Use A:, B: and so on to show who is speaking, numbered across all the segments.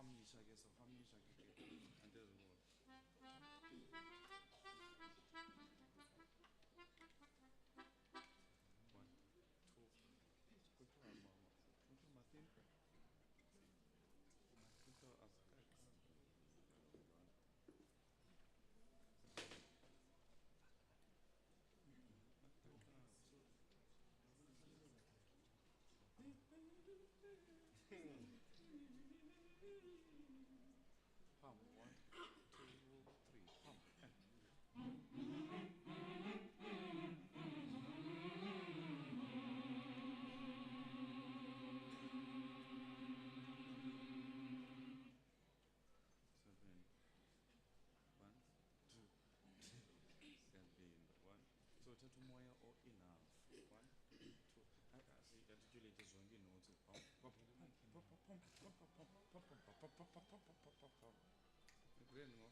A: 화음이 시작해서 화음이 시작이게 안 돼도 뭐. One, two, kutoa mama, kutoa matinta, kutoa askari. Hum, one, two, three, hum. Seven, one, two, seven, one. So thatha umoya o-enough. One, two. Articulate zonke inotes. Grand ngo.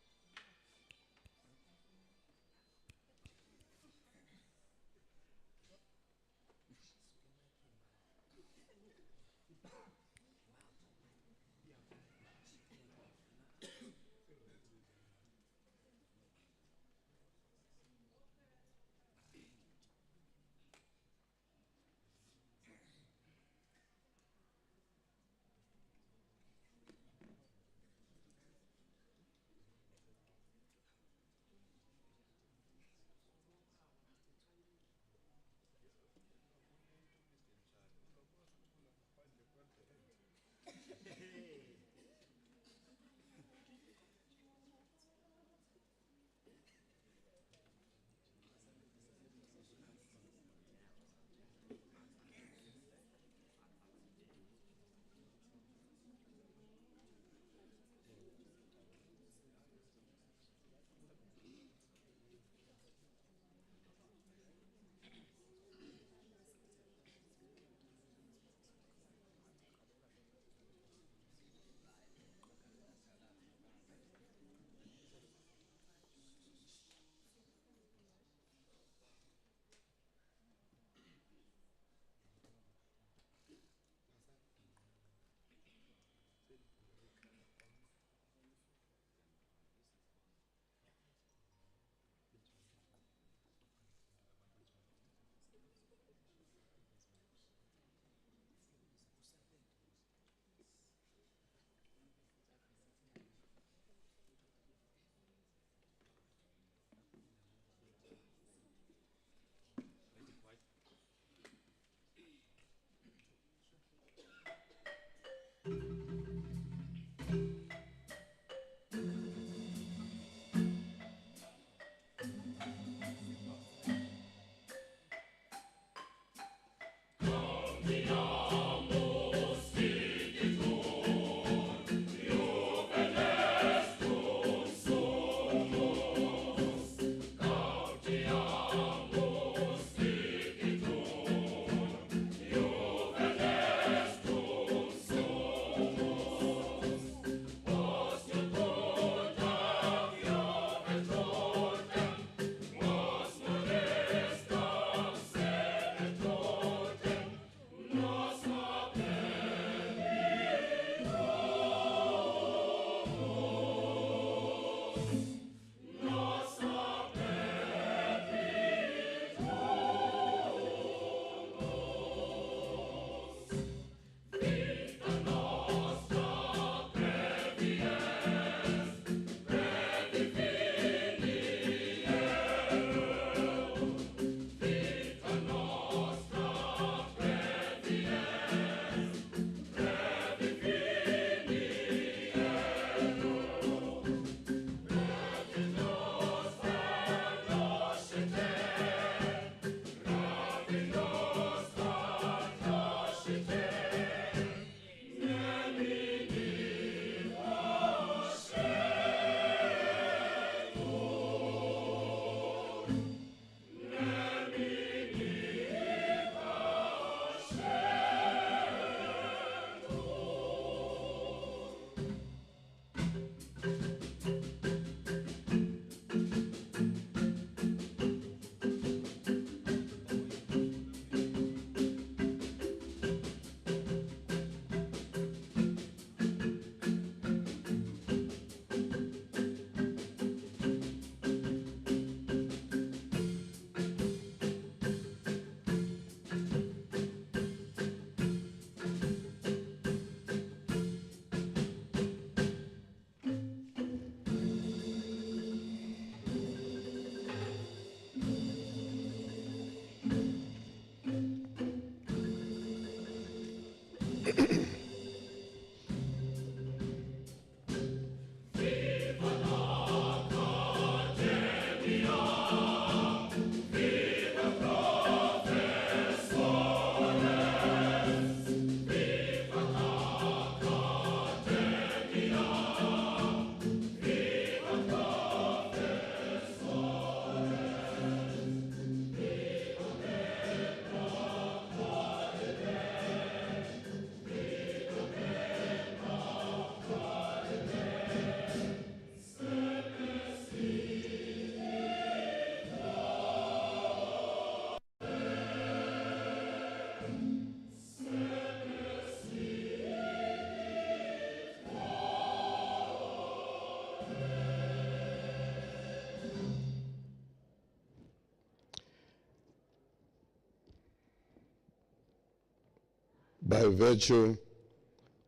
B: by virtue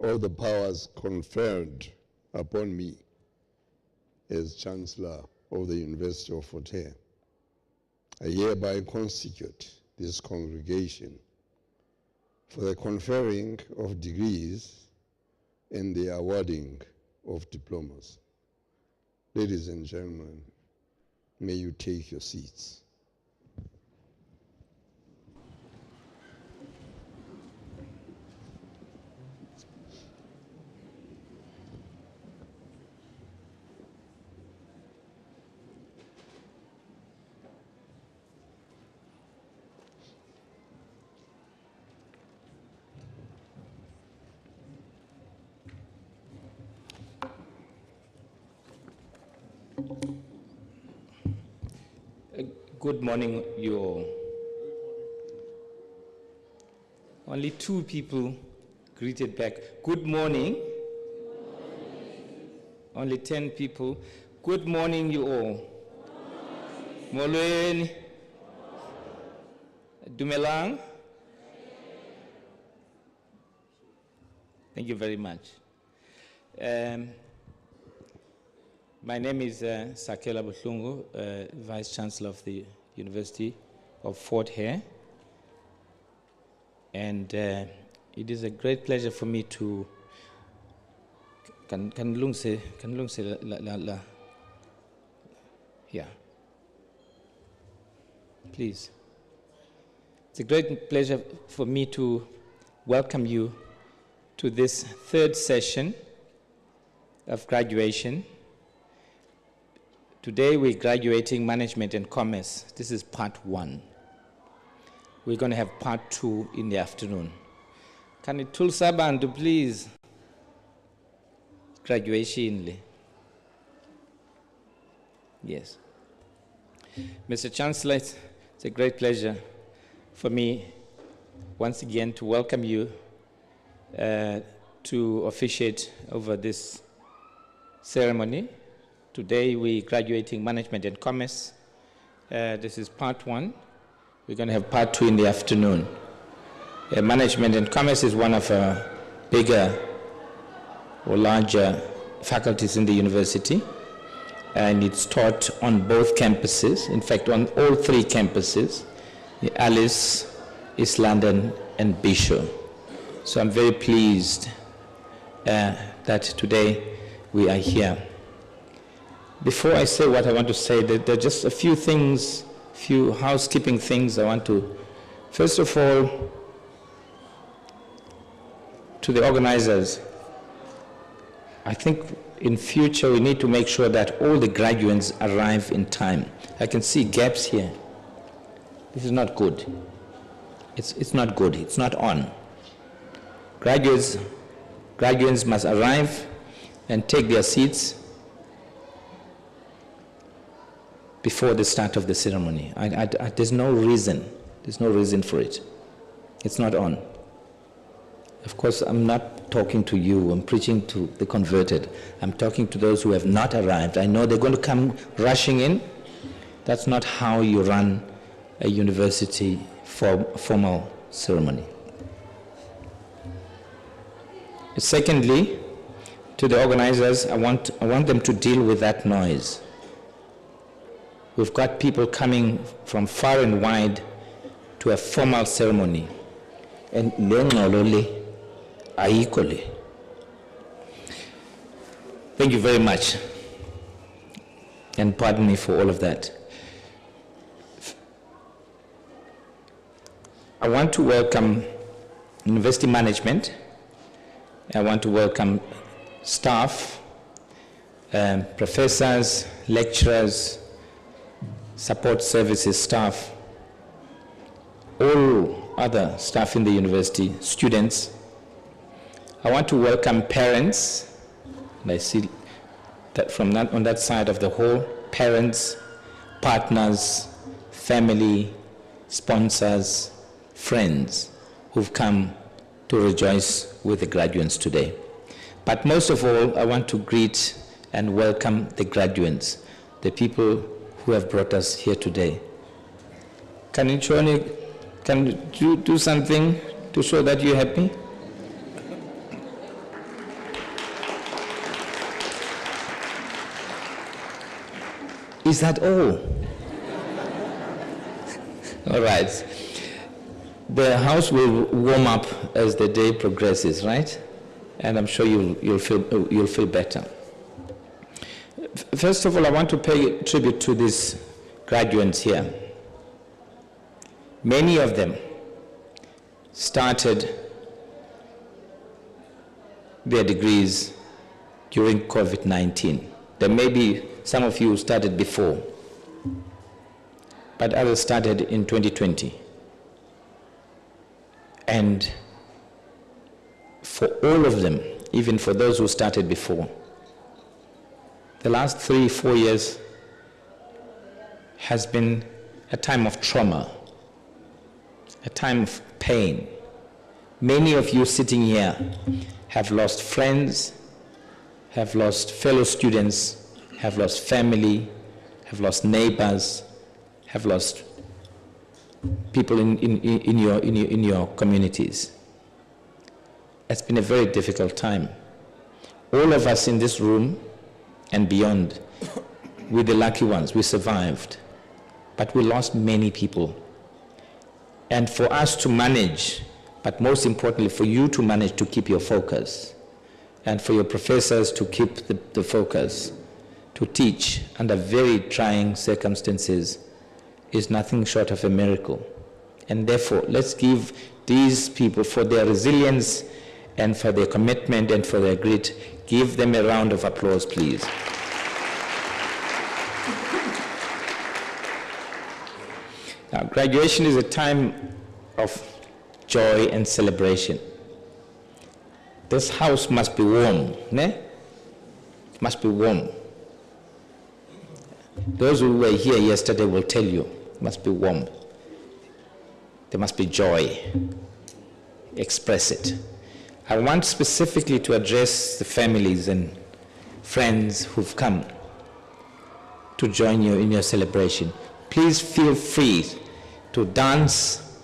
B: of the powers conferred upon me as Chancellor of the University of Fort Hare, I hereby constitute this congregation for the conferring of degrees and the awarding of diplomas. Ladies and gentlemen, may you take your seats.
C: Good morning, you all. Only 2 people greeted back. Good morning. Only 10 people. Good morning, you all. Molweni. Dumelang. Thank you very much. My name is Sakela Buhlungu, Vice Chancellor of the University of Fort Hare. And it is a great pleasure for me to yeah. Please. It's a great pleasure for me to welcome you to this 3rd session of graduation. Today we're graduating Management and Commerce. This is part 1. We're going to have part 2 in the afternoon. Can you tell Sabantu, please? Graduation. Yes. Mr. Chancellor, it's a great pleasure for me once again to welcome you to officiate over this ceremony. Today we're graduating Management and Commerce. This is part 1. We're going to have part 2 in the afternoon. Management and Commerce is one of our bigger or larger faculties in the university, and it's taught on both campuses, in fact on all 3 campuses, Alice, East London and Bishop. So I'm very pleased that today we are here. Before I say what I want to say, there are just a few things, few housekeeping things I want to, first of all, to the organizers. I think in future we need to make sure that all the graduates arrive in time. I can see gaps here. This is not good. It's not good. It's not on. Graduates must arrive and take their seats before the start of the ceremony. There's no reason for it. It's not on. Of course, I'm not talking to you, I'm preaching to the converted. I'm talking to those who have not arrived. I know they're going to come rushing in. That's not how you run a university formal ceremony. Secondly, to the organizers, I want them to deal with that noise. We've got people coming from far and wide to a formal ceremony, and equally. Thank you very much, and pardon me for all of that. I want to welcome University Management. I want to welcome staff, professors, lecturers, support services staff, all other staff in the university, students. I want to welcome parents, and I see that on that side of the hall, parents, partners, family, sponsors, friends who've come to rejoice with the graduates today. But most of all, I want to greet and welcome the graduates, the people who have brought us here today. Can you do something to show that you're happy? Is that all? All right. The house will warm up as the day progresses, right? And I'm sure you'll feel better. First of all, I want to pay tribute to these graduates here. Many of them started their degrees during COVID-19. There may be some of you who started before, but others started in 2020. And for all of them, even for those who started before, the last 3-4 years has been a time of trauma, a time of pain. Many of you sitting here have lost friends, have lost fellow students, have lost family, have lost neighbors, have lost people in your communities. It's been a very difficult time. All of us in this room and beyond, we're the lucky ones, we survived. But we lost many people. And for us to manage, but most importantly for you to manage to keep your focus, and for your professors to keep the focus, to teach under very trying circumstances, is nothing short of a miracle. And therefore, let's give these people, for their resilience and for their commitment and for their grit, give them a round of applause, please. Now, graduation is a time of joy and celebration. This house must be warm, ne? It must be warm. Those who were here yesterday will tell you, it must be warm. There must be joy. Express it. I want specifically to address the families and friends who've come to join you in your celebration. Please feel free to dance,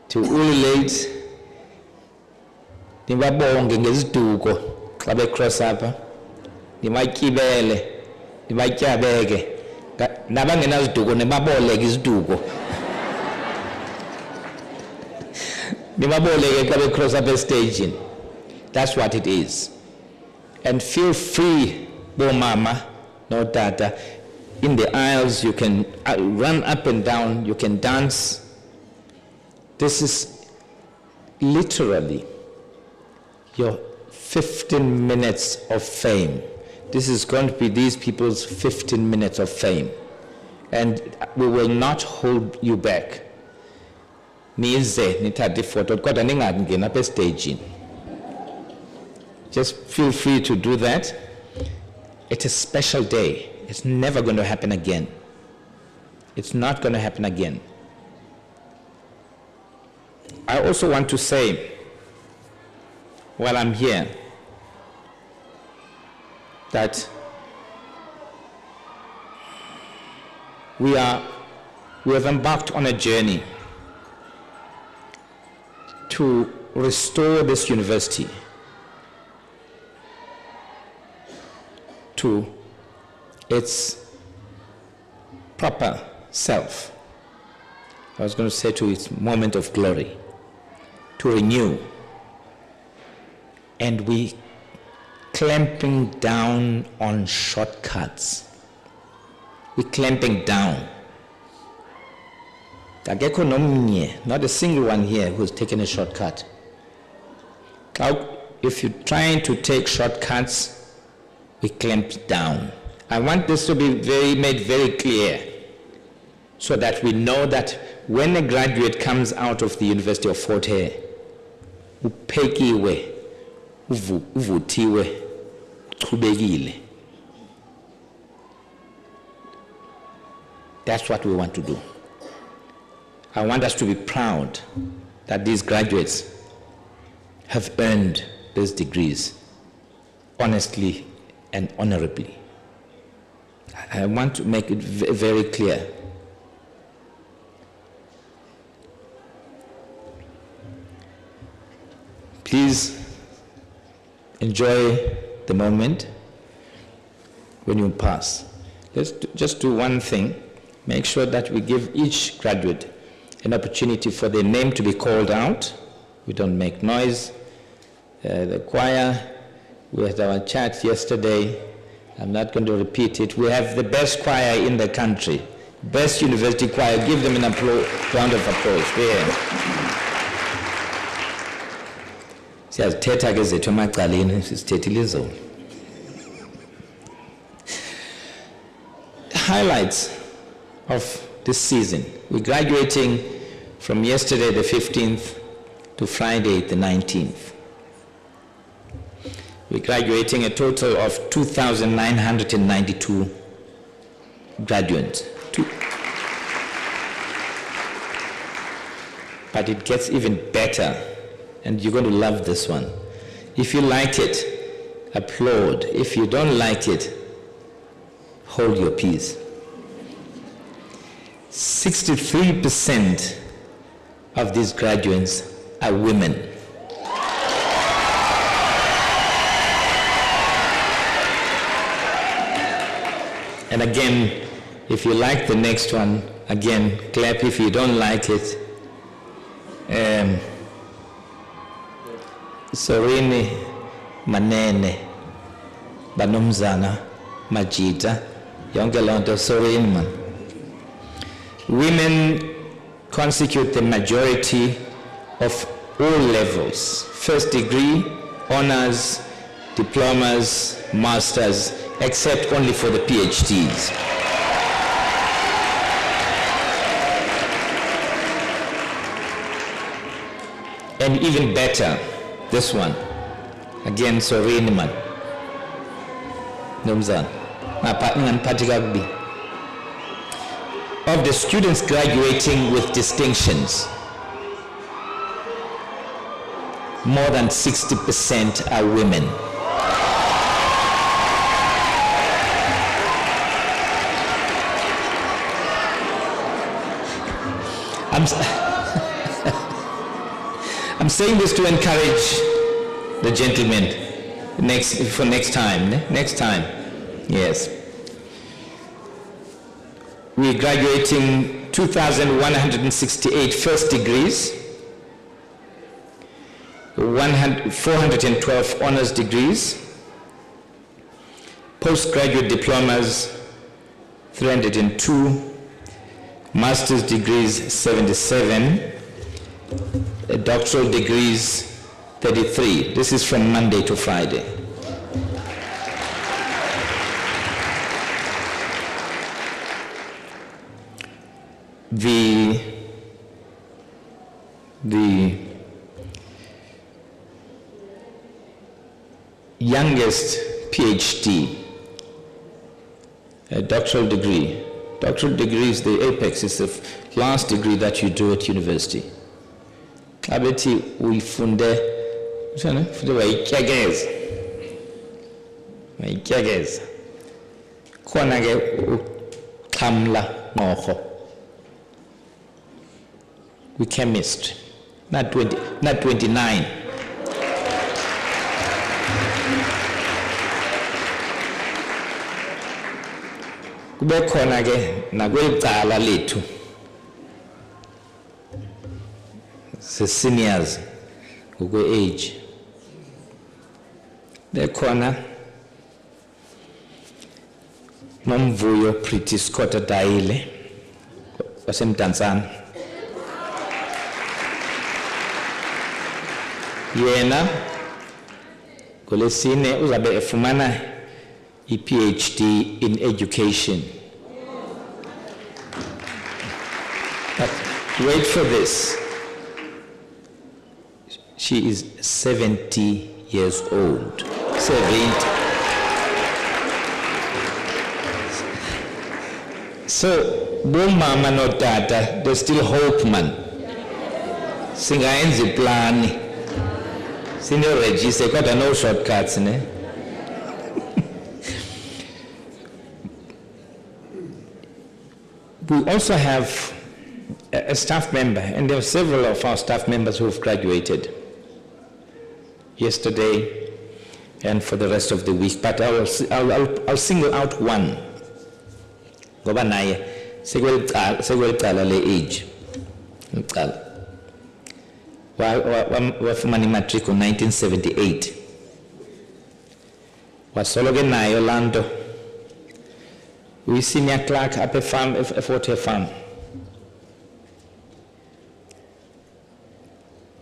C: to ululate, nibabonge ngeziduko xa becross apha, nibatyibele, nibatyabeke, nabangenaziduko nibaboleke iziduko. Nibaboleke xa becross up staging. That's what it is. And feel free, bo mama, no tata. In the aisles, you can run up and down, you can dance. This is literally your 15 minutes of fame. This is going to be these people's 15 minutes of fame. And we will not hold you back. Nize nithathe photo kodwa ningangena apha staging. Just feel free to do that. It's a special day. It's never going to happen again. It's not going to happen again. I also want to say, while I'm here, that we have embarked on a journey to restore this university to its proper self. I was going to say to its moment of glory, to renew. And we clamping down on shortcuts. We're clamping down. Akekho nomnye, not a single one here who's taken a shortcut. If you're trying to take shortcuts, we clamp down. I want this to be made very clear so that we know that when a graduate comes out of the University of Fort Hare, uphekiwe, uvuthiwe, uchubekile. That's what we want to do. I want us to be proud that these graduates have earned these degrees honestly and honorably. I want to make it very clear. Please enjoy the moment when you pass. let's just do one thing. Make sure that we give each graduate an opportunity for their name to be called out. We don't make noise. The choir, we had our chat yesterday. I'm not going to repeat it. We have the best choir in the country. Best university choir. Give them an round of applause. Yeah. Siyazithetha ke zethu emacaleni sisithethile izolo. Highlights of this season. We're graduating from yesterday the 15th to Friday the 19th. We're graduating a total of 2,992 graduates. But it gets even better, and you're going to love this one. If you like it, applaud. If you don't like it, hold your peace. 63% of these graduates are women. And again, if you like the next one, again, clap. If you don't like it, Sorini, Manene, Banumzana, Majita, Yongelonto, Sorini man. Women constitute the majority of all levels, first degree, honors, diplomas, masters, except only for the PhDs. And even better, this one. Again, Sorini man. Nomzan. Of the students graduating with distinctions, more than 60% are women. I'm saying this to encourage the gentlemen for next time. Next time, yes. We're graduating 2,168 first degrees, 412 honors degrees, postgraduate diplomas 302, master's degrees 77, doctoral degrees 33. This is from Monday to Friday. The youngest PhD, a doctoral degree. Doctoral degree is the apex, it's the last degree that you do at university. Kabeti uifunde, funde wayityageza. Khona ke uxhamla ngqorho. We chemist, not 29. Kube khona ke nakwecala lethu seniors ukwe age. Bekhona Nomvuyo Pretty Scott Daile wasemdantsana. Yena kolesine uzabe efumana i-PhD in education. But wait for this. She is 70 years old. 70. So, bomama no tata, there's still hope, man. Singayenzi plan. Senior register, got no shortcuts, ne? We also have a staff member, and there are several of our staff members who have graduated yesterday and for the rest of the week, but I'll single out one. ngoba naye sekweliqala le-age uqala wafumana imatric ngo-1978 wasoloke nayo laa nto uyi-senior clerk apha efam eFort Hare Farm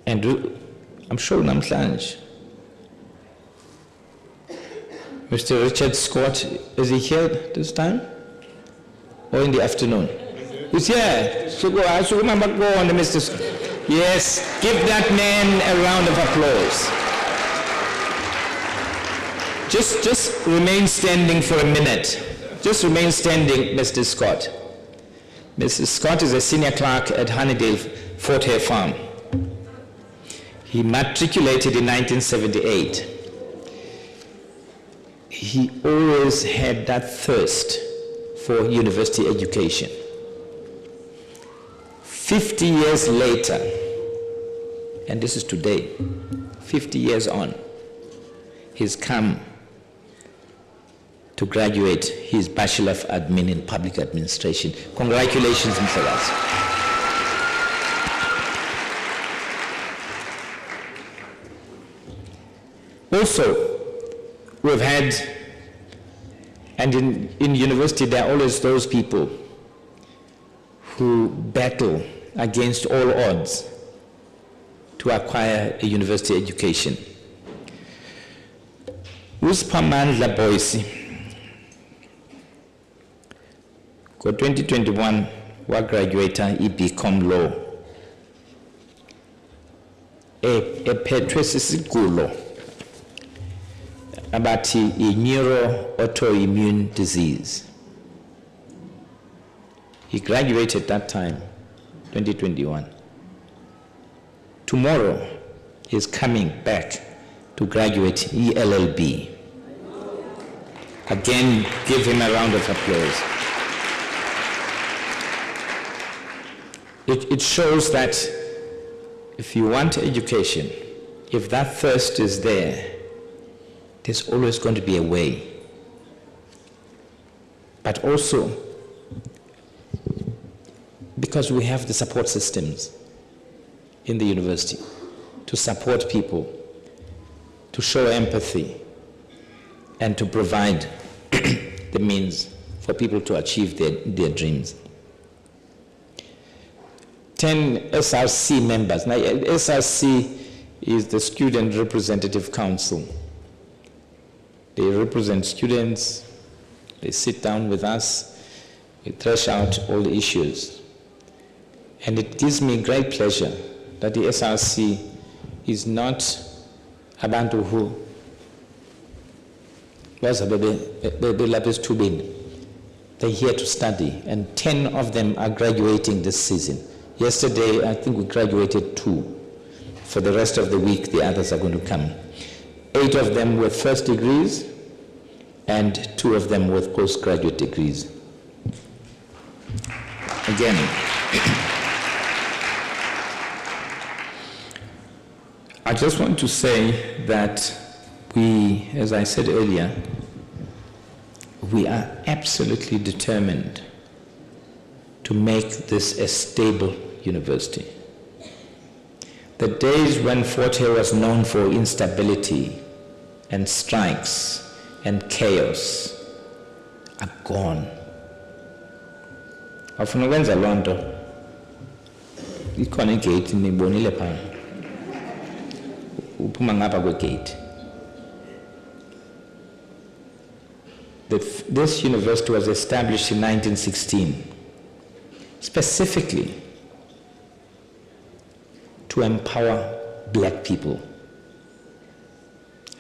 C: and I'm sure namhlanje Mr. Richard Scott, is he here this time? Or in the afternoon? He's here. Mr. Scott. Yes, give that man a round of applause. Just remain standing for a minute. Just remain standing, Mr. Scott. Mr. Scott is a senior clerk at Honeydale Fort Hare Farm. He matriculated in 1978. He always had that thirst for university education. 50 years later, and this is today, 50 years on, he's come to graduate his Bachelor of Admin in Public Administration. Congratulations, Mr. Raz. Also, we've had, and in university there are always those people who battle against all odds to acquire a university education. USiphamandla Boyce, ngo-2021 wagraduata i-BCom Law, ephethwe sisigulo abathi i-neuro-autoimmune disease. He graduated that time, 2021. Tomorrow, he's coming back to graduate ELLB. Again, give him a round of applause. It shows that if you want education, if that thirst is there, there's always going to be a way. But also, because we have the support systems in the university to support people, to show empathy, and to provide the means for people to achieve their dreams. 10 SRC members. Now, SRC is the Student Representative Council. They represent students, they sit down with us, we thresh out all the issues. And it gives me great pleasure that the SRC is not abantu who they're here to study, and 10 of them are graduating this season. Yesterday, I think we graduated 2. For the rest of the week, the others are going to come. 8 of them with first degrees, and 2 of them with postgraduate degrees. Again, I just want to say that we, as I said earlier, we are absolutely determined to make this a stable university. The days when Fort Hare was known for instability and strikes and chaos are gone. Afuna ukwenza loo nto ikhona igate nibonile phaa uphuma ngapha kwegate. This university was established in 1916 specifically to empower black people.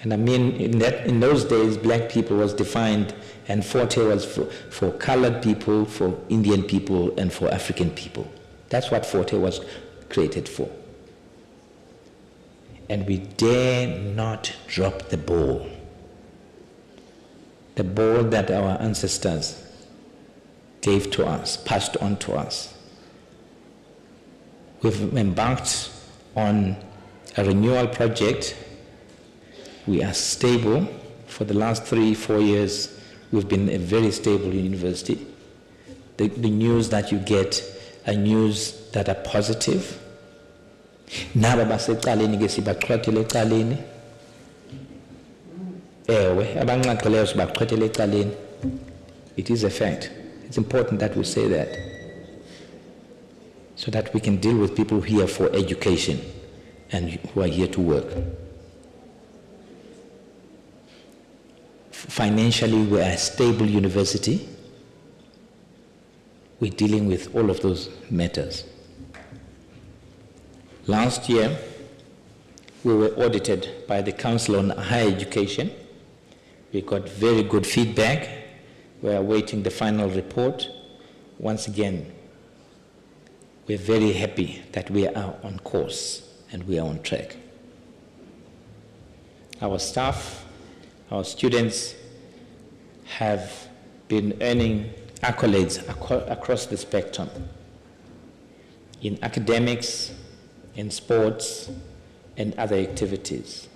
C: And I mean, in those days, black people was defined, and Fort Hare was for colored people, for Indian people, and for African people. That's what Fort Hare was created for. And we dare not drop the ball. The ball that our ancestors gave to us, passed on to us. We've embarked on a renewal project. We are stable. For the last 3-4 years, we've been a very stable university. the news that you get are news that are positive. Naba basecaleni ke sibaqhwathele ecaleni. Ewe, abanqaqileyo sibaqhwathele ecaleni. It is a fact. It's important that we say that, so that we can deal with people here for education and who are here to work. Financially, we are a stable university. We're dealing with all of those matters. Last year, we were audited by the Council on Higher Education. We got very good feedback. We are awaiting the final report. Once again, we're very happy that we are on course and we are on track. Our staff, our students have been earning accolades across the spectrum, in academics, in sports, and other activities.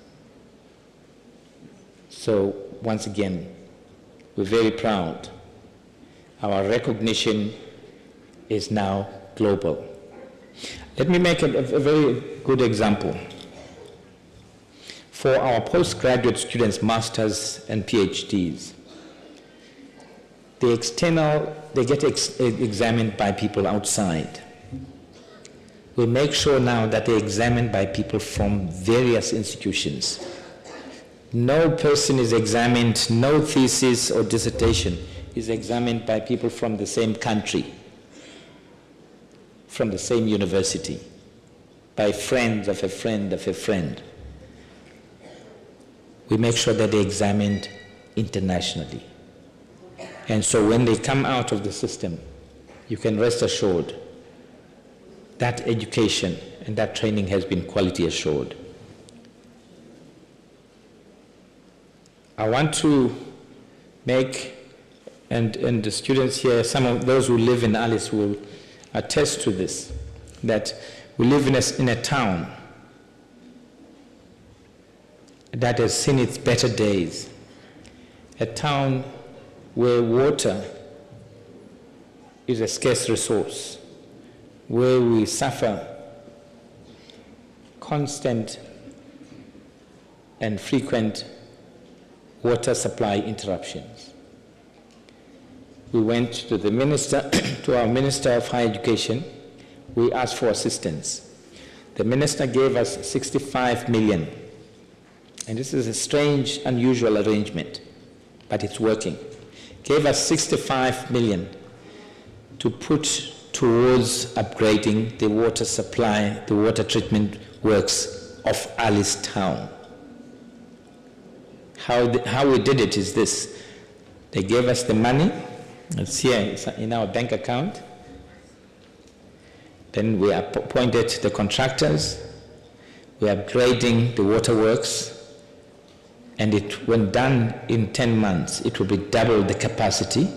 C: So once again, we're very proud. Our recognition is now global. Let me make a very good example. For our postgraduate students, masters and PhDs, they get examined by people outside. We make sure now that they're examined by people from various institutions. No person is examined, no thesis or dissertation is examined by people from the same country, from the same university, by friends of a friend of a friend. We make sure that they're examined internationally. And so when they come out of the system, you can rest assured that education and that training has been quality assured. I want to make, and the students here, some of those who live in Alice will attest to this, that we live in a town that has seen its better days, a town where water is a scarce resource, where we suffer constant and frequent water supply interruptions. We went to the minister, to our Minister of Higher Education. We asked for assistance. The minister gave us 65 million. And this is a strange, unusual arrangement, but it's working. Gave us 65 million to put towards upgrading the water supply, the water treatment works of Alice Town. How we did it is this. They gave us the money. It's here, it's in our bank account. Then we appointed the contractors. We're upgrading the waterworks. And when done in 10 months, it will be double the capacity.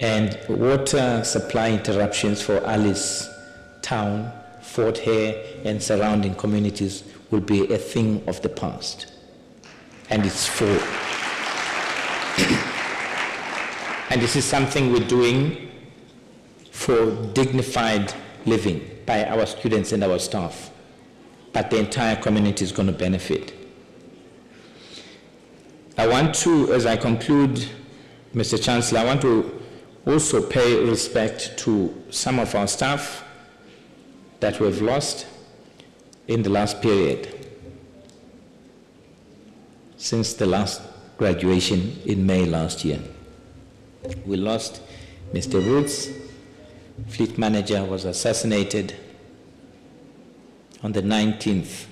C: And water supply interruptions for Alice Town, Fort Hare, and surrounding communities will be a thing of the past. And it's full. And this is something we're doing for dignified living by our students and our staff. But the entire community is going to benefit. I want to, as I conclude, Mr. Chancellor, I want to also pay respect to some of our staff that we've lost in the last period, since the last graduation in May last year. We lost Mr. Roots, fleet manager, was assassinated on the 19th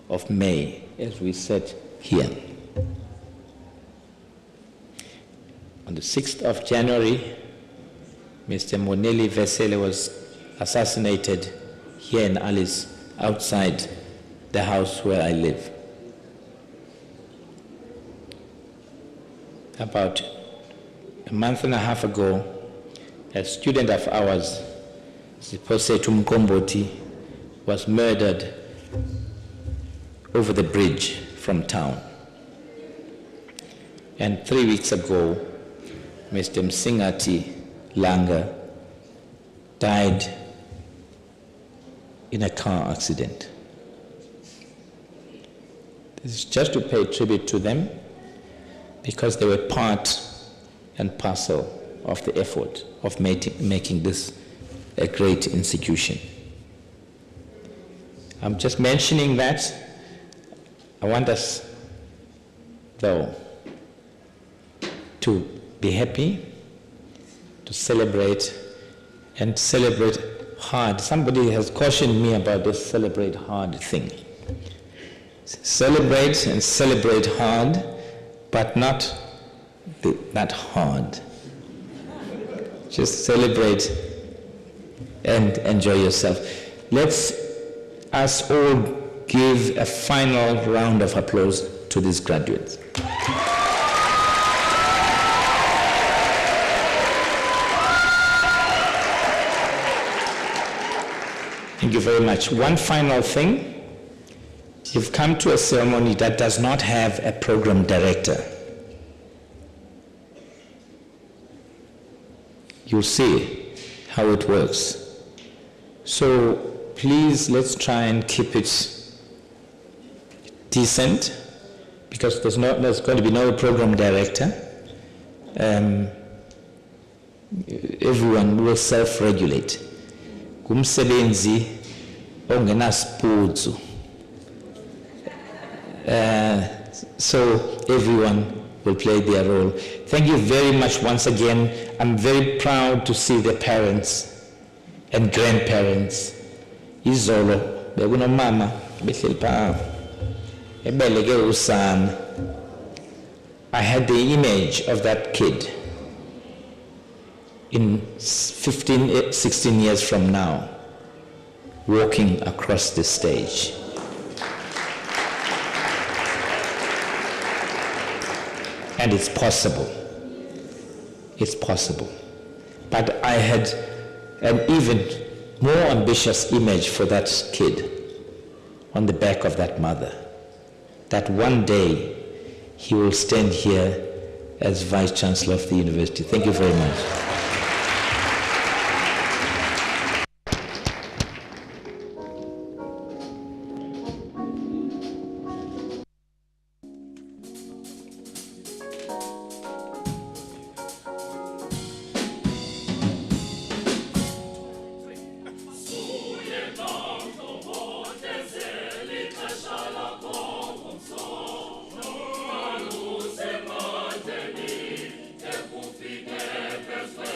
C: of May, as we sat here. On the 6th of January, Mr. Moneli Vesele was assassinated here in Alice, outside the house where I live. About a month and a half ago, a student of ours, Siposetu Mkomboti, was murdered over the bridge from town. And 3 weeks ago, Mr. Msingati Langa died in a car accident. This is just to pay tribute to them because they were part and parcel of the effort of making this a great institution. I'm just mentioning that. I want us, though, to be happy, to celebrate, and celebrate hard. Somebody has cautioned me about this celebrate hard thing. Celebrate and celebrate hard, but not that hard. Just celebrate and enjoy yourself. Let's us all give a final round of applause to these graduates. Thank you very much. One final thing. You've come to a ceremony that does not have a program director. You'll see how it works. So please, let's try and keep it decent, because there's going to be no program director. Everyone will self-regulate. Kumsebenzi ongenasiputsu. So everyone will play their role. Thank you very much once again. I'm very proud to see the parents and grandparents. Izolo, bekuno mama, behleli pha, ebeleke usana. I had the image of that kid in 15, 16 years from now, walking across the stage. And it's possible. It's possible. But I had an even more ambitious image for that kid on the back of that mother, that one day he will stand here as Vice Chancellor of the university. Thank you very much.
D: First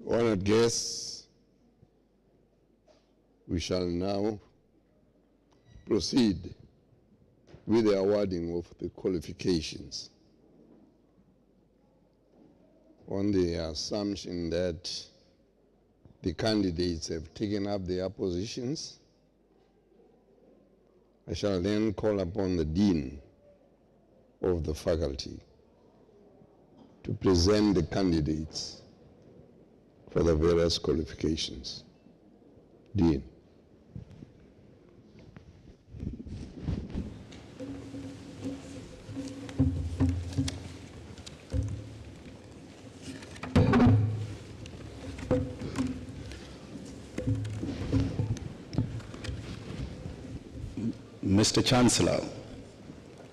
B: Honored guests, we shall now proceed with the awarding of the qualifications on the assumption that the candidates have taken up their positions. I shall then call upon the Dean of the faculty to present the candidates for the various qualifications. Dean.
D: Mr. Chancellor,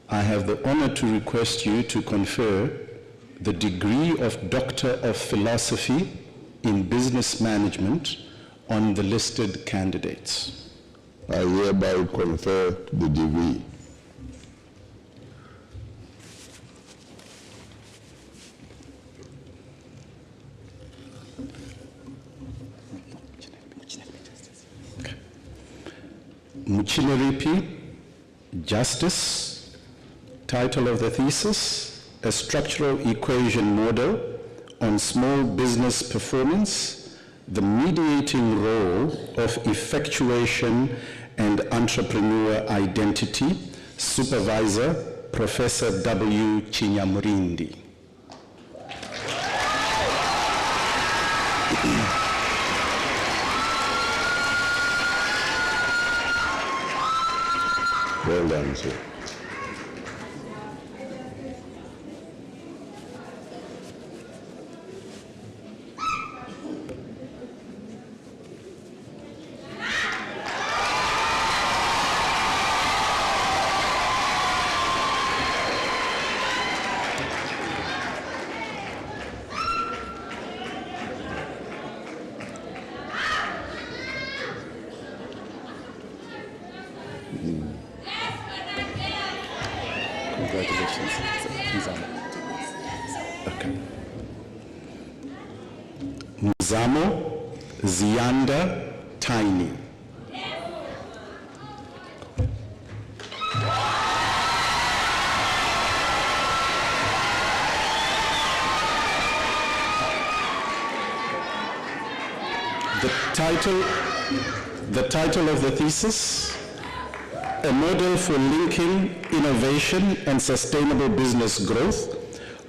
D: I have the honor to request you to confer the degree of Doctor of Philosophy in Business Management on the listed candidates.
B: I hereby confer the degree.
D: Muchileripi, Justice. Title of the thesis, A Structural Equation Model on Small Business Performance, the Mediating Role of Effectuation and Entrepreneur Identity. Supervisor, Professor W. Chinyamurindi.
B: Well done, sir.
D: Congratulations. Okay. Mzamo Zianda Tiny. The title of the thesis, A Model for Linking Innovation and Sustainable Business Growth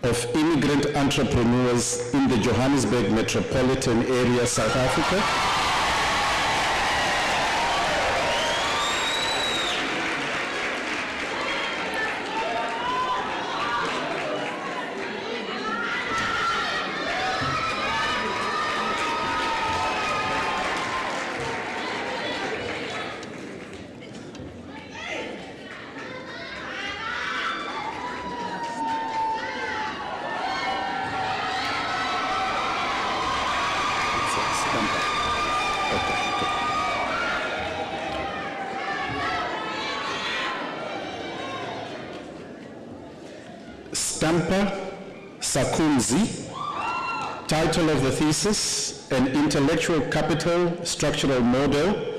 D: of Immigrant Entrepreneurs in the Johannesburg Metropolitan Area, South Africa. Stampa Sakunzi. Title of the thesis, An Intellectual Capital Structural Model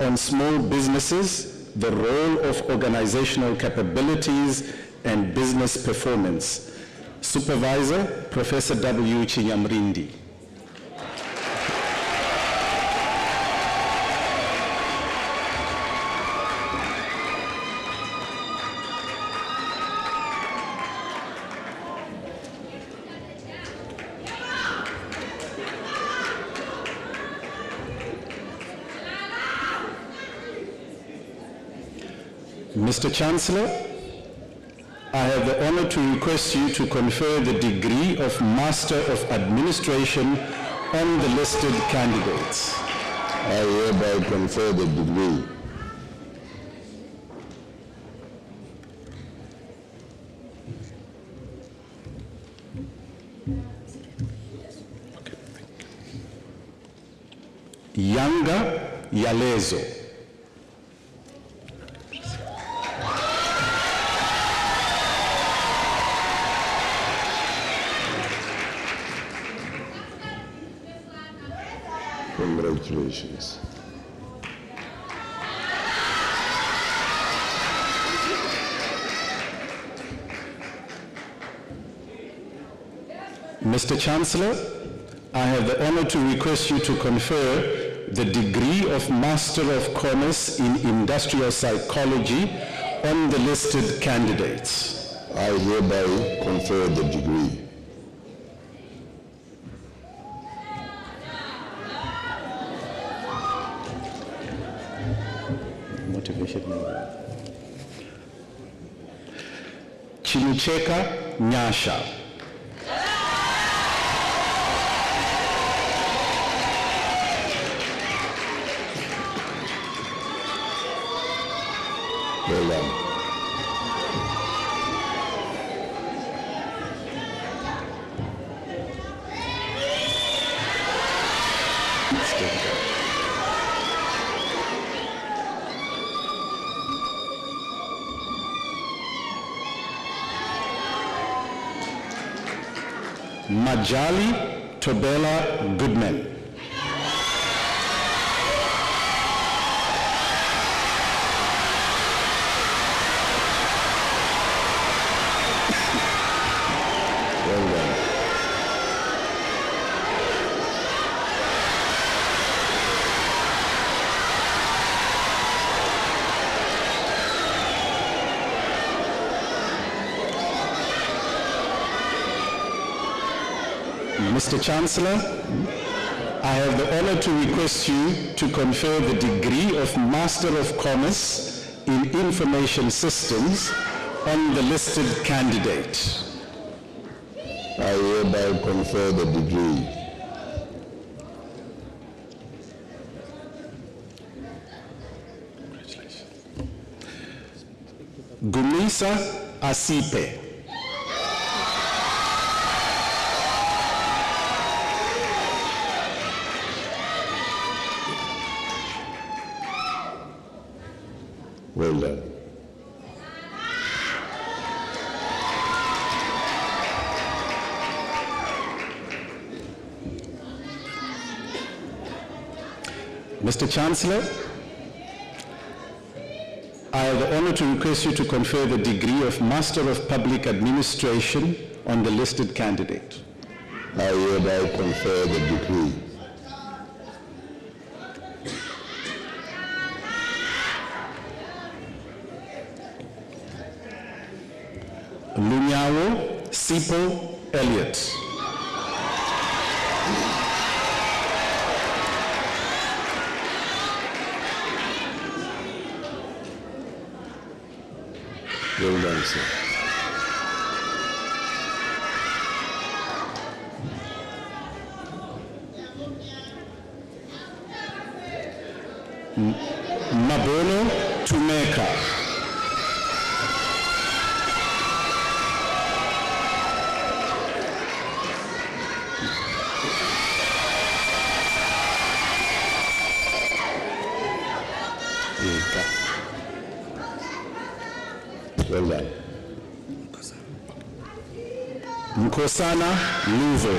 D: on Small Businesses, the Role of Organizational Capabilities and Business Performance. Supervisor, Professor W. Chinyamrindi. Mr. Chancellor, I have the honor to request you to confer the degree of Master of Administration on the listed candidates.
B: I hereby confer the degree.
D: Yanga Yalezo.
B: Congratulations.
D: Mr. Chancellor, I have the honor to request you to confer the degree of Master of Commerce in Industrial Psychology on the listed candidates.
B: I hereby confer the degree.
D: Chinucheka Nyasha.
B: Well done.
D: Majali Tobela Goodman.
B: Well done.
D: Mr. Chancellor, I have the honor to request you to confer the degree of Master of Commerce in Information Systems on the listed candidate.
B: I hereby confer the degree.
D: Gumisa Asipe.
B: Well done.
D: Mr. Chancellor, I have the honor to request you to confer the degree of Master of Public Administration on the listed candidate.
B: I hereby confer the degree.
D: Lunyawo Sipo Elliott.
B: Well done, sir.
D: Mabono Tumeka.
B: Well done.
D: Nkosana Luvo.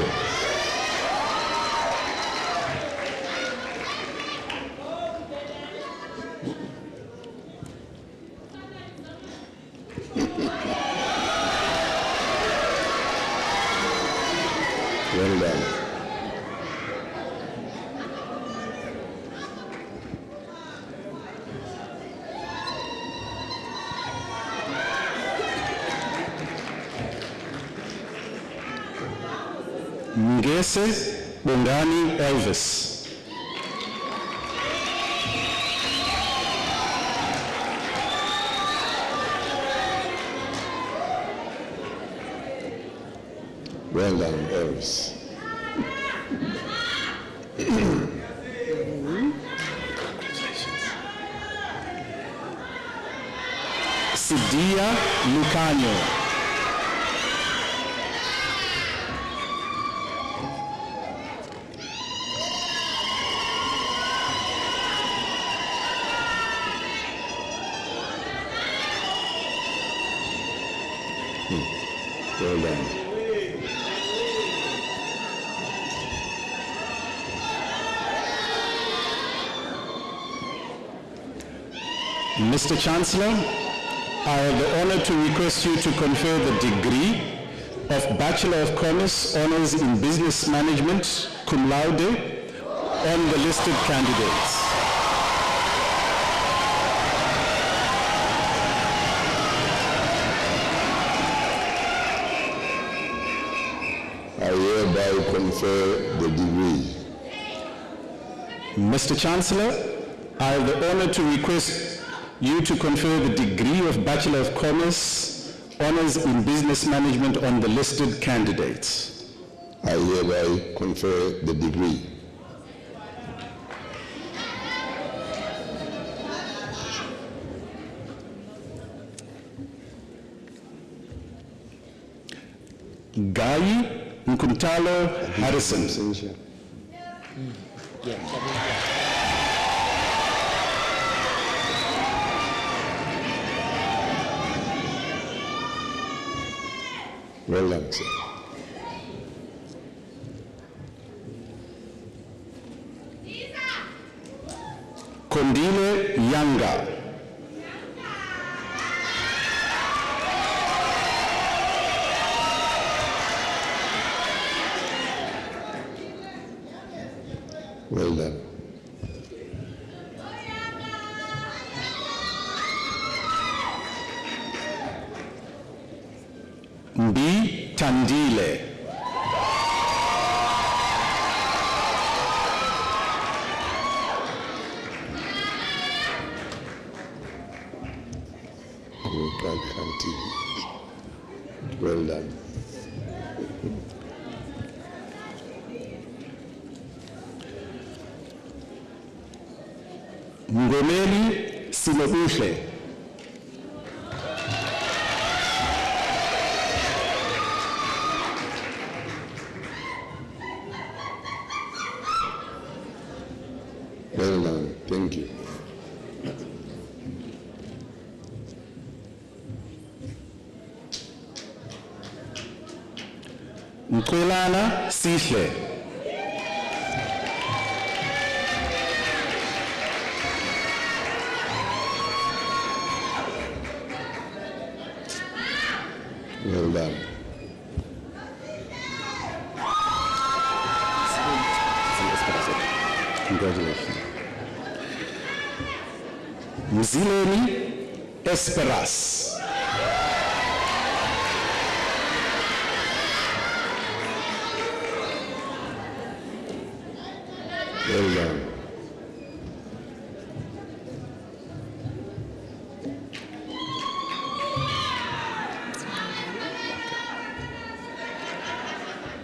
B: Well done.
D: Ngese Bongani Elvis.
B: Well done, Elvis.
D: Sidia Lucanio.
B: Well done.
D: Mr. Chancellor, I have the honor to request you to confer the degree of Bachelor of Commerce Honors in Business Management, cum laude, on the listed candidates.
B: I hereby confer the degree.
D: Mr. Chancellor, I have the honor to request you to confer the degree of Bachelor of Commerce Honors in Business Management on the listed candidates.
B: I hereby confer the degree.
D: Guy Nkuntalo Harrison.
B: Well done, sir.
D: Kondile Yanga.
B: Well done.
D: Mbi Tandile.
B: Well done.
D: Ngomeli Sinobuhle.
B: Well done. Thank you.
D: Mkolana Sihle.
B: Well done.
D: Congratulations. Mzileni Esperas.
B: Well done.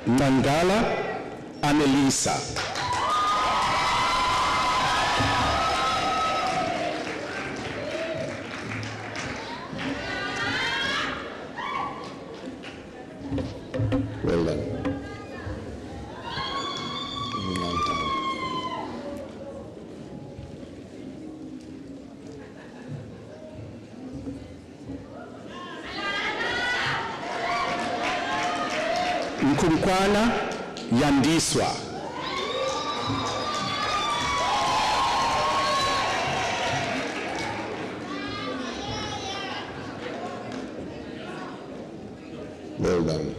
D: Nangala Annelisa.
B: Well done.
D: Mkumkwana Yandiswa.
B: Well done.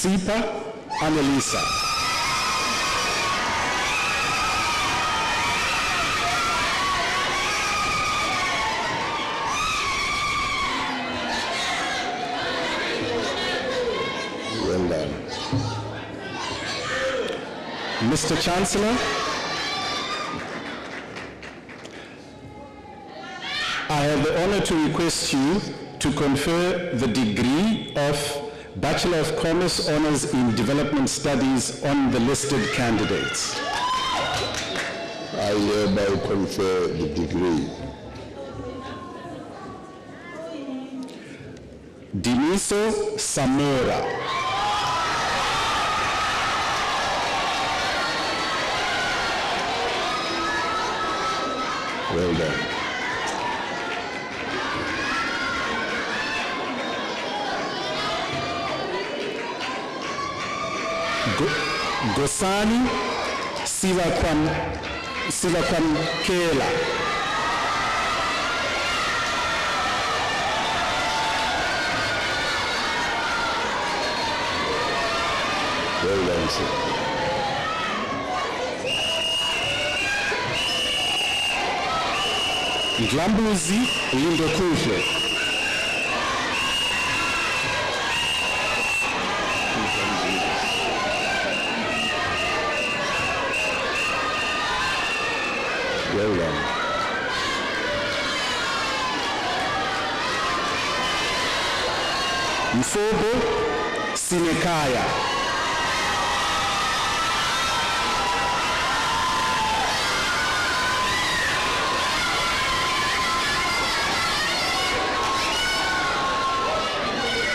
D: Sipa Annalisa.
B: Well done.
D: Mr. Chancellor, I have the honor to request you to confer the degree of Bachelor of Commerce Honors in Development Studies on the listed candidates.
B: I hereby confer the degree.
D: Diniso Samora.
B: Well done.
D: Gosani Sivakwamkela.
B: Well done, sir.
D: Ndlambuzi Lindokuhle.
B: Well done.
D: Mfobo Sinekaya.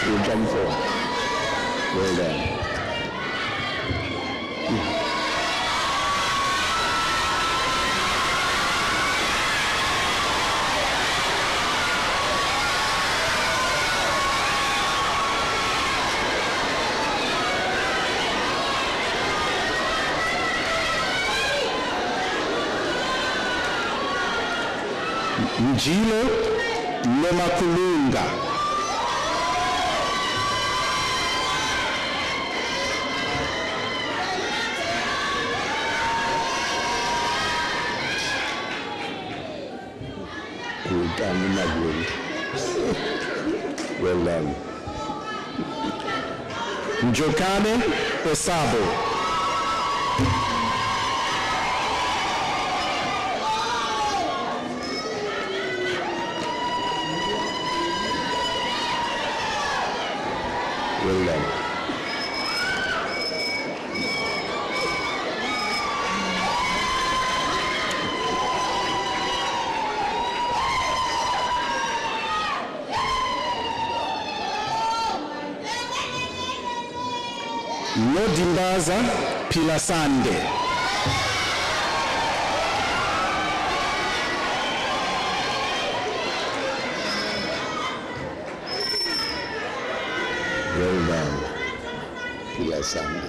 B: You jump for. Well done.
D: Njilo Lomakulunga.
B: Well done.
D: Njokane Osabo.
B: Well done.
D: Nodimbaza Pilasande.
B: Well done. Pilasande.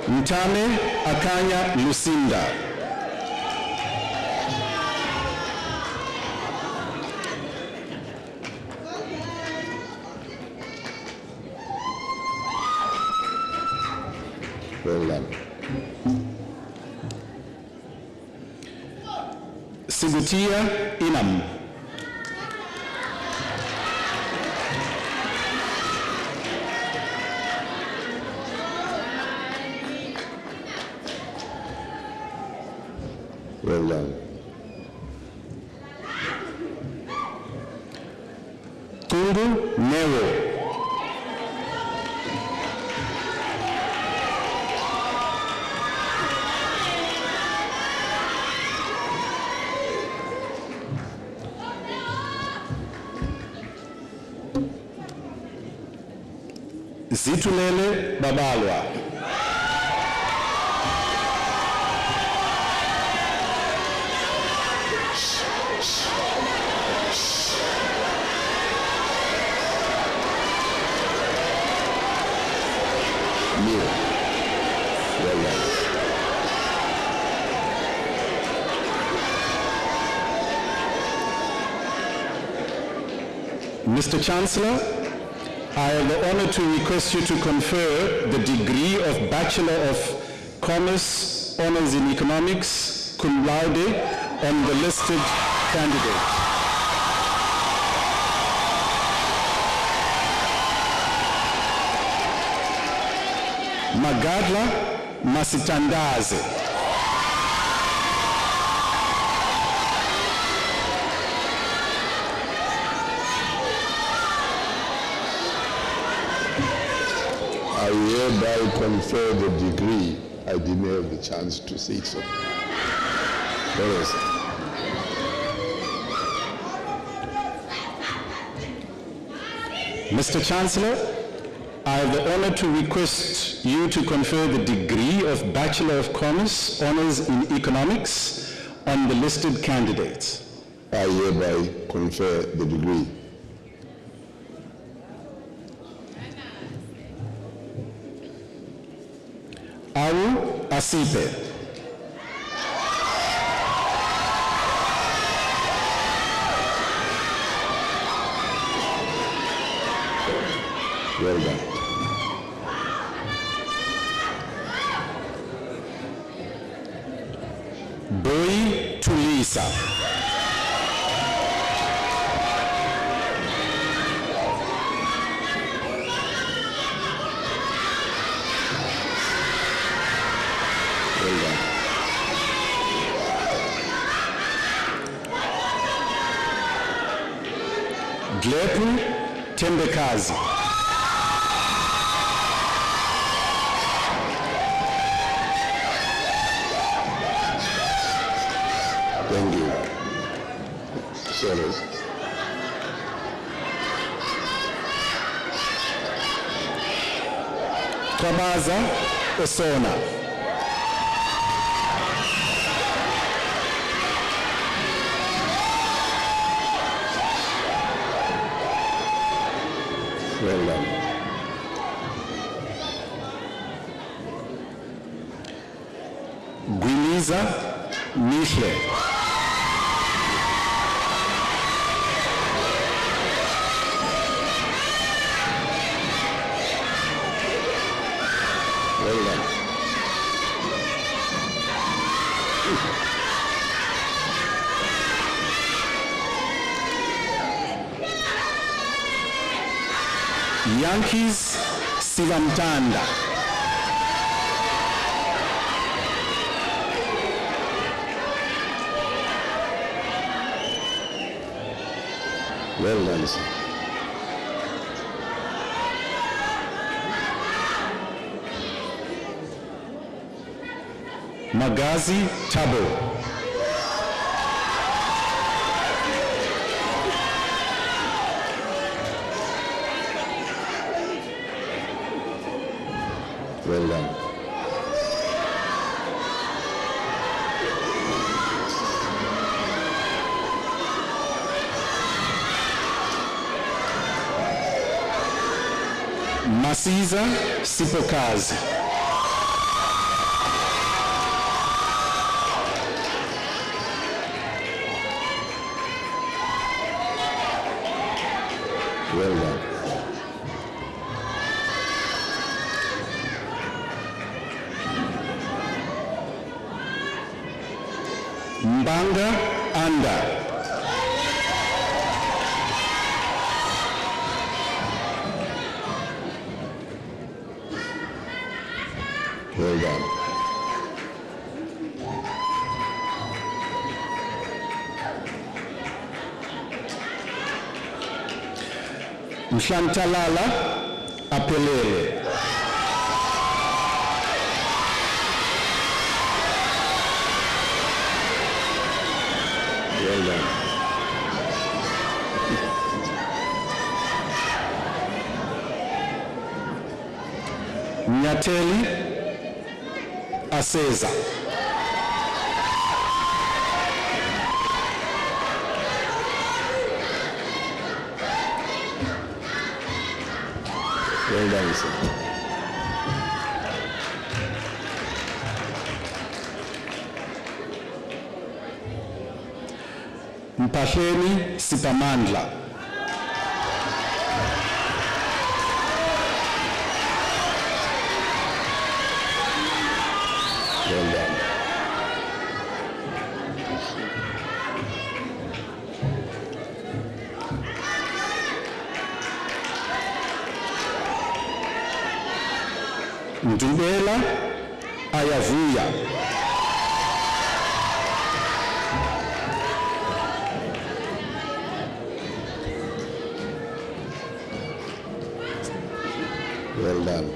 D: Mtame Akanya Lucinda.
B: Well done.
D: Sigutia Inam.
B: Well done.
D: Tundu Newo. Zitulele Babalwa.
B: Well done.
D: Mr. Chancellor, I have the honor to request you to confer the degree of Bachelor of Commerce, Honors in Economics, cum laude, on the listed candidate. Magadla Masitandaze.
B: I hereby confer the degree. I didn't have the chance to say so. Yes.
D: Mr. Chancellor, I have the honor to request you to confer the degree of Bachelor of Commerce, Honors in Economics, on the listed candidates.
B: I hereby confer the degree.
D: Awu Asipe.
B: Well done.
D: Boy Tulisa.
B: Well done.
D: Glepu Tembekazi.
B: Thank you. Sorry.
D: Kabaza Osona.
B: Well done.
D: Gwiliza Mihle.
B: Well done.
D: Yankees Sivamtanda.
B: Well done, sir.
D: Magazi Tabo.
B: Well done.
D: Masiza Sipokazi.
B: Well done.
D: Mbanga Anda.
B: Well done.
D: Mhlantalala Apelele.
B: Well done.
D: Nyateli Aseza.
B: Well done, sir.
D: Mpahleni Sipamandla.
B: Well done.
D: Ndubela Ayavuya.
B: Well done.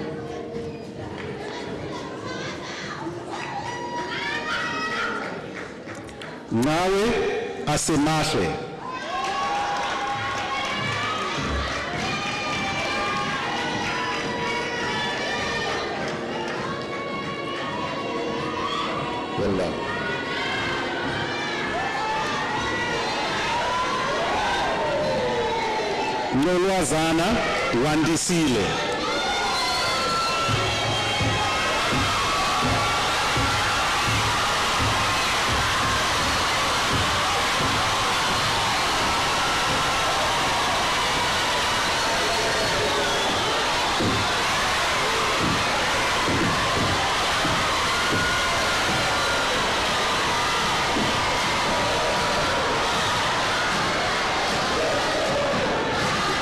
D: Nawe Asemahle.
B: Well done.
D: Nolwazana Wandisile.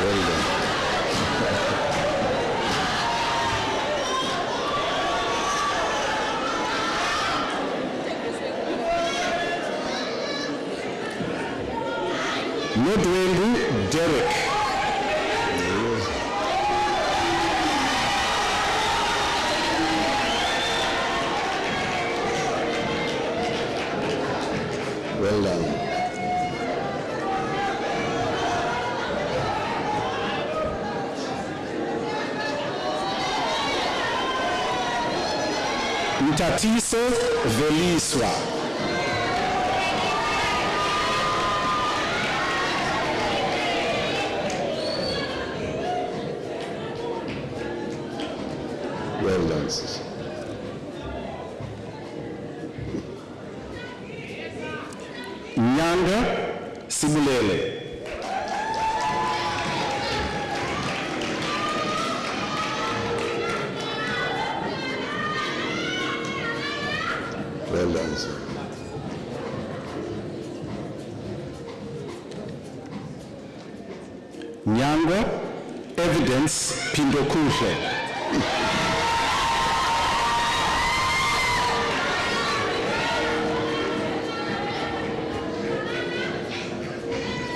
B: Well done.
D: Nodwengu Derek.
B: Well done.
D: Mtatiso Veliswa.
B: Well done, sis.
D: Nyanga Sibulele.
B: Well done, sir.
D: Nyanga Evidence Pindokuhle.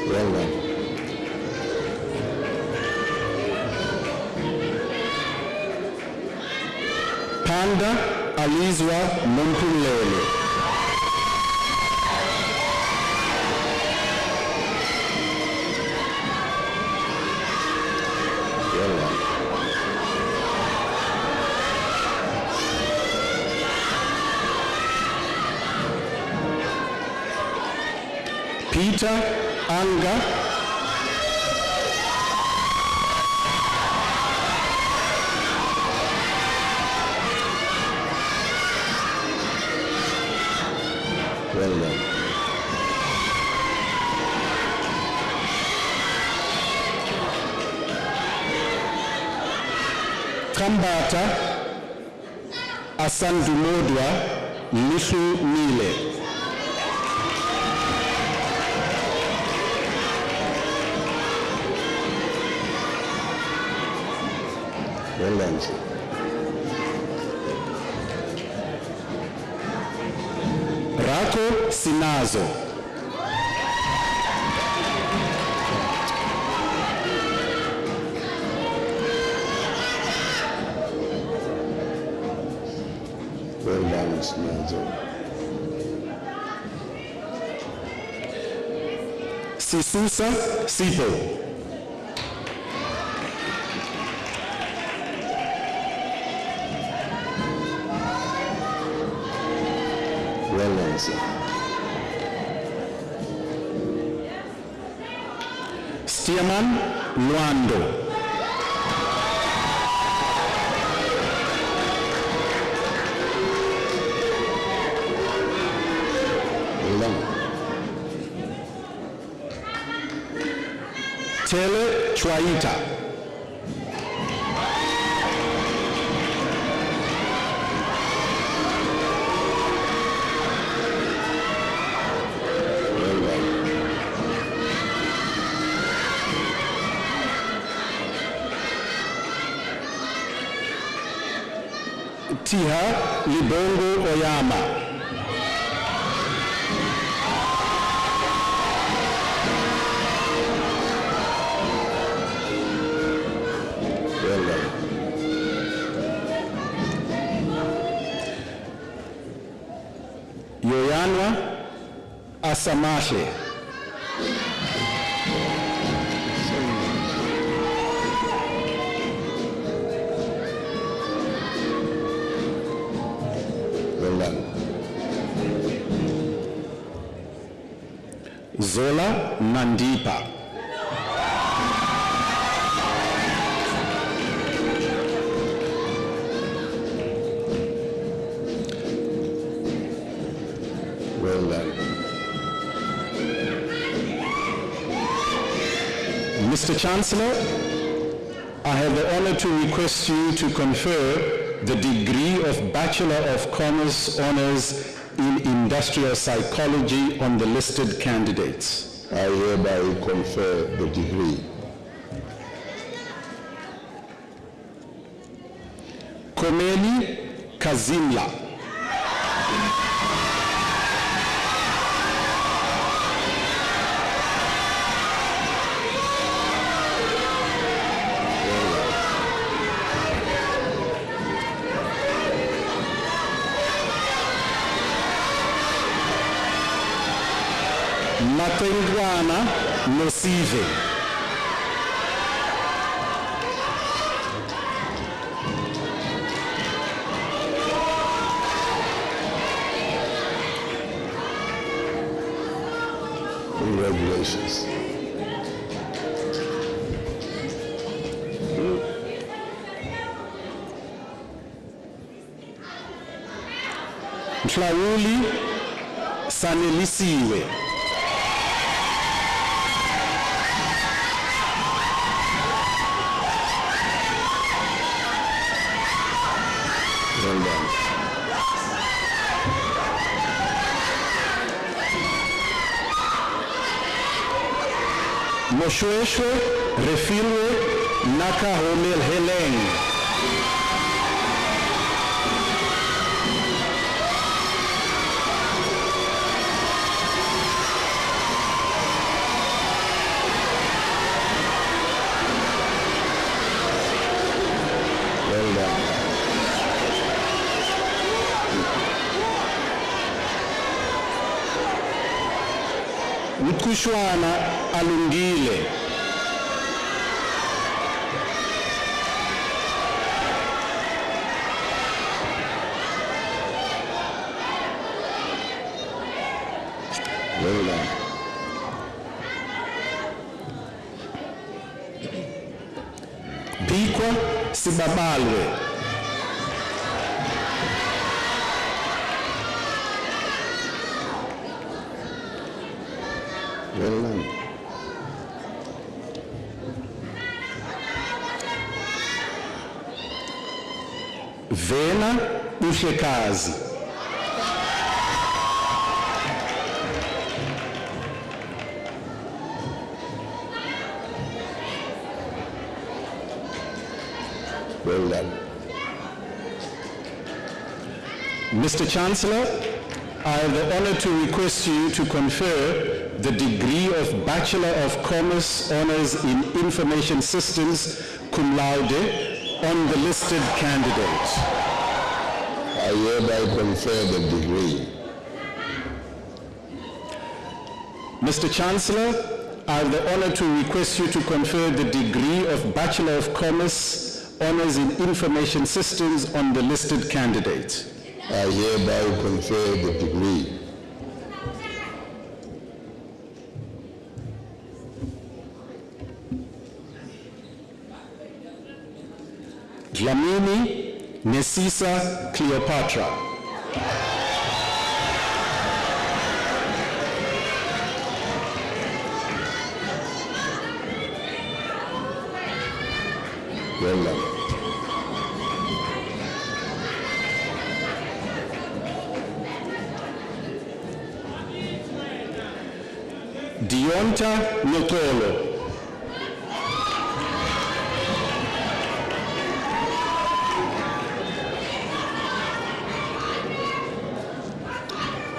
B: Well done.
D: Panda Alizwa Mompulele.
B: Well done.
D: Peter Anga.
B: Well done.
D: Kambata Asandumodwa Lishu Mile.
B: Well done, sir.
D: Rako Sinazo.
B: Well done, Sinazo.
D: Sisusa Sipo.
B: Well done, sir.
D: Stiaman Luando.
B: Well done.
D: Tele Chwaita. Tiha Libongo Oyama.
B: Well done.
D: Yoyanwa Asamahle.
B: Well done.
D: Zola Nandipa.
B: Well done.
D: Mr. Chancellor, I have the honor to request you to confer the degree of Bachelor of Commerce Honors in Industrial Psychology on the listed candidates.
B: I hereby confer the degree.
D: Komeli Kazimla. Matengwana Nosive.
B: Congratulations.
D: Mhlawuli Sanelisiwe.
B: Well done.
D: Moshweshwe Refilwe Nakahomel Heleng.
B: Well done.
D: Mkushwana Alungile.
B: Well done.
D: Bikwa Sibabalwe.
B: Well done.
D: Vena Uhlekazi.
B: Well done.
D: Mr. Chancellor, I have the honor to request you to confer the degree of Bachelor of Commerce Honors in Information Systems cum laude on the listed candidates.
B: I hereby confer the degree.
D: Mr. Chancellor, I have the honor to request you to confer the degree of Bachelor of Commerce Honors in Information Systems on the listed candidates.
B: I hereby confer the degree.
D: Dlamini Nesisa Cleopatra.
B: Well done.
D: Dionta Notolo.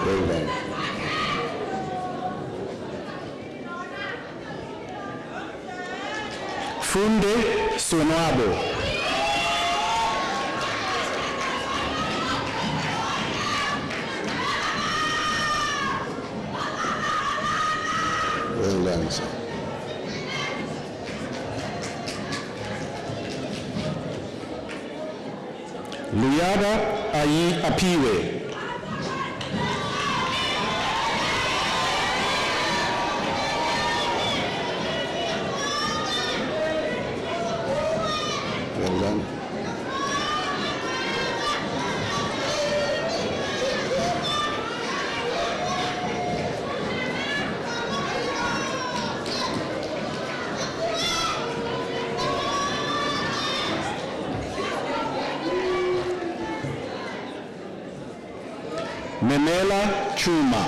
B: Well done.
D: Funde Sonwabo.
B: Well done, sir.
D: Luyaba Ayi Apiwe.
B: Well done.
D: Memela Chuma.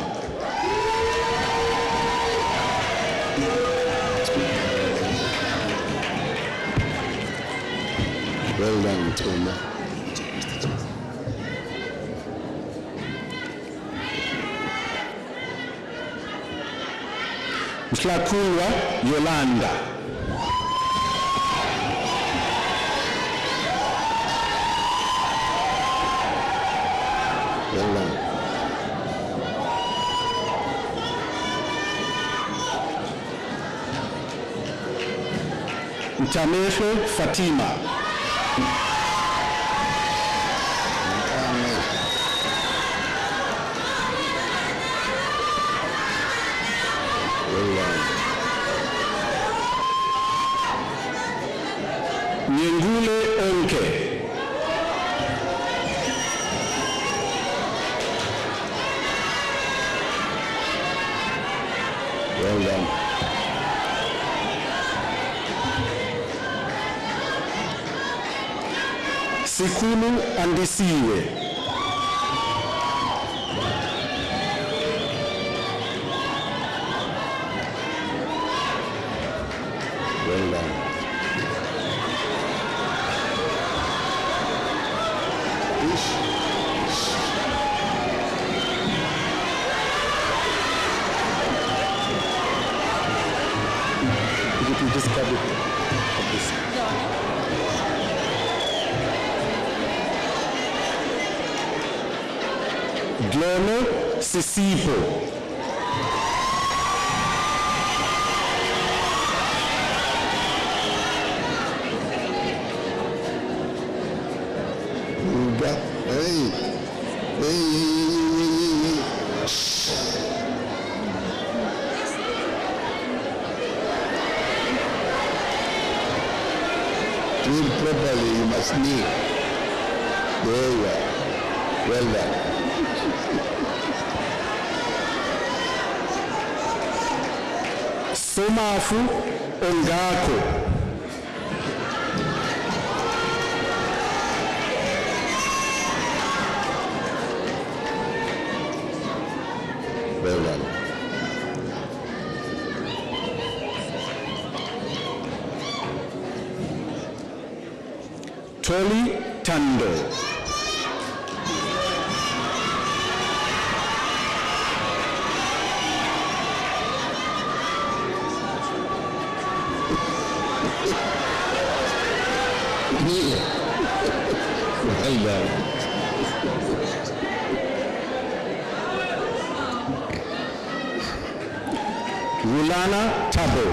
B: Well done, Toma.
D: Mhlakulwa Yolanda.
B: Well done.
D: Mtamehe Fatima.
B: Well done.
D: Nyengule Onke.
B: Well done.
D: Sikulu Andisiwe.
B: Well done.
D: You just cut it. Glono Sisipo.
B: Hey. Hey. Do it properly, you must kneel. There you are. Well done.
D: Somafu Ongako.
B: Well done.
D: Toli Tando.
B: Well done.
D: Wulana Tabo.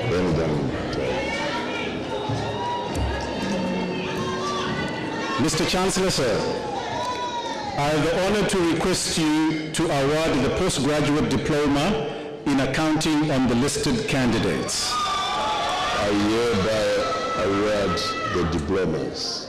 B: Well done.
D: Mr. Chancellor, sir, I have the honor to request you to award the postgraduate diploma in accounting on the listed candidates.
B: I hereby award the diplomas.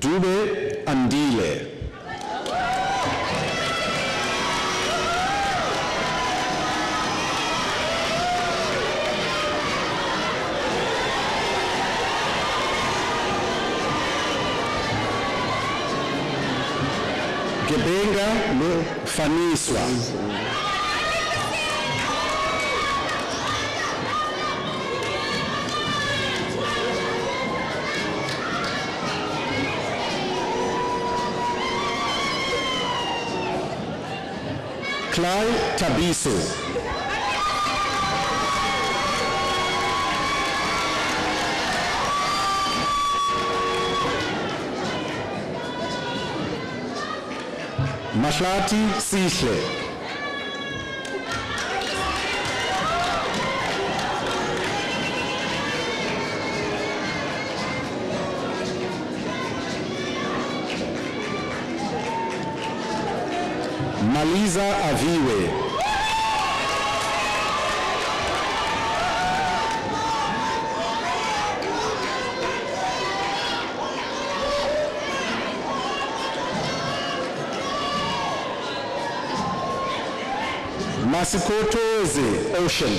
D: Dube Andile. Gebenga Faniswa. Clay Tabiso. Mahlati Sihle. Maliza Aviwe. Masikotoze Ocean.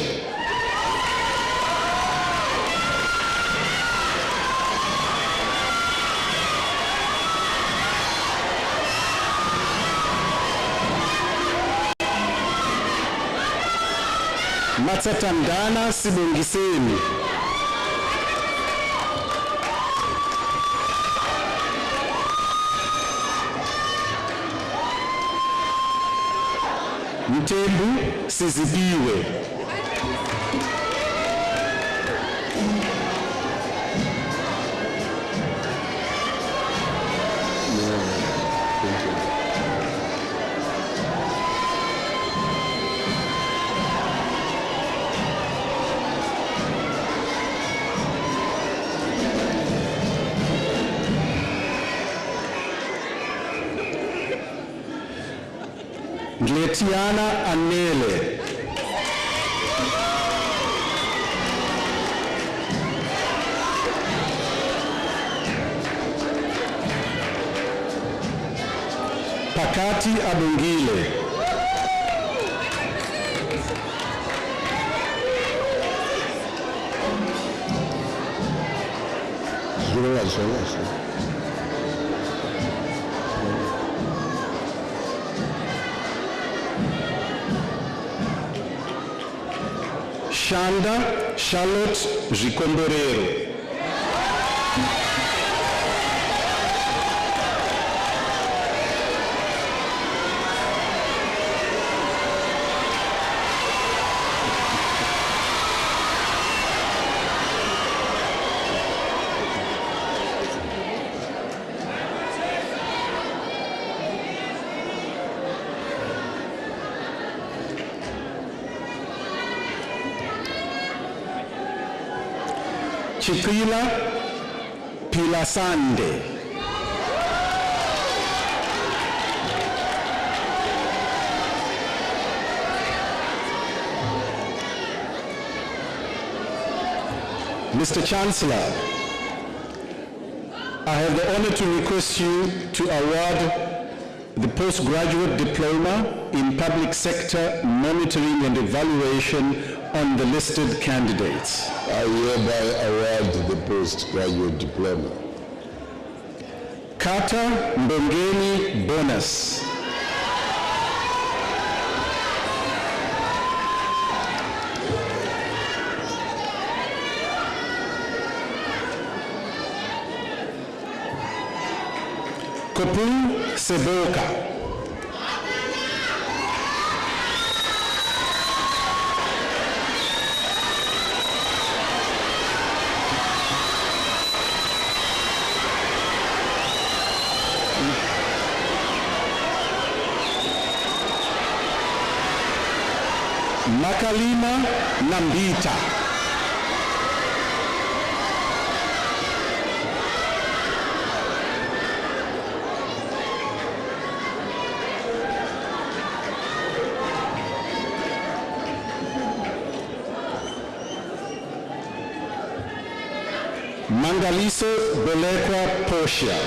D: Matsatandana Sibongiseni. Mtembu Sizibiwe. Gletiana Anele. Pakati Abungile. Shanda Charlotte Jikomborero. Chipila Pilasande. Mr. Chancellor, I have the honor to request you to award the postgraduate diploma in public sector monitoring and evaluation on the listed candidates.
B: I hereby award the postgraduate diploma.
D: Kata Mbongeni Bonus. Kopu Seboka. Makalima Nambita. Mangaliso Bolekwa Portia.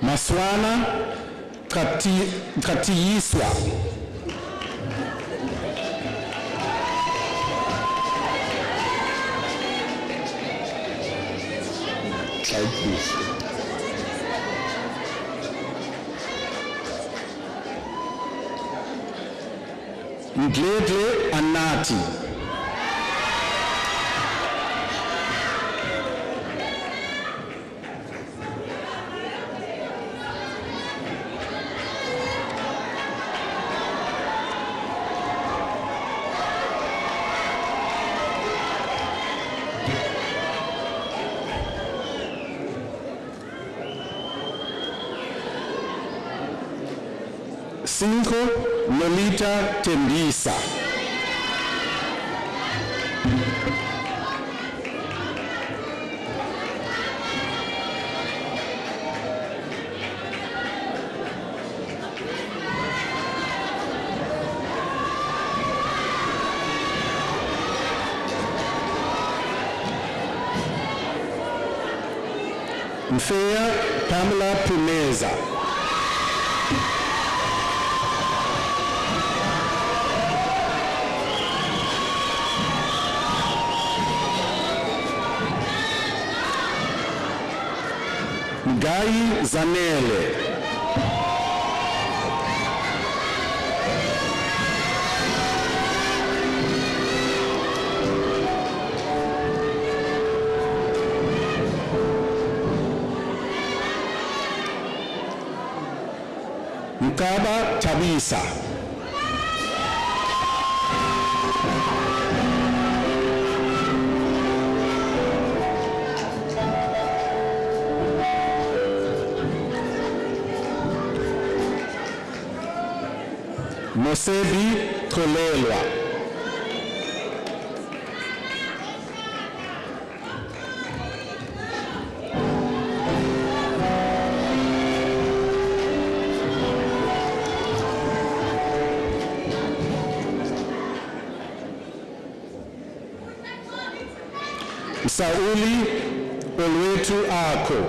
D: Maswana Katiyiswa.
B: Like this.
D: Ngledle Anati. Cinco Lolita Tembisa. Mfea Pamela Puneza. Gai Zanele. Mkaba Tabisa. Mosebi Kolelwa. Sauli Olwetu Ako.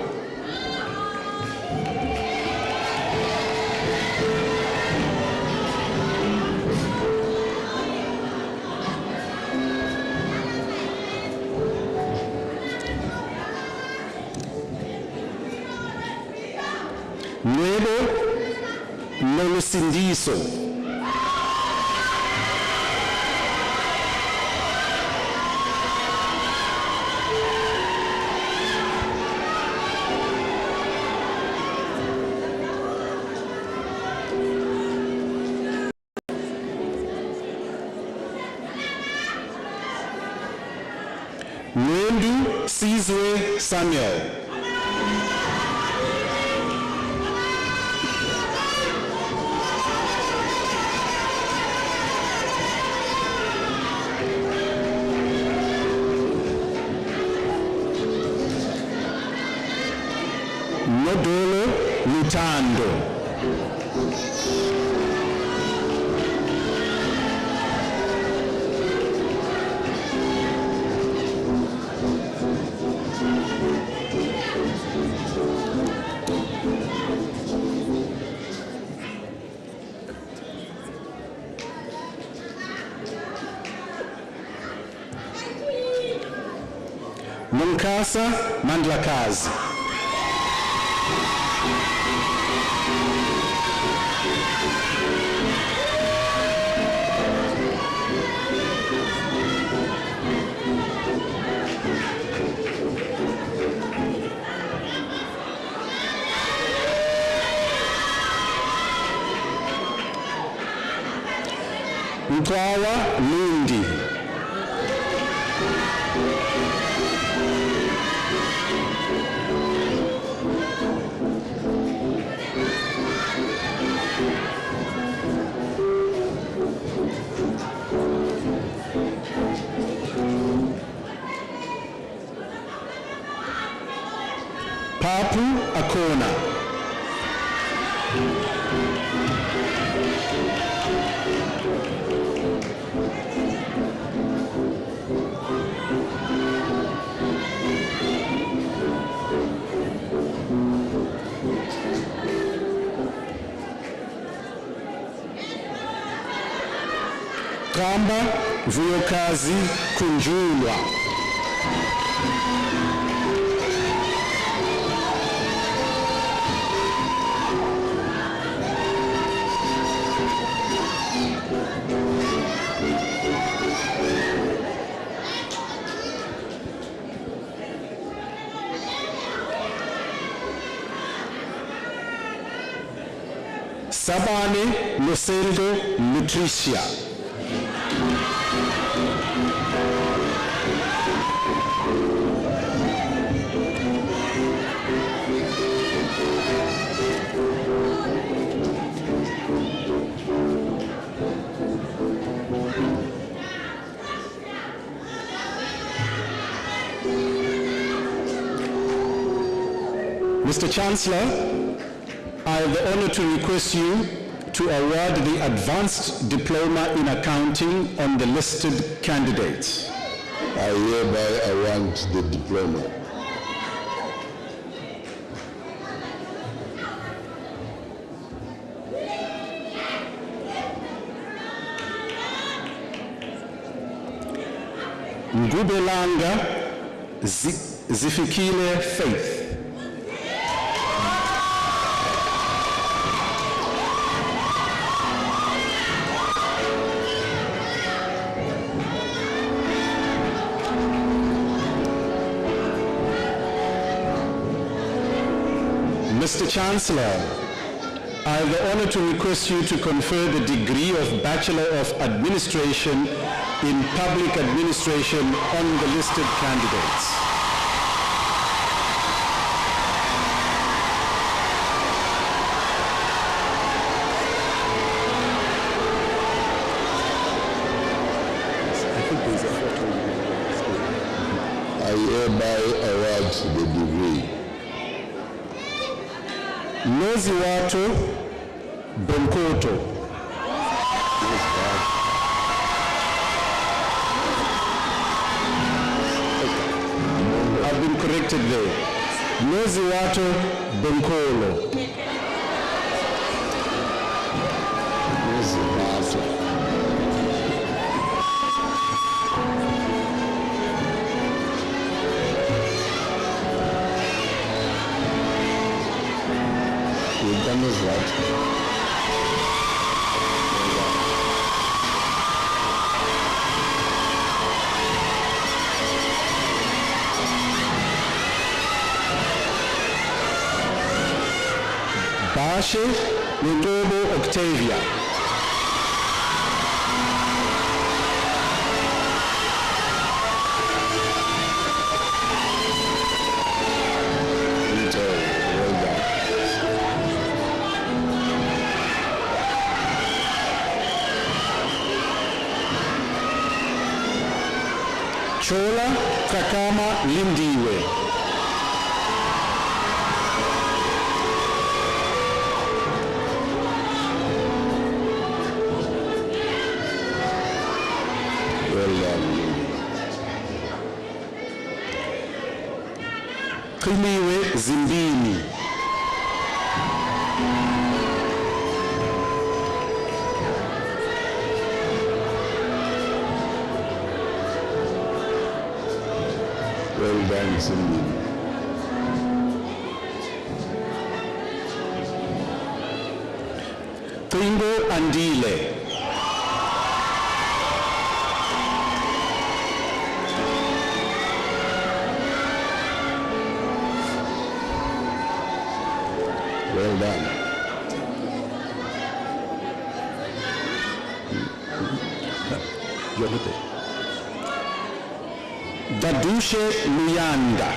D: Nuevo Nolusindiso. Nwendu Sizwe Samuel. Nodolo Lutando. Munkasa Mandlakazi. Mkwawa Lundi. Papu Akona. Kamba Vuyokazi Kunjulwa. Sabane Lucendo Nutricia. Mr. Chancellor, I have the honor to request you to award the Advanced Diploma in Accounting on the listed candidates.
B: I hereby award the diploma.
D: Ngubelanga Zifikile Faith. Mr. Chancellor, I have the honor to request you to confer the degree of Bachelor of Administration in Public Administration on the listed candidates.
B: I hereby award the degree.
D: Noziwato Bonkoto. I've been corrected there. Noziwato Bonkolo.
B: Is what?
D: Bashe Lutobo Octavia. Chola Kakama Lindiwe.
B: Well done.
D: Kiliwe Zimbini.
B: Well done, Cindy.
D: Twingo Andile.
B: Well done.
D: You're not there. Dadushe Luyanda.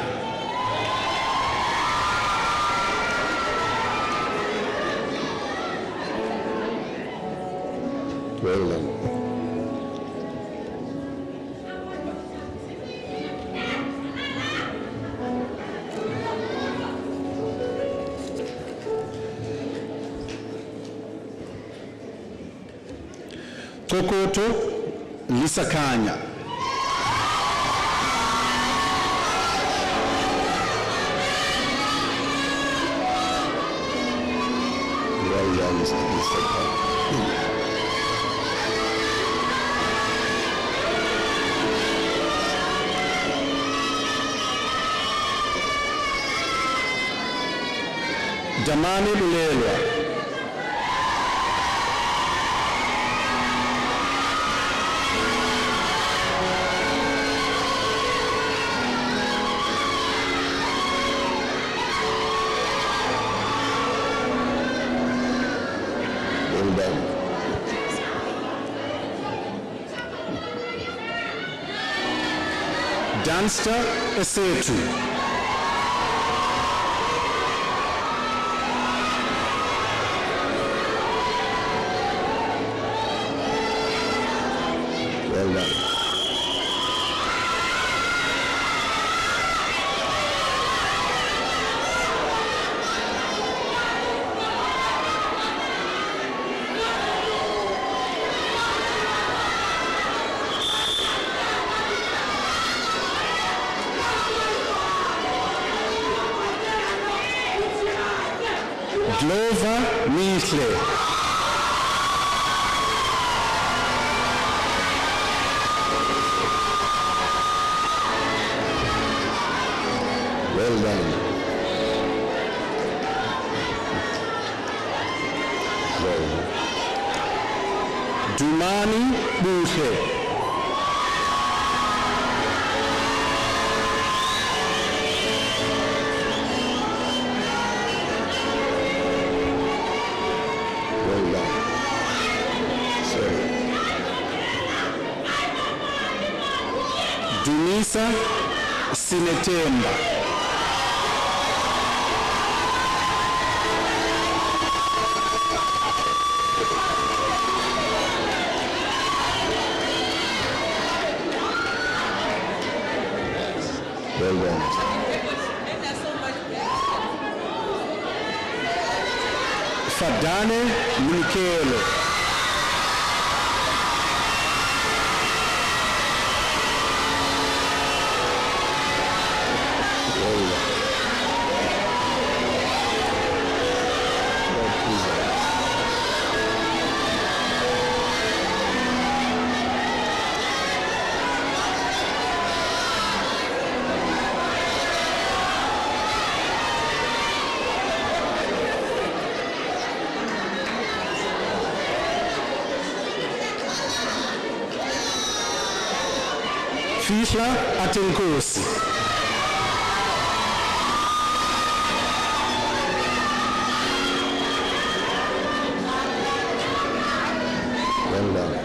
B: Well done.
D: Kokoto Lisakanya.
B: Well done, Mr.
D: Damani Lulelwa.
B: Well done.
D: Danster Esetu.
B: Well done.
D: Glover Mihle.
B: Well done. Well done.
D: Dumani Buhe.
B: Well done. Sorry.
D: Dunisa Sinetemba.
B: Well done.
D: Fadane Mukelo.
B: Well done. God preserve.
D: Fihla Atenkosi.
B: Well done.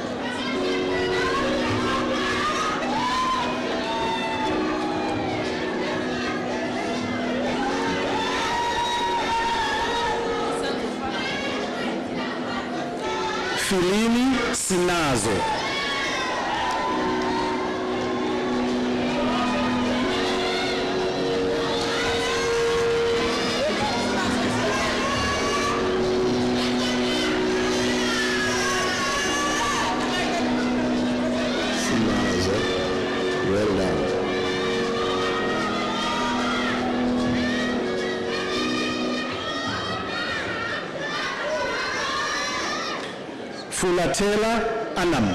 D: Filini Sinazo.
B: Well done.
D: Fulatela Anam.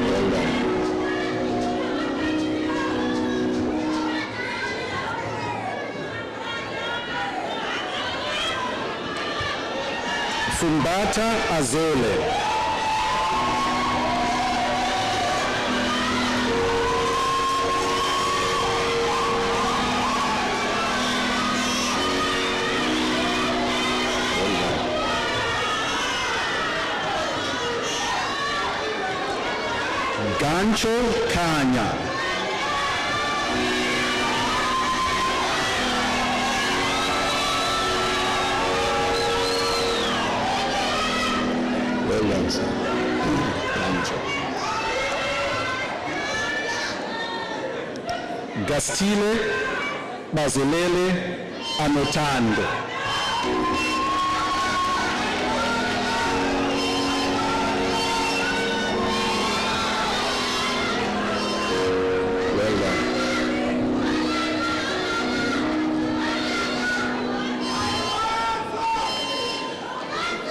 B: Well done.
D: Fumbata Azole.
B: Well done.
D: Gancho Kanya.
B: Well done, sir. Good job.
D: Gastile Bazolele Anotando.
B: Well done.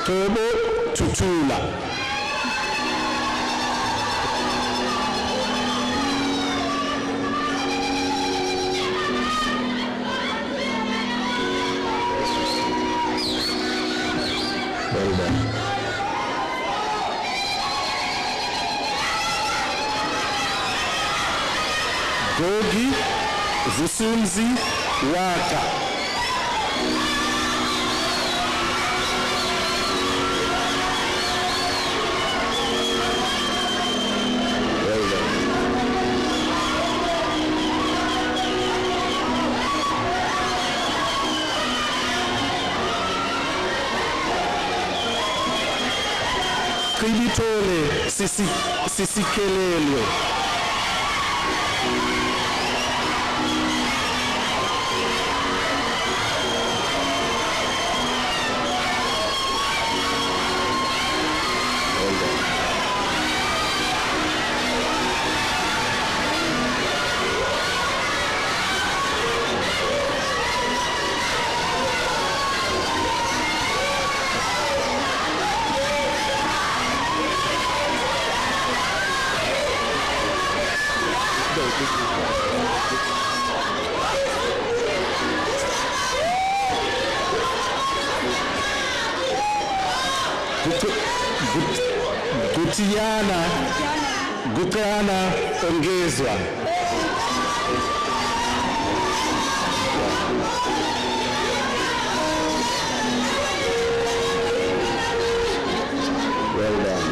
D: Tobo Tutula. Gogi Vusunzi Waka.
B: Well done.
D: Qilitole Sisikelelwe.
B: Well done.
D: Gutiana ongezwa.
B: Well done.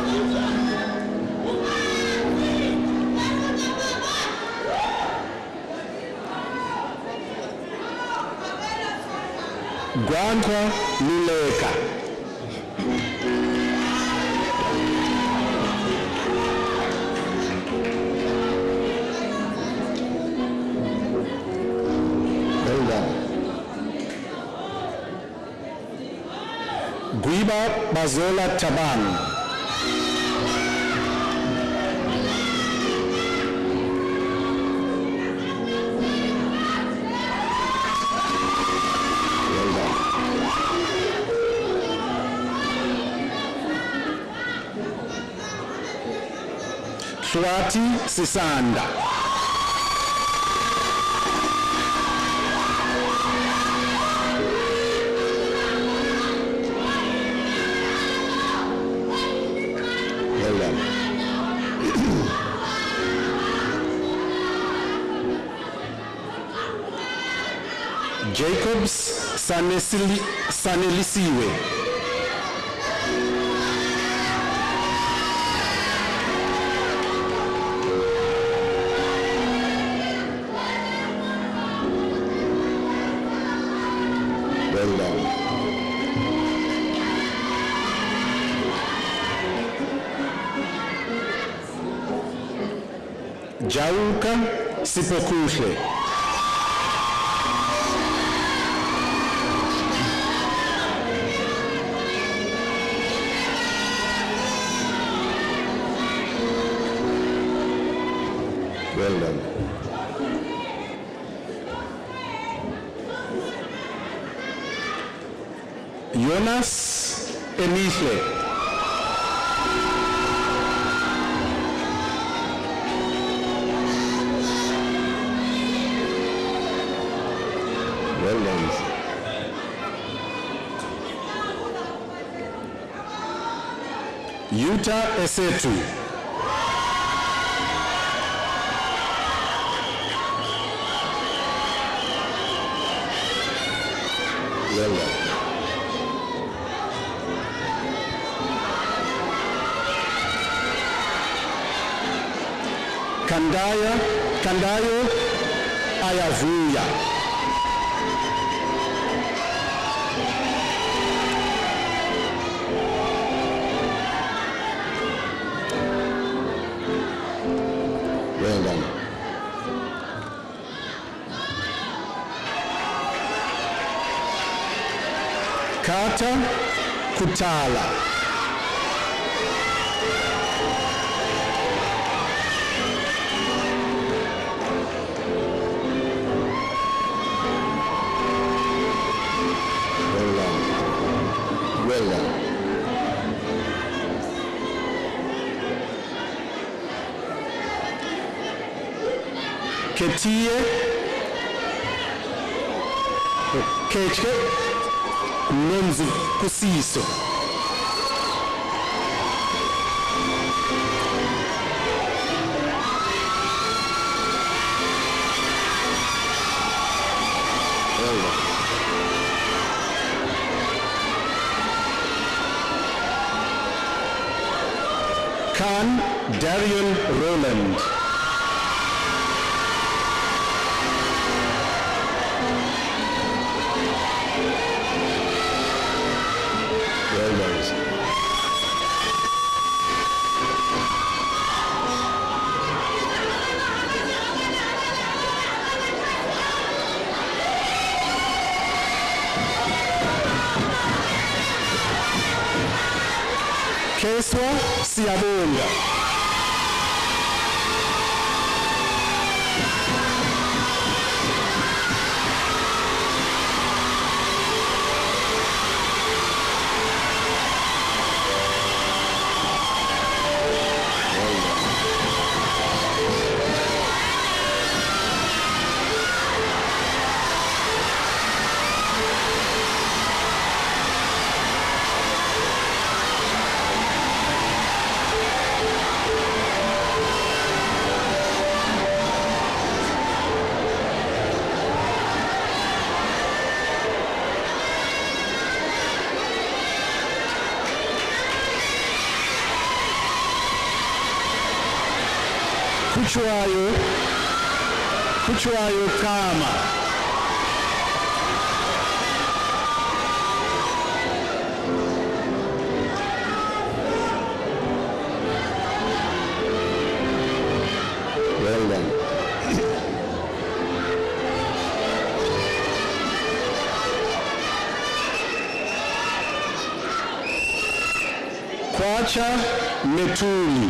D: Gwantwa Luleka.
B: Well done.
D: Guiba Bazola Taban.
B: Well done.
D: Swati Sisanda.
B: Well done.
D: Jacobs Sanelisiwe.
B: Well done.
D: Jauka Sipokuhle.
B: Well done.
D: Jonas Emihle.
B: Well done.
D: Yuta Esetu.
B: Well done.
D: Kandayo Ayavuya.
B: Well done.
D: Kata Kutala.
B: Well done. Well done.
D: Ketie Kechke Nonzu Kusiso. Darian Rowland.
B: Well done, sir.
D: Keswa Siyabonga. Kuchwayo Kama.
B: Well done.
D: Kwacha Metuli.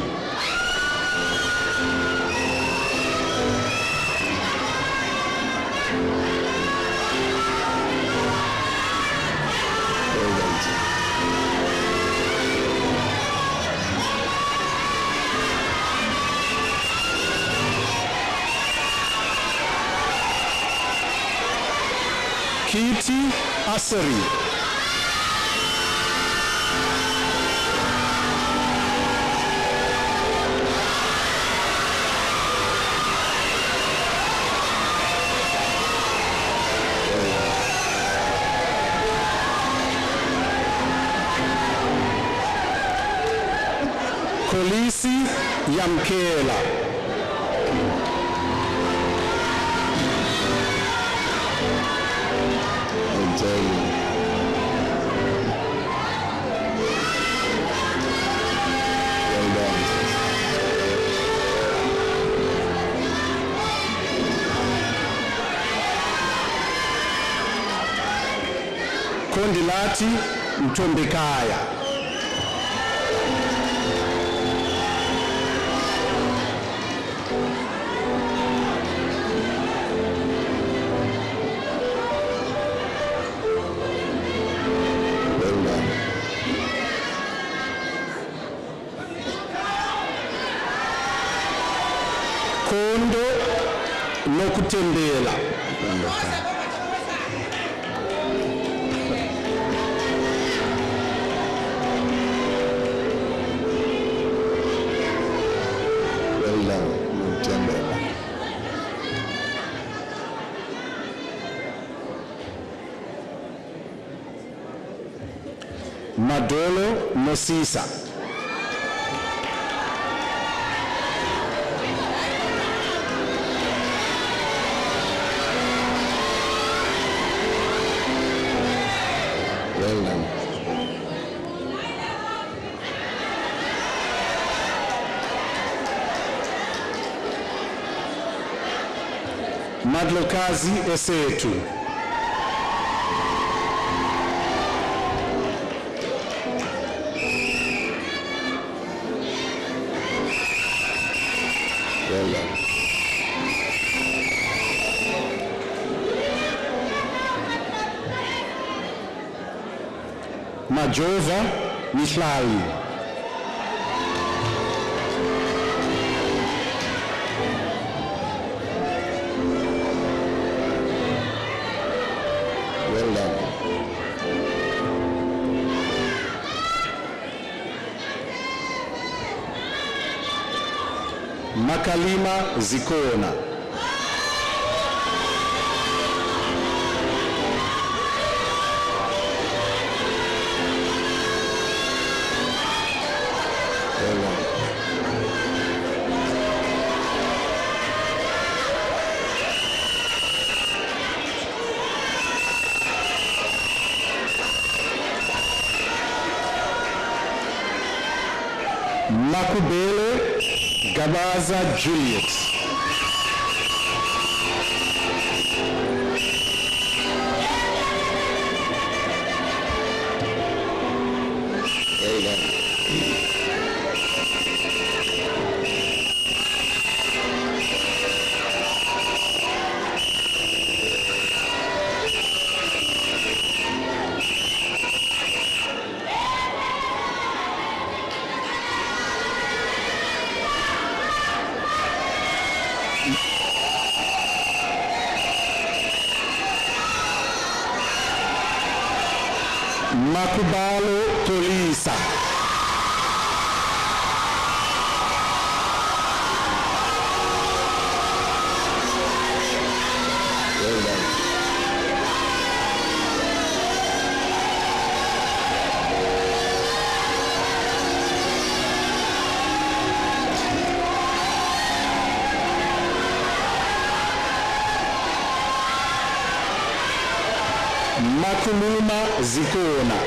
B: Well done, sir.
D: Kiti Asari. Kolisi Yamkela.
B: I'm telling you. Well done, sir.
D: Kondilati Mtombekaya.
B: Well done.
D: Kondo Nokutembela.
B: Well done, Mutembela.
D: Madolo Mosisa.
B: Well done.
D: Madlokazi Esetu.
B: Well done.
D: Majova Mihlali.
B: Well done.
D: Makalima Zikona.
B: Well done.
D: Makubele Gabaza Juliet.
B: Well done.
D: Makubalo Tolisa.
B: Well done.
D: Makuluma Zikona.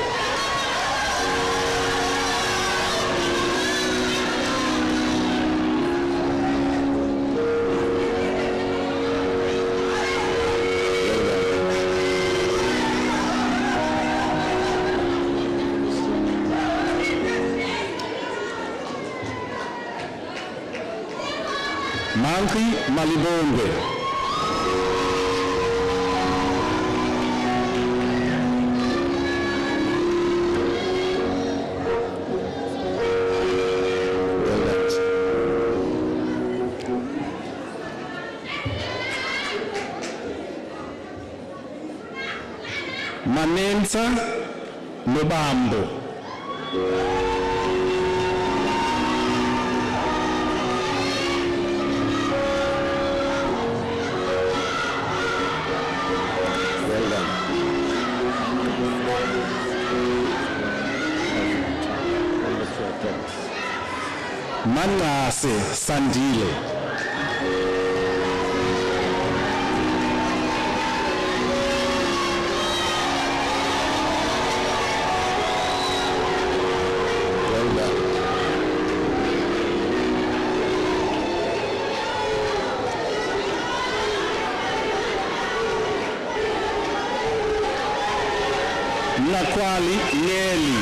D: Manki Malibongwe. Manenza Lobambo.
B: Well done.
D: Manase Sandile. Nakwali Nelly.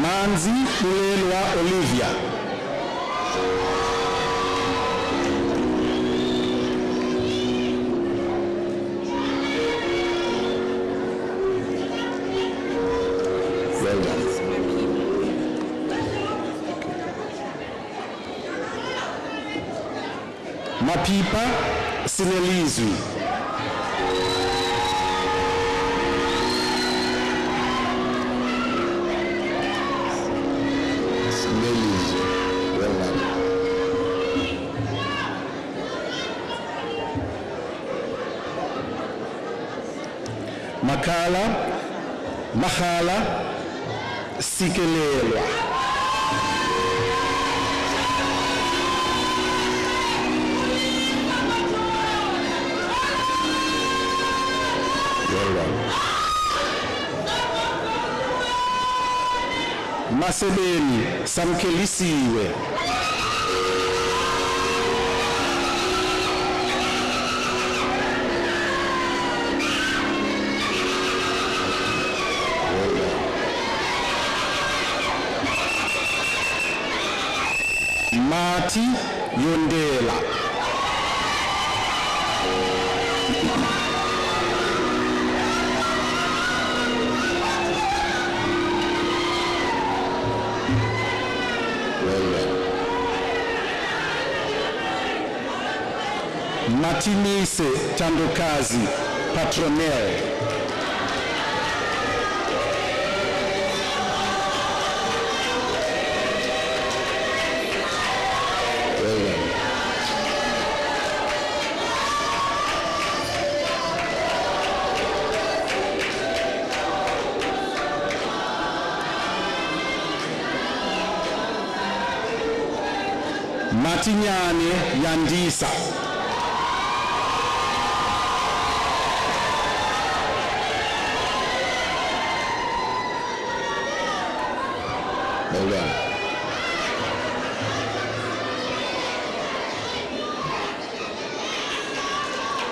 D: Manzi Kulelwa Olivia.
B: Well done.
D: Mapipa Sinelizwi.
B: Well done.
D: Mahala Sikelelwa.
B: Well done.
D: Masebeni Samkelisiwe. Mati Yondela.
B: Well done.
D: Matinise Tandokazi Patronel.
B: Well done.
D: Matinyane Yandisa.
B: Well done.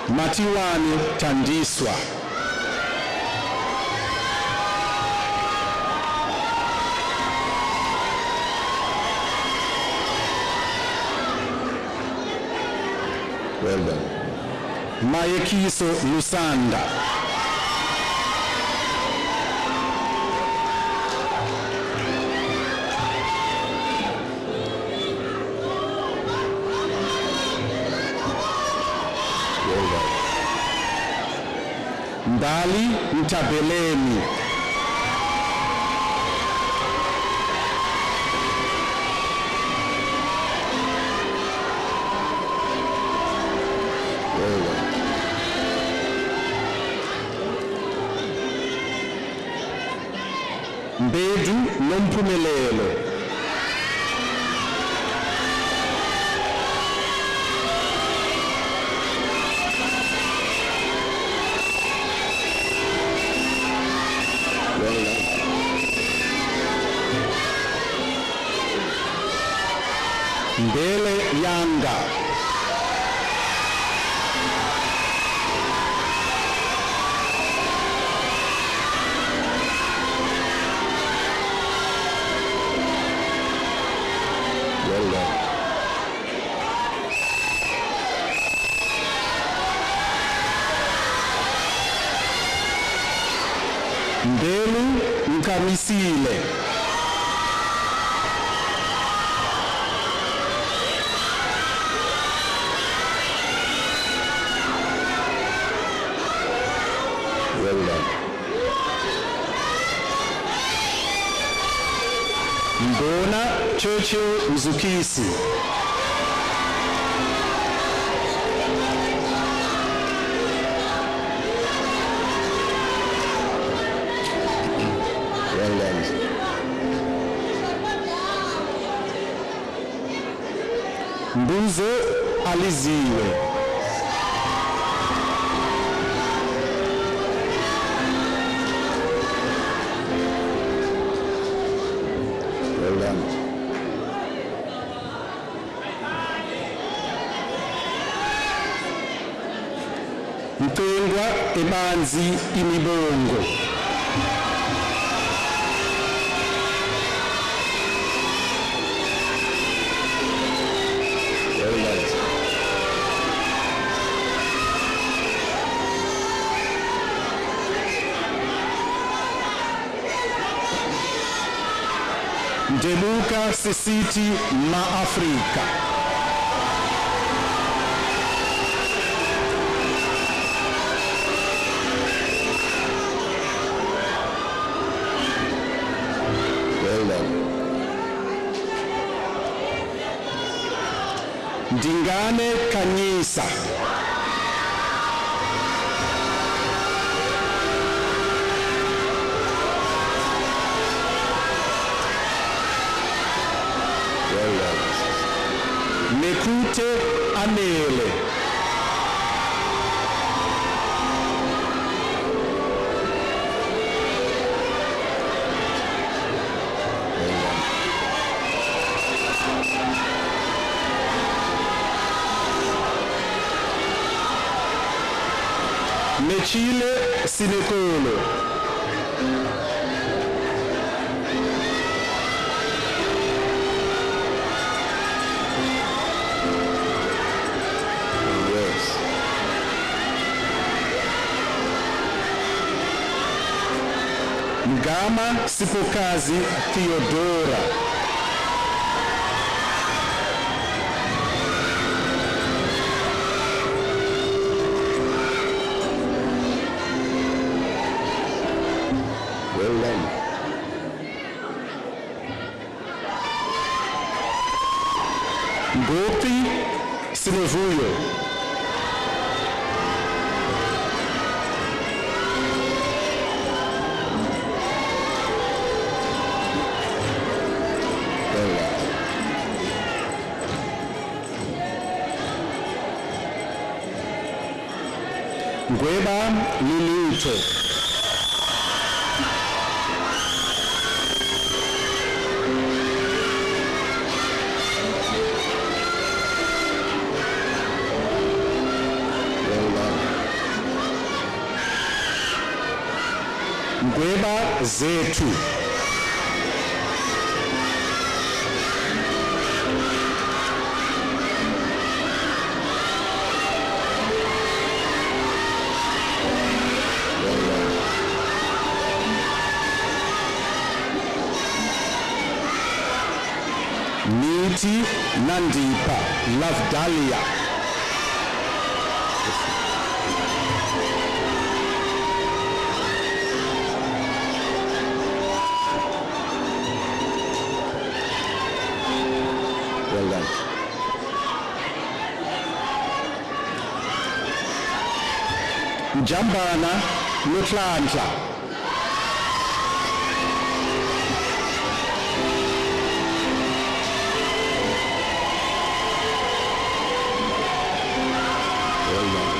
D: Matiwane Tandiswa.
B: Well done.
D: Mayekiso Lusanda.
B: Well done.
D: Ndali Mtabeleni.
B: Well done.
D: Mbedu Nompumelelo.
B: Well done.
D: Mbele Yanga.
B: Well done.
D: Mbelu Nkamisile.
B: Well done.
D: Mbona Churchill Mzukisi.
B: Well done.
D: Mbuzo Aliziwe.
B: Well done.
D: Mpengwa Ebanzi Imibongo.
B: Well done.
D: Ndeluka Sisiti Ma-Afrika.
B: Well done.
D: Dingane Kanyisa.
B: Well done.
D: Nekute Anele.
B: Well done.
D: Mechile Sinekolo.
B: Yes.
D: Ngama Sipokazi Theodora.
B: Well done.
D: Ngopi Sinevuyo.
B: Well done.
D: Ngweba Lilito. Ngweba Zetu. Niti Nandipa Lavdalia.
B: Well done.
D: Jambana Lutlantla.
B: Well done.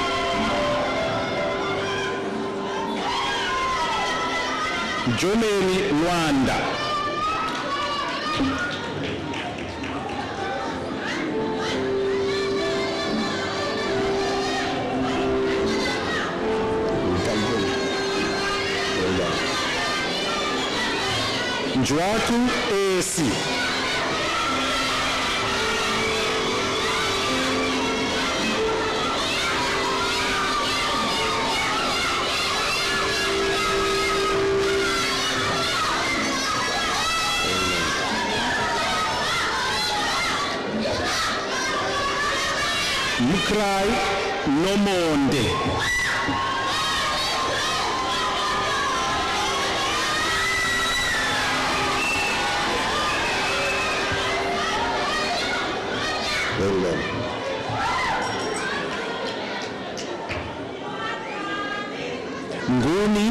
D: Jomeni Luanda.
B: Well done.
D: Njwatu AC. Mukrai Nomonde.
B: Well done.
D: Nguni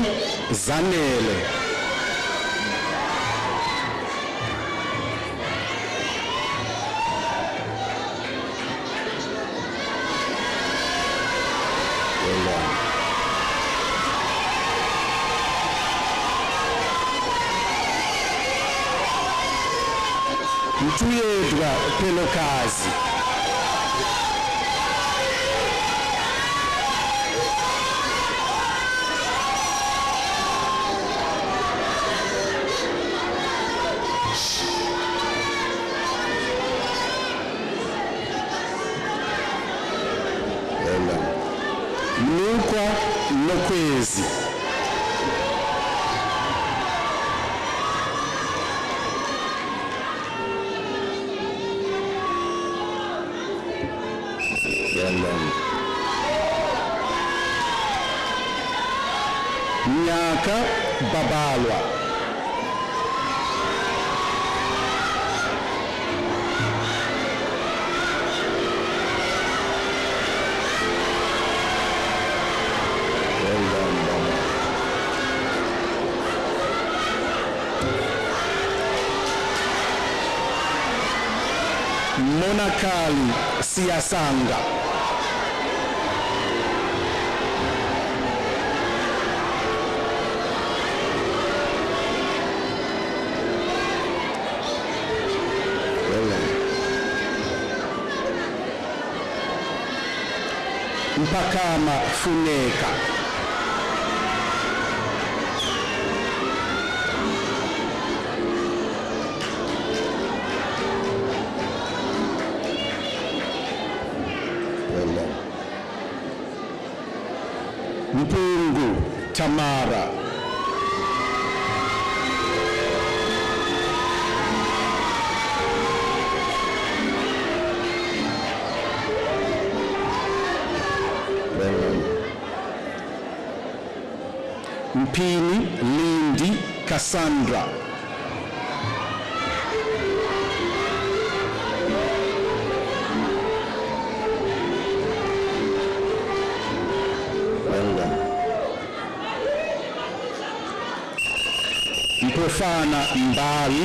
D: Zanele.
B: Well done.
D: Mtuyedwa Pelokazi.
B: Well done.
D: Mnukwa Nokwezi.
B: Well done.
D: Nyaka Babalwa.
B: Well done, Baba.
D: Monakali Siasanga.
B: Well done.
D: Mpakama Funeka.
B: Well done.
D: Mpungu Tamara.
B: Well done.
D: Mpini Lindi Cassandra.
B: Well done.
D: Mpofana Mbali.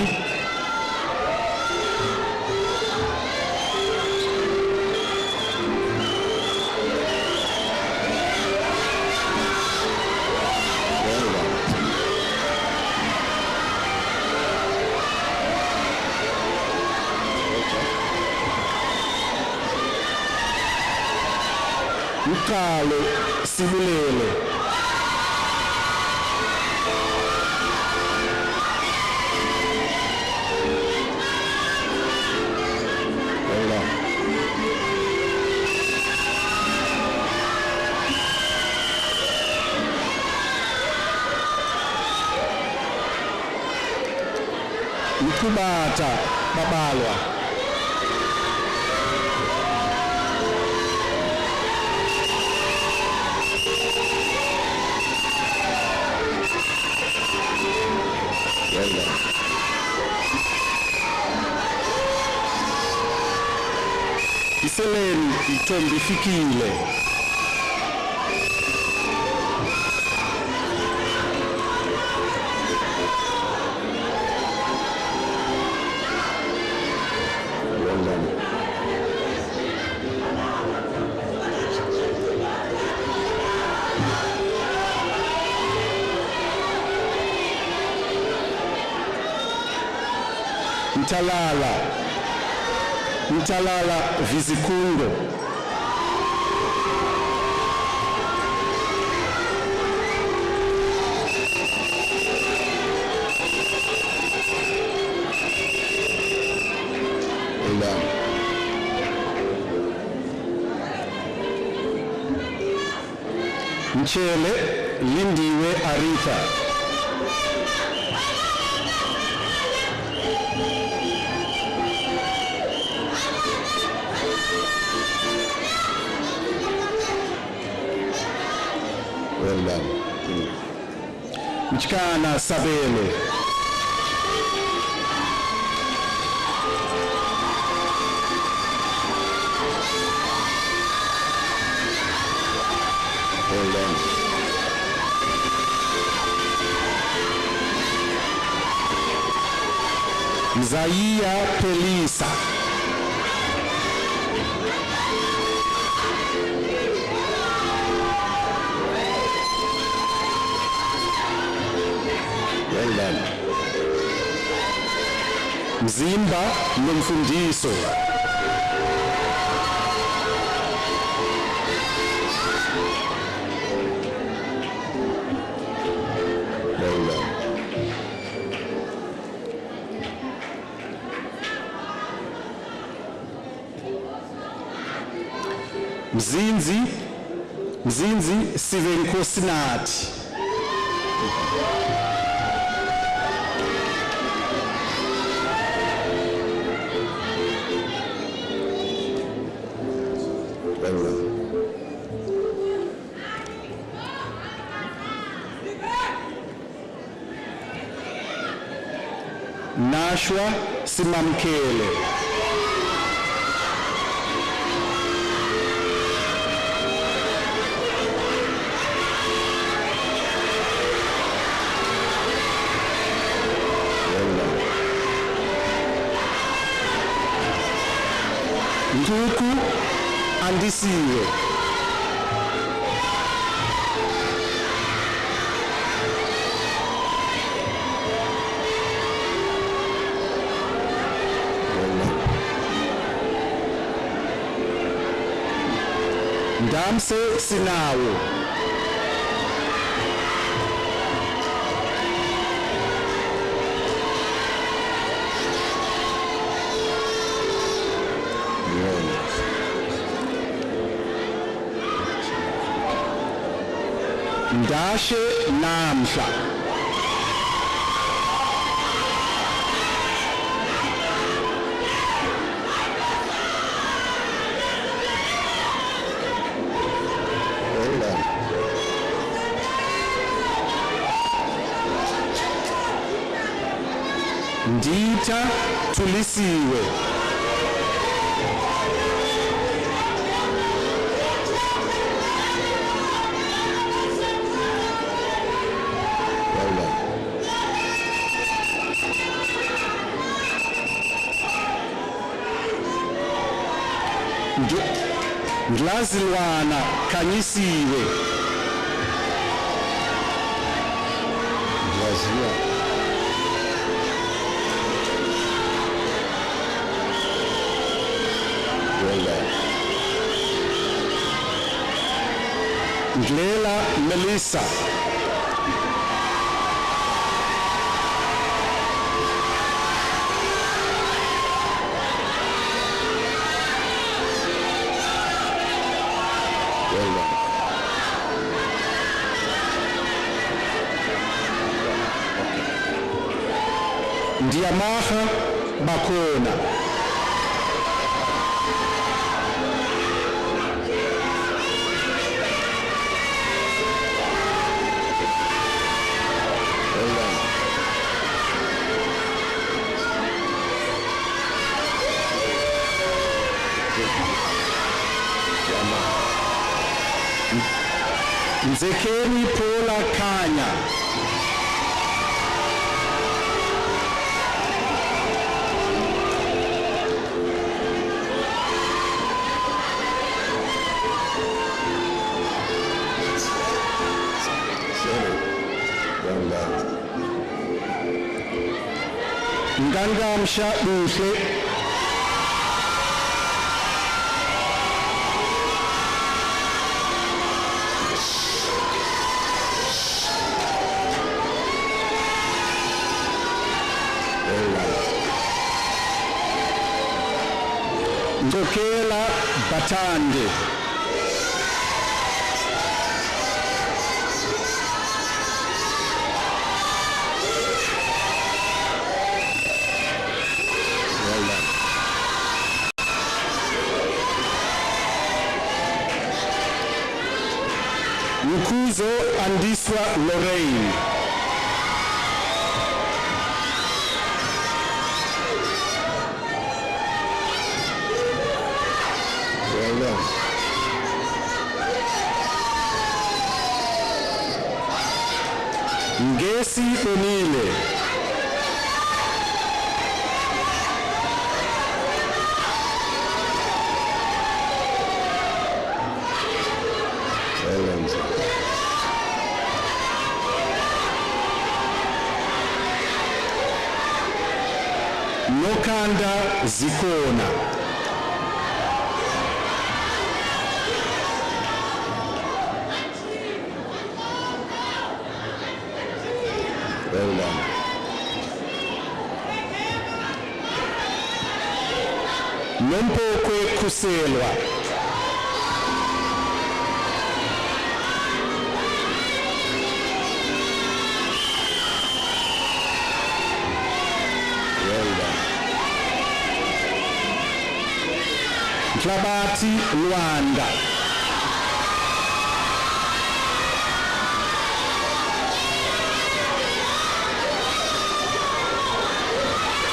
D: Mqalo Sibulele. Mkhubata Babalwa.
B: Well done.
D: Iseleni itombi ifikile.
B: Well done. Mtalala Vizikundo. Well done.
D: Mchele Lindiwe Aritha.
B: Well done.
D: Mchikana Sabele.
B: Well done.
D: Mzaiya Pelisa.
B: Well done.
D: Mzimba Nomfundiso.
B: Well done.
D: Mzinzi Sivenkosinathi.
B: Well done.
D: Nashwa Simamkele.
B: Well done.
D: Nduku Andisiwe.
B: Well done.
D: Ndamse Sinawo. Ndashe Namhla.
B: Well done.
D: Ndita Tulisiwe.
B: Well done.
D: Ndlazilwana Khanyisiwe.
B: Ndlaziwa. Well done.
D: Ndlela Melissa.
B: Well done.
D: Ndiyamaha Bakona.
B: Well done.
D: Nzekeni Paula Kanya.
B: Sorry. Well done.
D: Ngangamsha Uhle.
B: Well done.
D: Ndokela Batande.
B: Well done.
D: Nkuzo Andiswa Lorraine.
B: Well done.
D: Ngesi Onile.
B: Well done, sir.
D: Nokanda Zikona.
B: Well done.
D: Nompokwe Kuselwa.
B: Well done.
D: Nhlabati Luanda.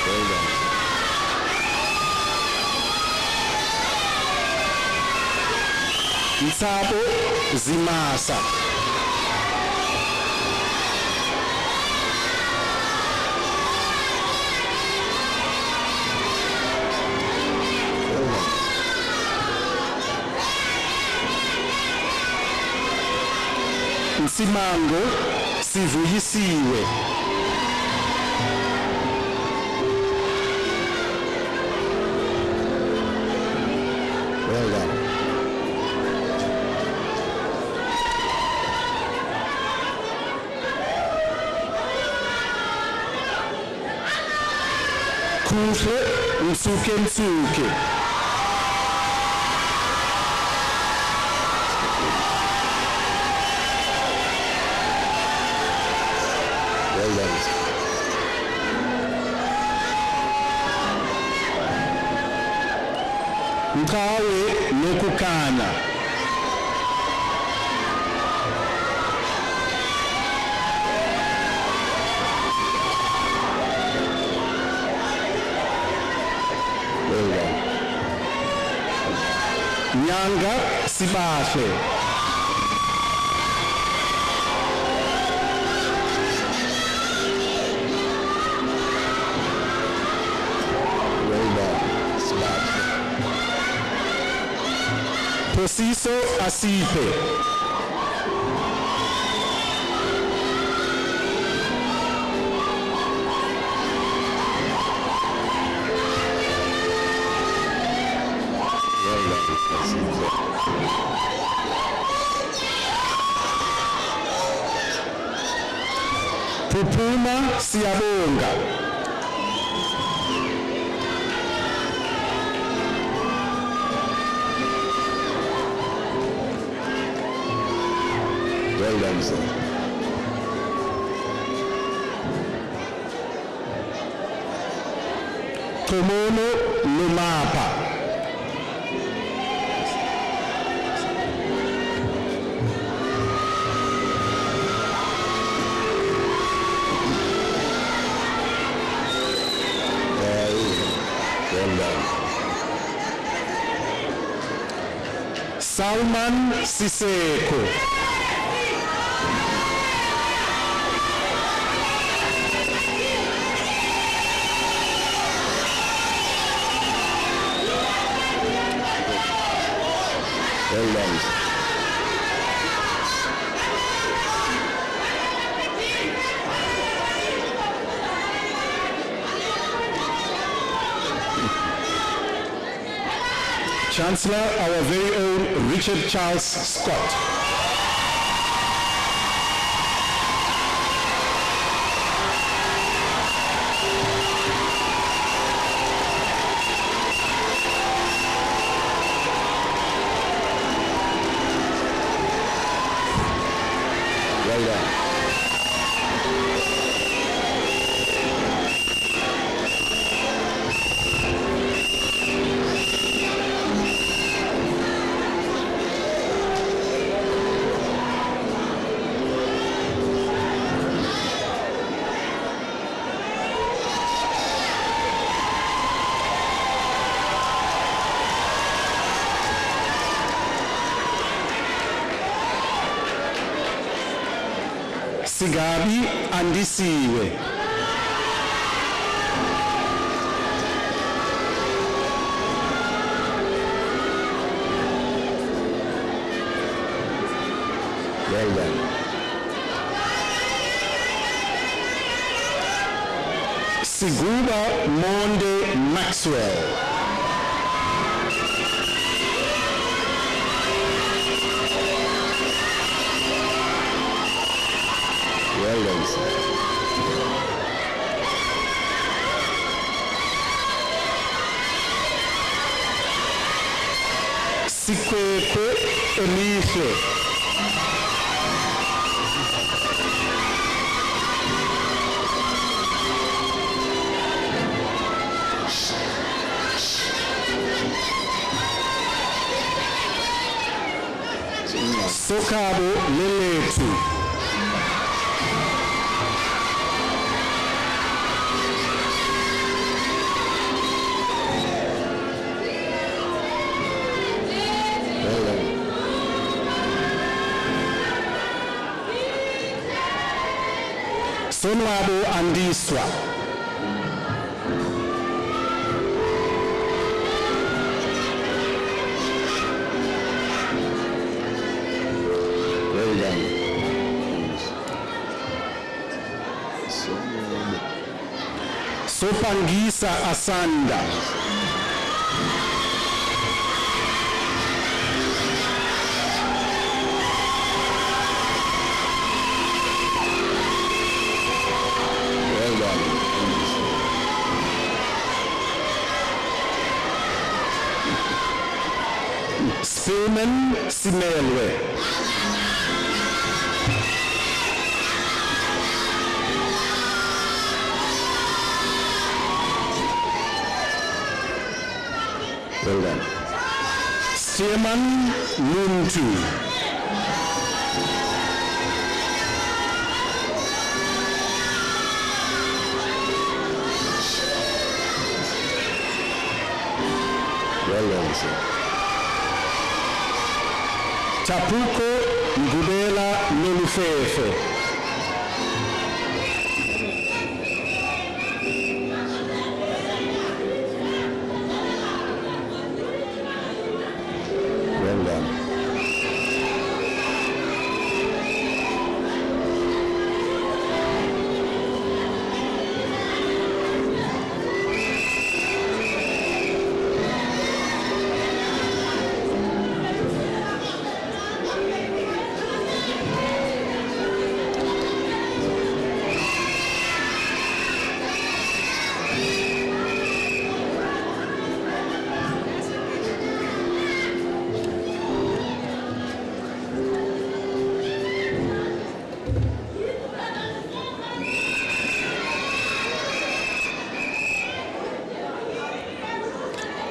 B: Well done.
D: Nsabo Zimasa.
B: Well done.
D: Nsimango Sivuyisiwe.
B: Well done.
D: Kuhle Msuke Msuke.
B: Well done, sir.
D: Mkawe Nokukana.
B: Well done.
D: Nyanga Sibahle.
B: Well done. Smart.
D: Posiso Asipe.
B: Well done.
D: Pupuma Siyabonga.
B: Well done, sir.
D: Tomono Lumapa.
B: Well done.
D: Salman Siseko.
B: Well done.
D: Chancellor, our very own Richard Charles Scott.
B: Well done.
D: Sigabi Andisiwe.
B: Well done.
D: Siguba Monde Maxwell.
B: Well done, sir.
D: Sikwekwe Elihle. Sokabo Leletu.
B: Well done.
D: Sonwabo Andiswa.
B: Well done.
D: Sopangisa Asanda.
B: Well done.
D: Semen Simelwe.
B: Well done.
D: Stearman Muntu.
B: Well done, sir.
D: Tapuko Ngubela Nolufefe.
B: Well done.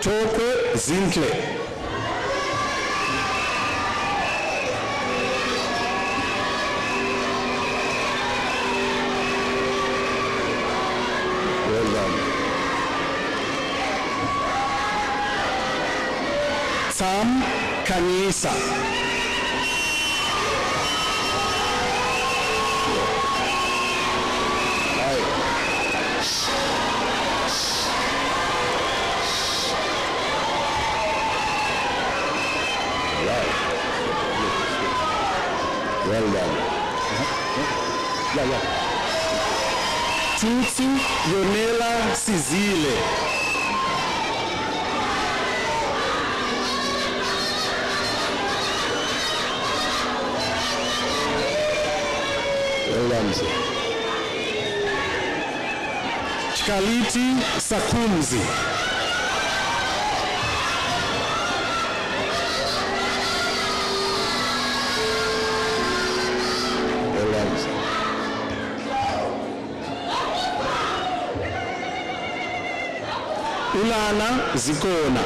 D: Tokwe Zintle.
B: Well done.
D: Sam Kanisa.
B: Well done.
D: Tutsi Yonela Sizile.
B: Well done, sir.
D: Chkaliti Sakumzi.
B: Well done, sir.
D: Ulana Zikona.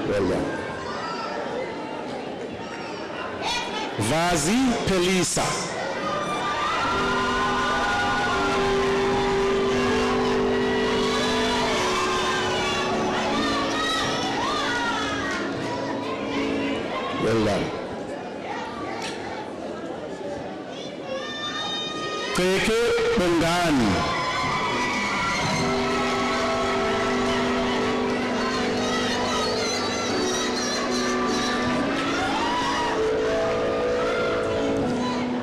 B: Well done.
D: Vazi Pelisa.
B: Well done.
D: Teke Bongani.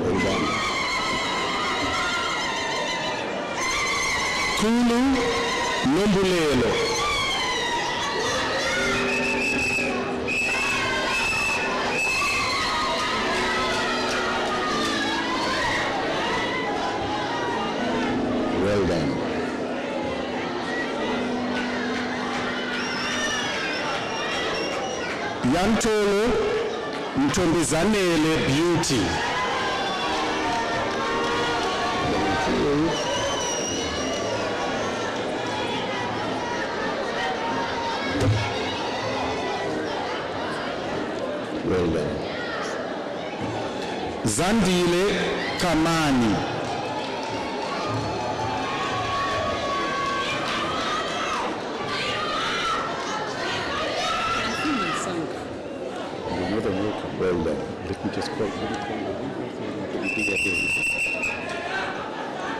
B: Well done.
D: Kulu Nombulelo.
B: Well done.
D: Yantolo Mtombizanele Beauty.
B: Well done.
D: Zandile Kamani.
B: Well done.
A: Let me just call.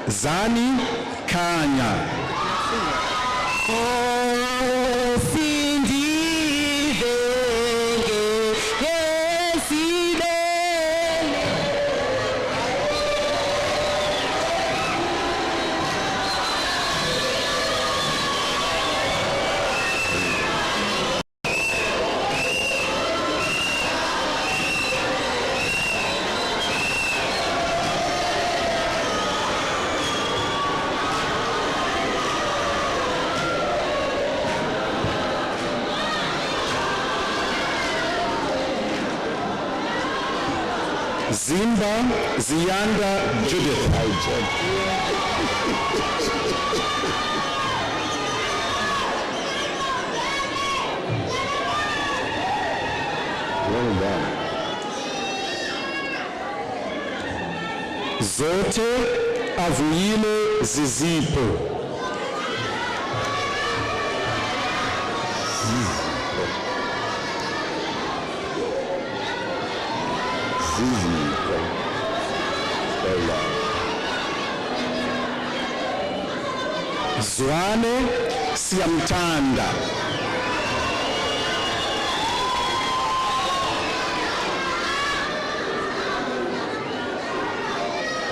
D: Zani Kanya. Zimba Zianda Judith.
B: Well done.
D: Zote Avuyile Zizipo.
B: Well done.
D: Zwane Siamtanda.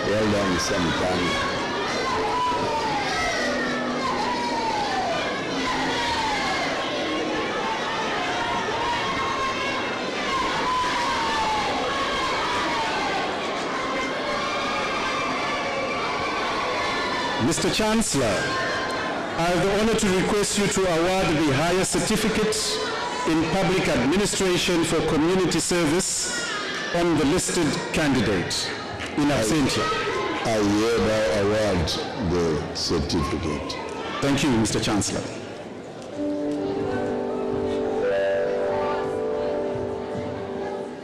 B: Well done, sometime.
D: Mr. Chancellor, I have the honor to request you to award the highest certificate in public administration for community service on the listed candidate in absentia.
B: I hereby award the certificate.
D: Thank you, Mr. Chancellor.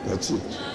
B: That's it.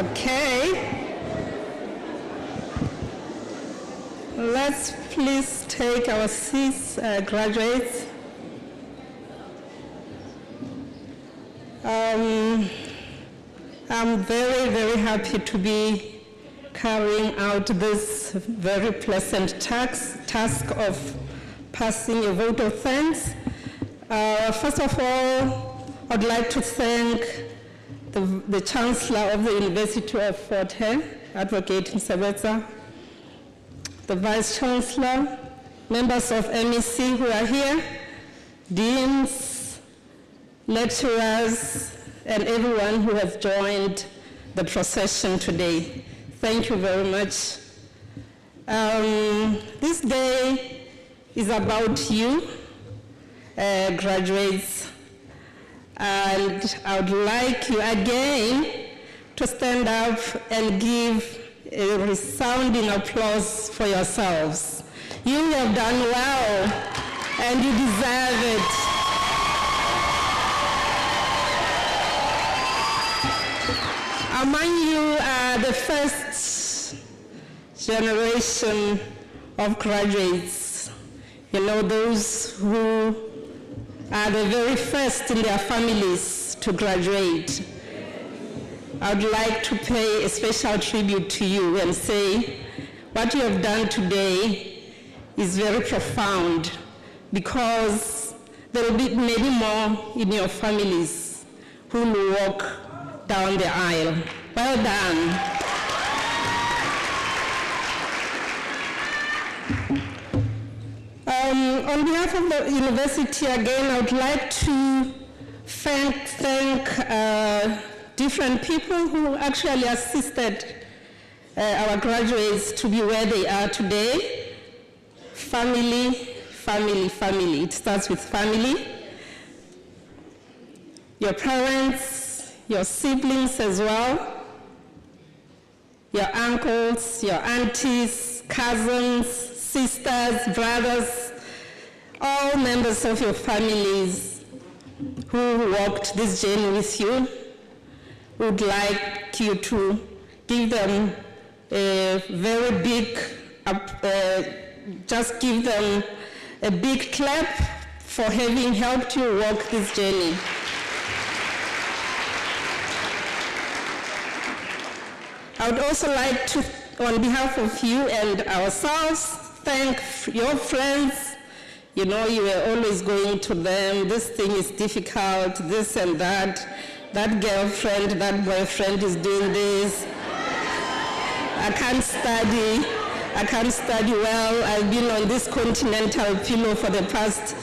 E: Okay. Let's please take our seats, graduates. I'm very, very happy to be carrying out this very pleasant task of passing a vote of thanks. First of all, I'd like to thank the Chancellor of the University of Fort Hare, Advocate Msebetsa, the Vice Chancellor, members of MEC who are here, deans, lecturers, and everyone who has joined the procession today. Thank you very much. This day is about you, graduates, and I would like you again to stand up and give a resounding applause for yourselves. You have done well, and you deserve it. Among you are the first generation of graduates. You know, those who are the very first in their families to graduate. I would like to pay a special tribute to you and say what you have done today is very profound, because there will be many more in your families who will walk down the aisle. Well done. On behalf of the university, again, I would like to thank different people who actually assisted our graduates to be where they are today. Family, family, family. It starts with family. Your parents, your siblings as well, your uncles, your aunties, cousins, sisters, brothers, all members of your families who walked this journey with you. Would like you to give them a very big, just give them a big clap for having helped you walk this journey. I would also like to, on behalf of you and ourselves, thank your friends. You know, you were always going to them, this thing is difficult, this and that girlfriend, that boyfriend is doing this. I can't study well, I've been on this continental pillow for the past,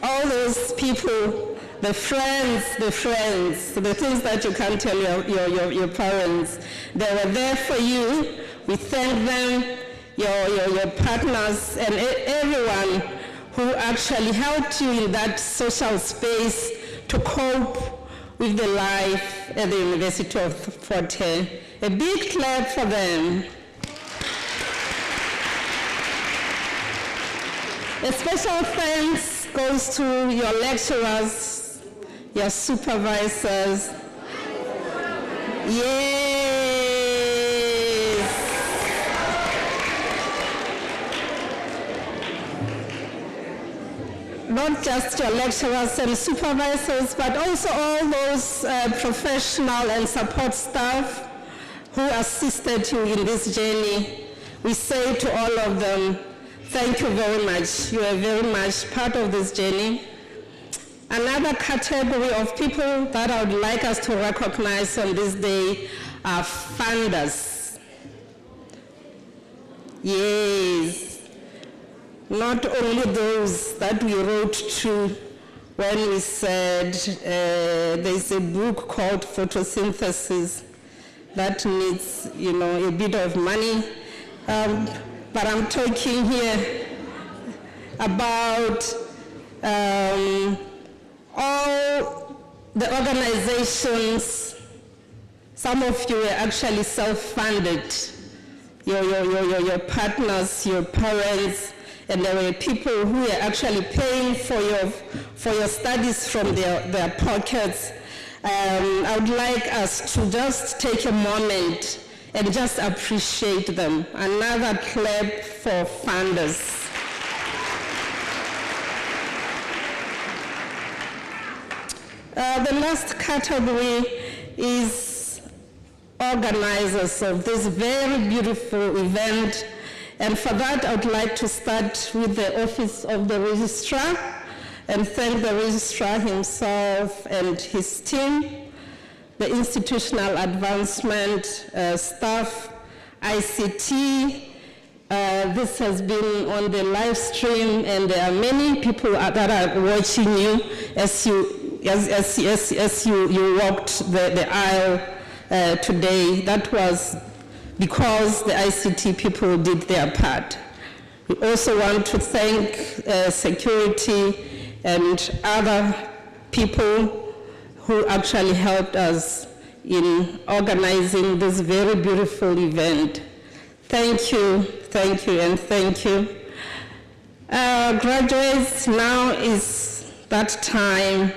E: all those people, the friends, the things that you can't tell your parents, they were there for you. We thank them, your partners, and everyone who actually helped you in that social space to cope with the life at the University of Fort Hare. A big clap for them. A special thanks goes to your lecturers, your supervisors. Yes. Not just your lecturers and supervisors, but also all those professional and support staff who assisted you in this journey. We say to all of them, thank you very much. You are very much part of this journey. Another category of people that I would like us to recognize on this day are funders. Yes. Not only those that we wrote to when we said there's a book called Photosynthesis that needs, a bit of money. But I'm talking here about all the organizations. Some of you were actually self-funded. Your partners, your parents, and there were people who were actually paying for your studies from their pockets. I would like us to just take a moment and just appreciate them. Another clap for funders. The last category is organizers of this very beautiful event. And for that, I would like to start with the Office of the Registrar and thank the Registrar himself and his team, the Institutional Advancement staff, ICT. This has been on the live stream, and there are many people that are watching you as you walked the aisle today. That was because the ICT people did their part. We also want to thank security and other people who actually helped us in organizing this very beautiful event. Thank you, and thank you. Graduates, now is that time,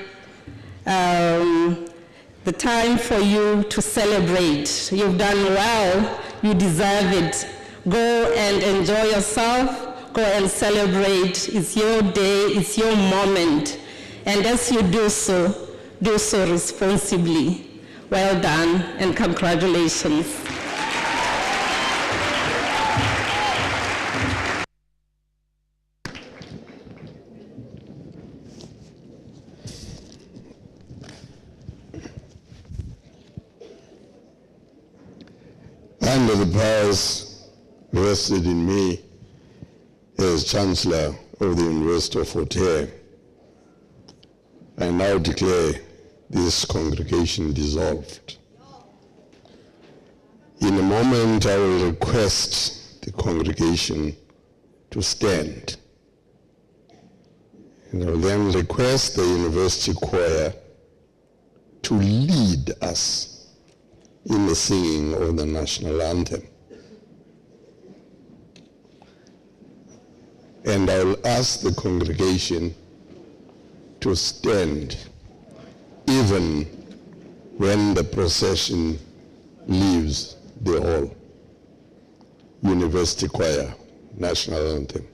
E: the time for you to celebrate. You've done well, you deserve it. Go and enjoy yourself, go and celebrate. It's your day, it's your moment. And as you do so responsibly. Well done, and congratulations.
B: Under the powers vested in me as Chancellor of the University of Fort Hare, I now declare this congregation dissolved. In a moment, I will request the congregation to stand. And I will then request the university choir to lead us in the singing of the national anthem. And I will ask the congregation to stand even when the procession leaves the hall. University choir, national anthem.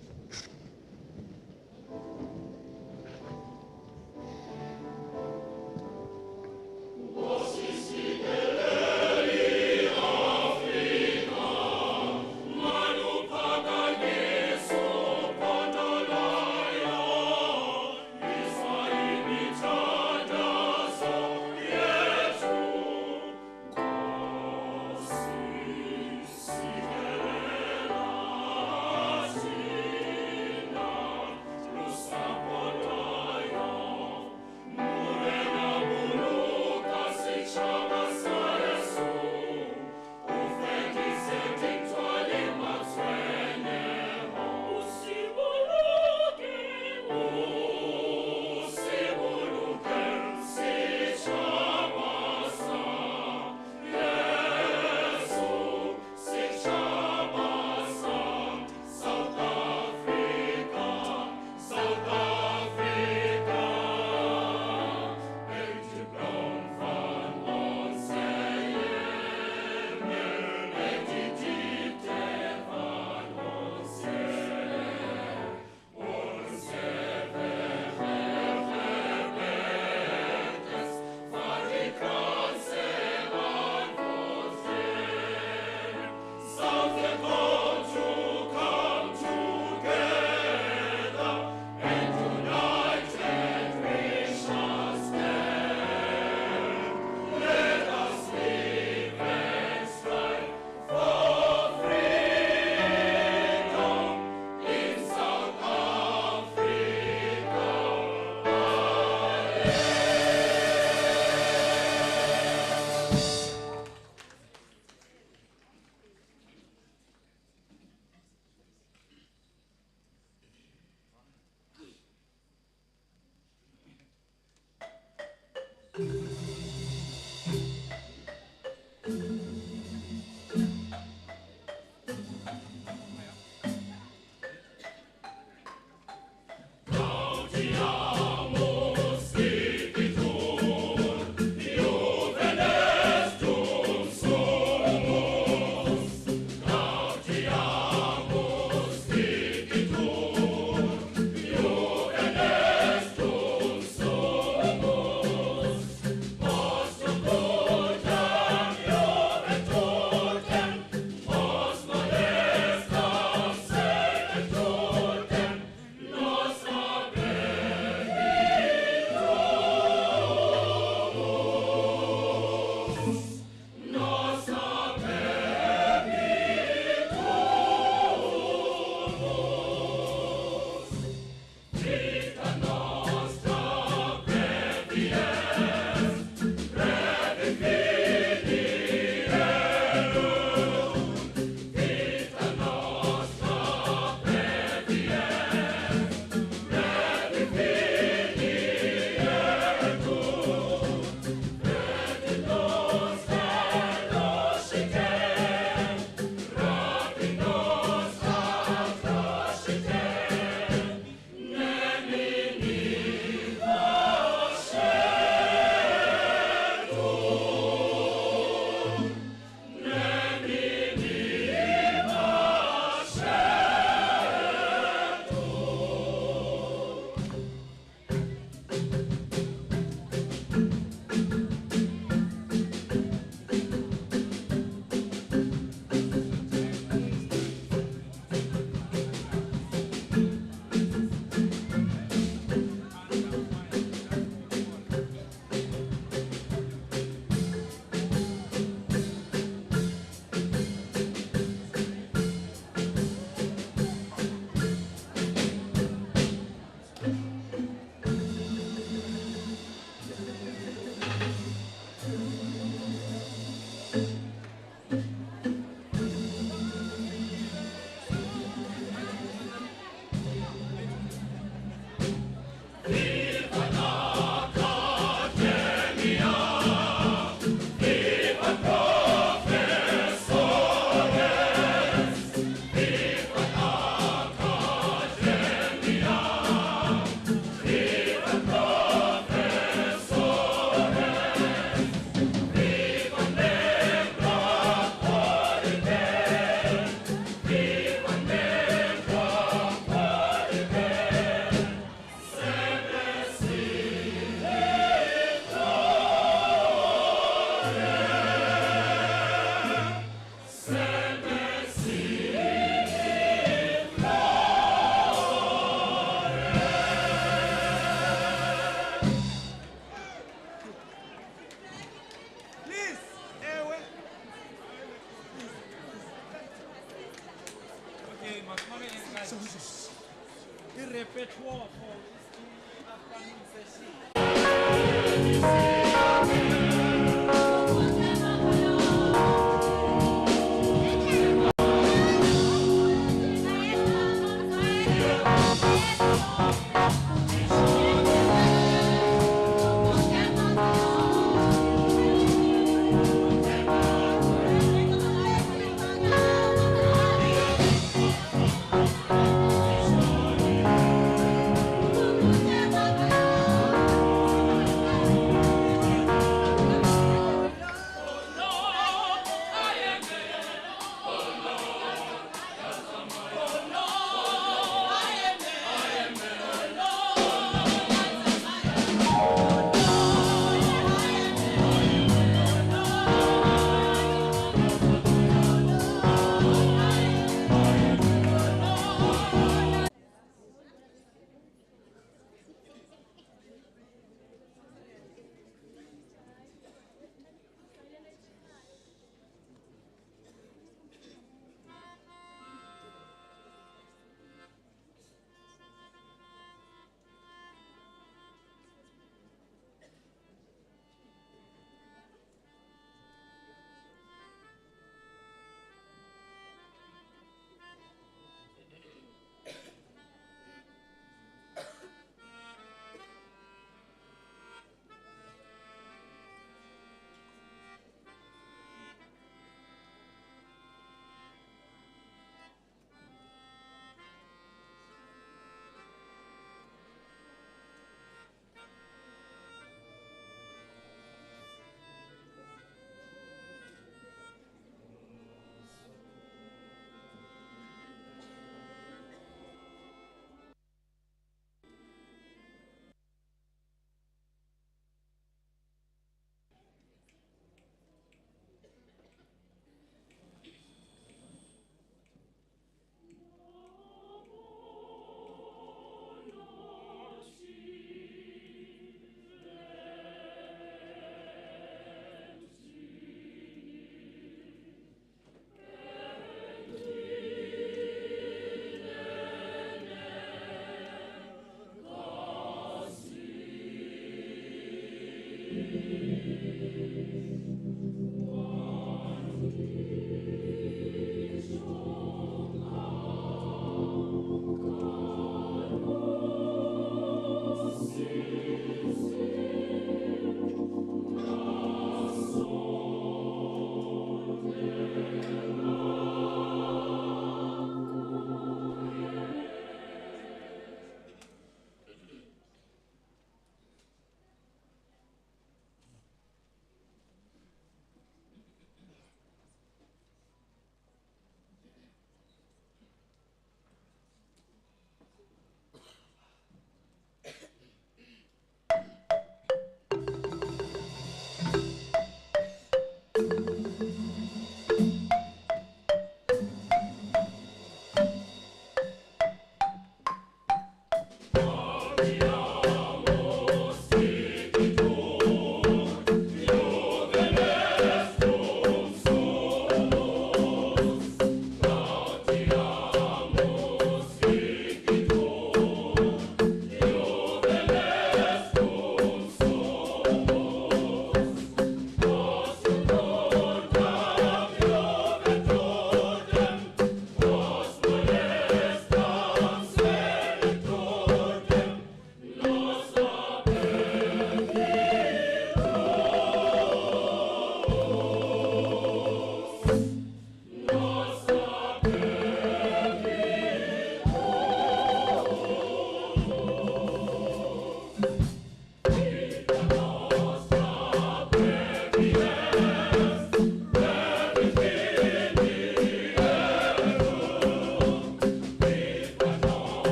A: The repertoire for the afternoon session.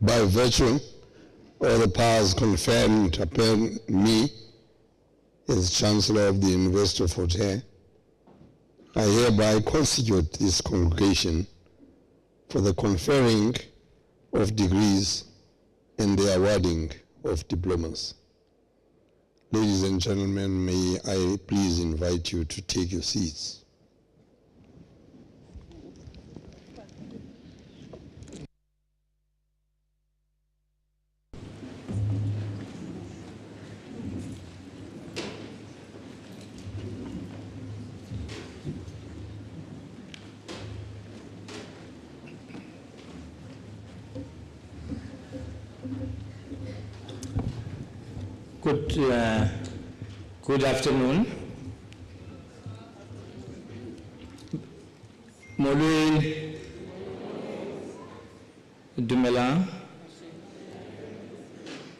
B: by virtue of the powers conferred upon me as Chancellor of the University of Fort Hare, I hereby constitute this congregation for the conferring of degrees and the awarding of diplomas. Ladies and gentlemen, may I please invite you to take your seats.
C: Good afternoon. Molweni, Dumelang.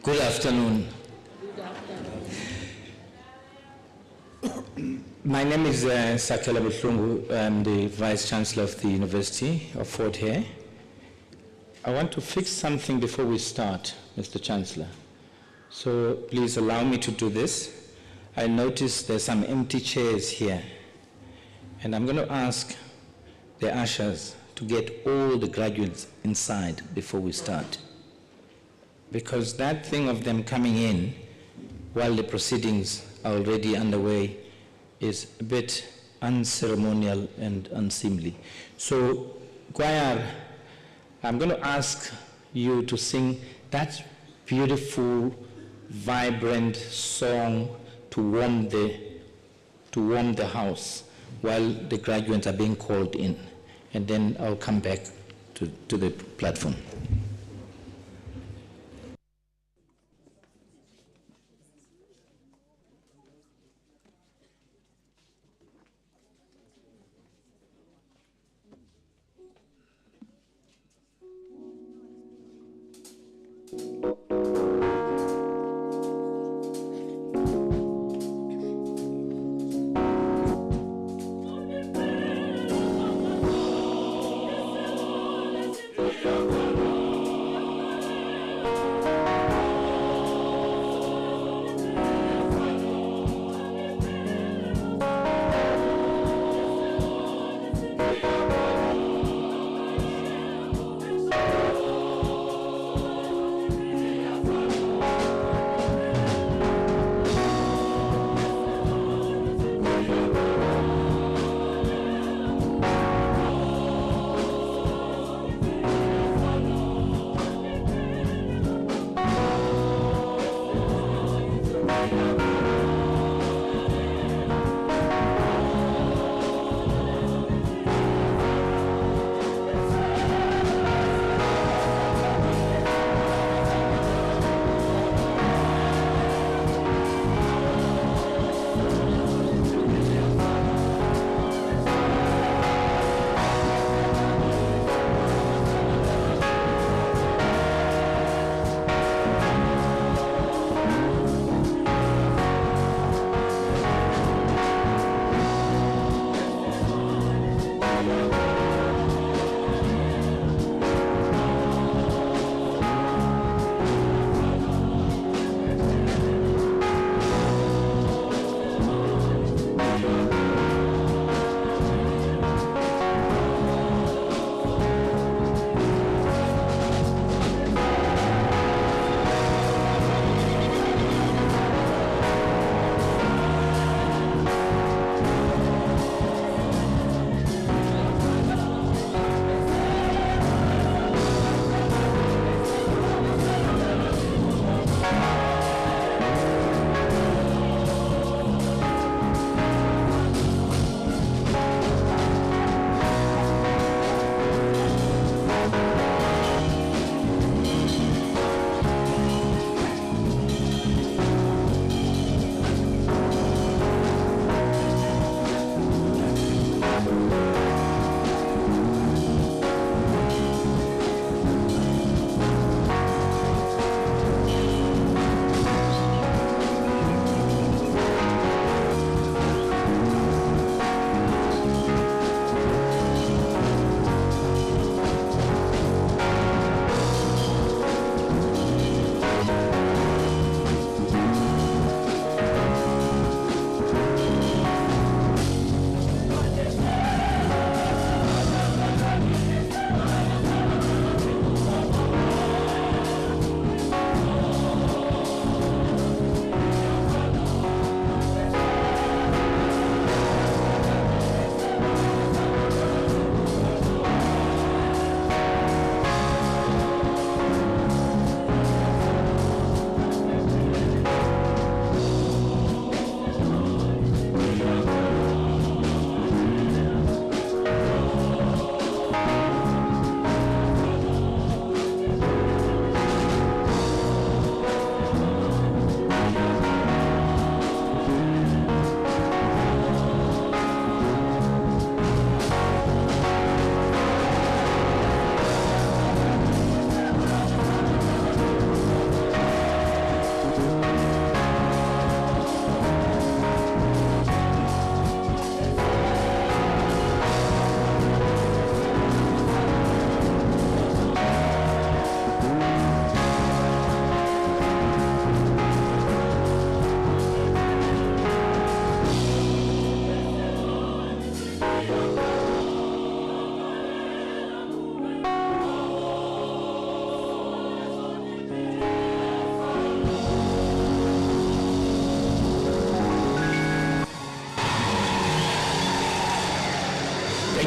C: Good afternoon. My name is Sakela Buhlungu. I'm the Vice Chancellor of the University of Fort Hare. I want to fix something before we start, Mr. Chancellor. So please allow me to do this. I notice there's some empty chairs here. And I'm going to ask the ushers to get all the graduates inside before we start. Because that thing of them coming in while the proceedings are already underway is a bit unceremonial and unseemly. So, choir, I'm going to ask you to sing that beautiful, vibrant song to warm the house while the graduates are being called in. And then I'll come back to the platform.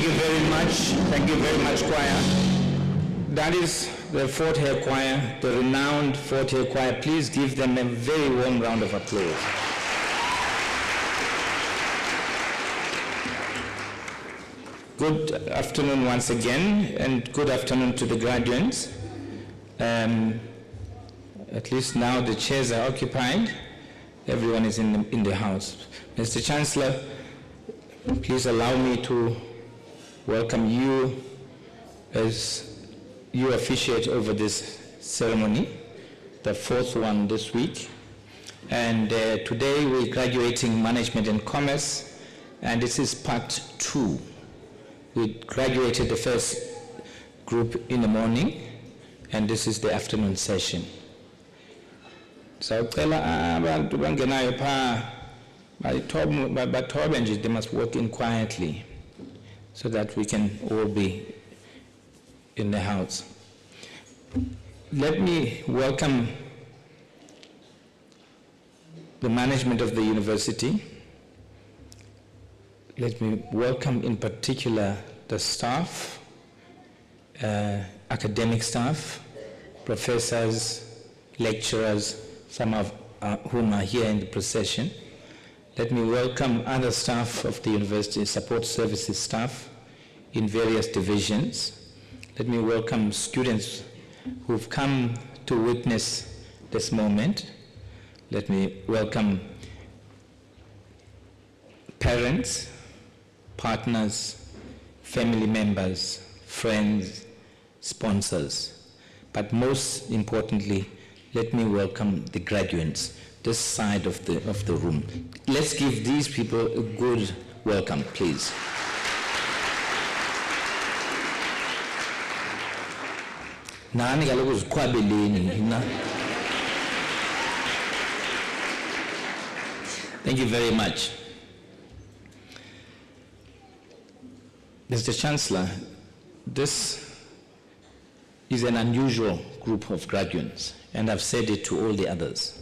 C: Thank you very much. Thank you very much, choir. That is the Fort Hare Choir, the renowned Fort Hare Choir. Please give them a very warm round of applause. Good afternoon once again, and good afternoon to the graduates. At least now the chairs are occupied. Everyone is in the house. Mr. Chancellor, please allow me to welcome you as you officiate over this ceremony, the fourth one this week. And today we're graduating Management and Commerce, and this is part 2. We graduated the first group in the morning, and this is the afternoon session. So they must walk in quietly so that we can all be in the house. Let me welcome the management of the university. Let me welcome in particular the staff, academic staff, professors, lecturers, some of whom are here in the procession. Let me welcome other staff of the university, support services staff in various divisions. Let me welcome students who've come to witness this moment. Let me welcome parents, partners, family members, friends, sponsors. But most importantly, let me welcome the graduates, this side of the room. Let's give these people a good welcome, please. Thank you very much. Mr. Chancellor, this is an unusual group of graduates, and I've said it to all the others.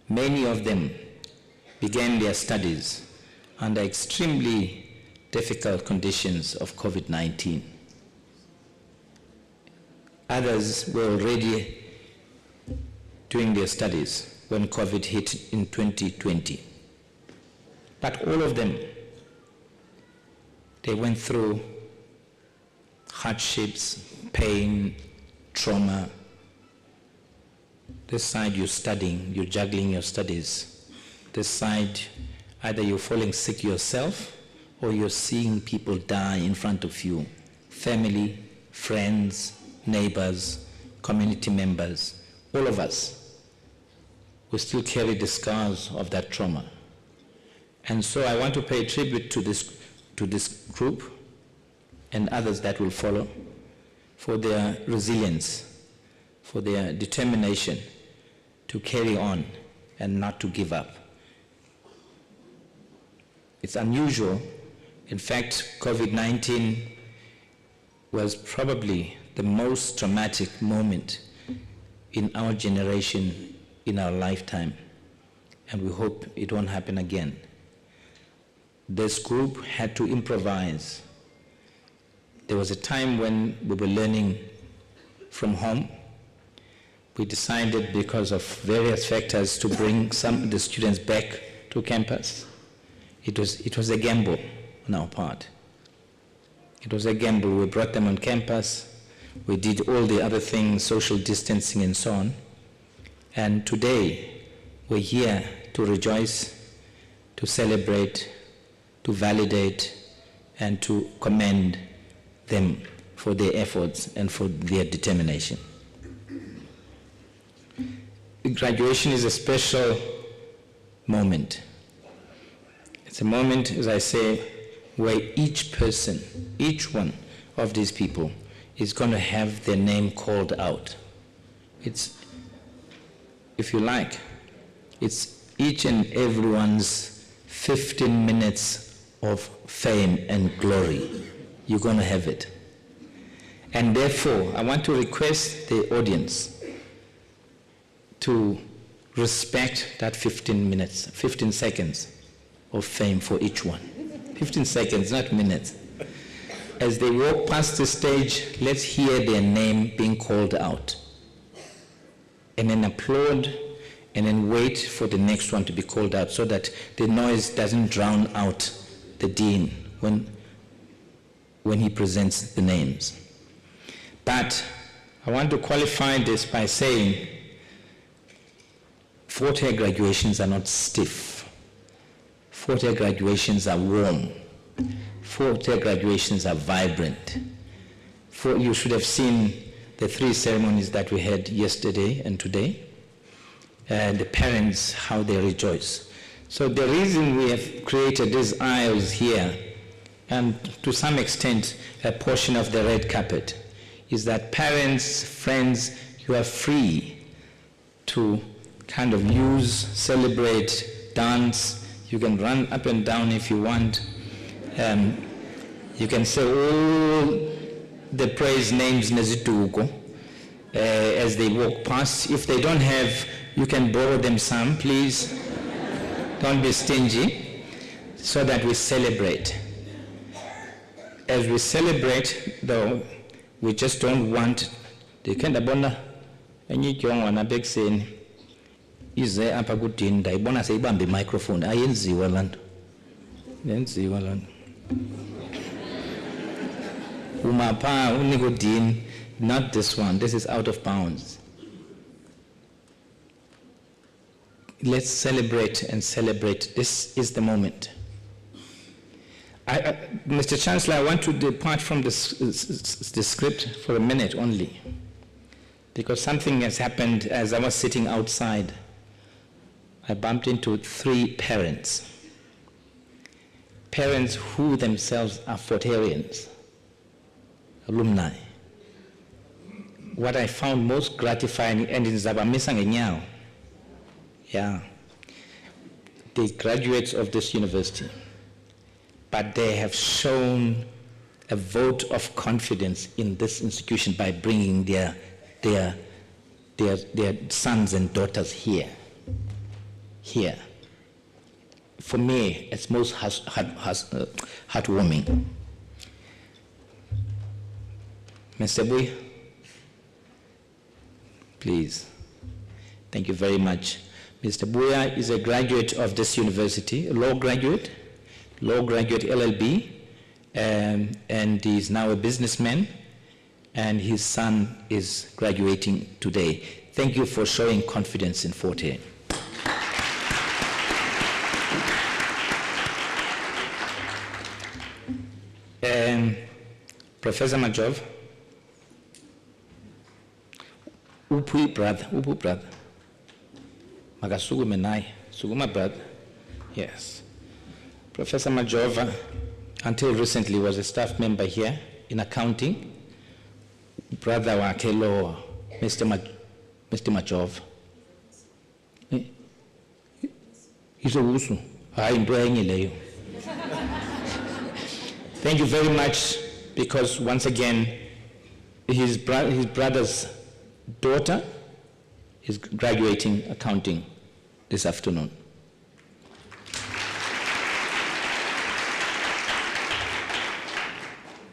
C: Many of them began their studies under extremely difficult conditions of COVID-19. Others were already doing their studies when COVID hit in 2020. But all of them, they went through hardships, pain, trauma. This side you're studying, you're juggling your studies. This side, either you're falling sick yourself or you're seeing people die in front of you. Family, friends, neighbors, community members, all of us, we still carry the scars of that trauma. And so I want to pay tribute to this group and others that will follow for their resilience, for their determination to carry on and not to give up. It's unusual. In fact, COVID-19 was probably the most traumatic moment in our generation, in our lifetime, and we hope it won't happen again. This group had to improvise. There was a time when we were learning from home. We decided, because of various factors, to bring some of the students back to campus. It was a gamble on our part. It was a gamble. We brought them on campus. We did all the other things, social distancing and so on. And today, we're here to rejoice, to celebrate, to validate, and to commend them for their efforts and for their determination. Graduation is a special moment. It's a moment, as I say, where each person, each one of these people is going to have their name called out. It's, if you like, it's each and everyone's 15 minutes of fame and glory. You're going to have it. And therefore, I want to request the audience to respect that 15 seconds of fame for each one. 15 seconds, not minutes. as they walk past the stage, let's hear their name being called out. And then applaud, and then wait for the next one to be called out so that the noise doesn't drown out the dean when he presents the names. But I want to qualify this by saying fourth-year graduations are not stiff. Fourth-year graduations are warm. Fourth-year graduations are vibrant. You should have seen the 3 ceremonies that we had yesterday and today. The parents, how they rejoice. So the reason we have created these aisles here, and to some extent a portion of the red carpet, is that parents, friends, you are free to kind of use, celebrate, dance. You can run up and down if you want. You can say all the praise names nezituko as they walk past. If they don't have, you can borrow them some, please. Don't be stingy, so that we celebrate. As we celebrate, though, we just don't want the kind of bona any young one a big saying is there up a good din daibona say bambi microphone ayenziwa land yenziwa land umapa unigodin, not this one. This is out of bounds. Let's celebrate and celebrate. This is the moment. Mr. Chancellor, I want to depart from the script for a minute only, because something has happened as I was sitting outside. I bumped into 3 parents. Parents who themselves are Fortarians, alumni. What I found most gratifying, and in Zabamisa Ngenyao, the graduates of this university, but they have shown a vote of confidence in this institution by bringing their sons and daughters here. For me, it's most heartwarming. Mr. Bui, please. Thank you very much. Mr. Buya is a graduate of this university, a law graduate LLB, and he's now a businessman, and his son is graduating today. Thank you for showing confidence in Forte. Professor Majov, Upu brother. Magasugu Menai, Suguma brother. Yes. Professor Majova, until recently, was a staff member here in accounting. Brother Wakelo, Mr. Majov. He's a wusu. Thank you very much, because once again, his brother's daughter is graduating accounting this afternoon.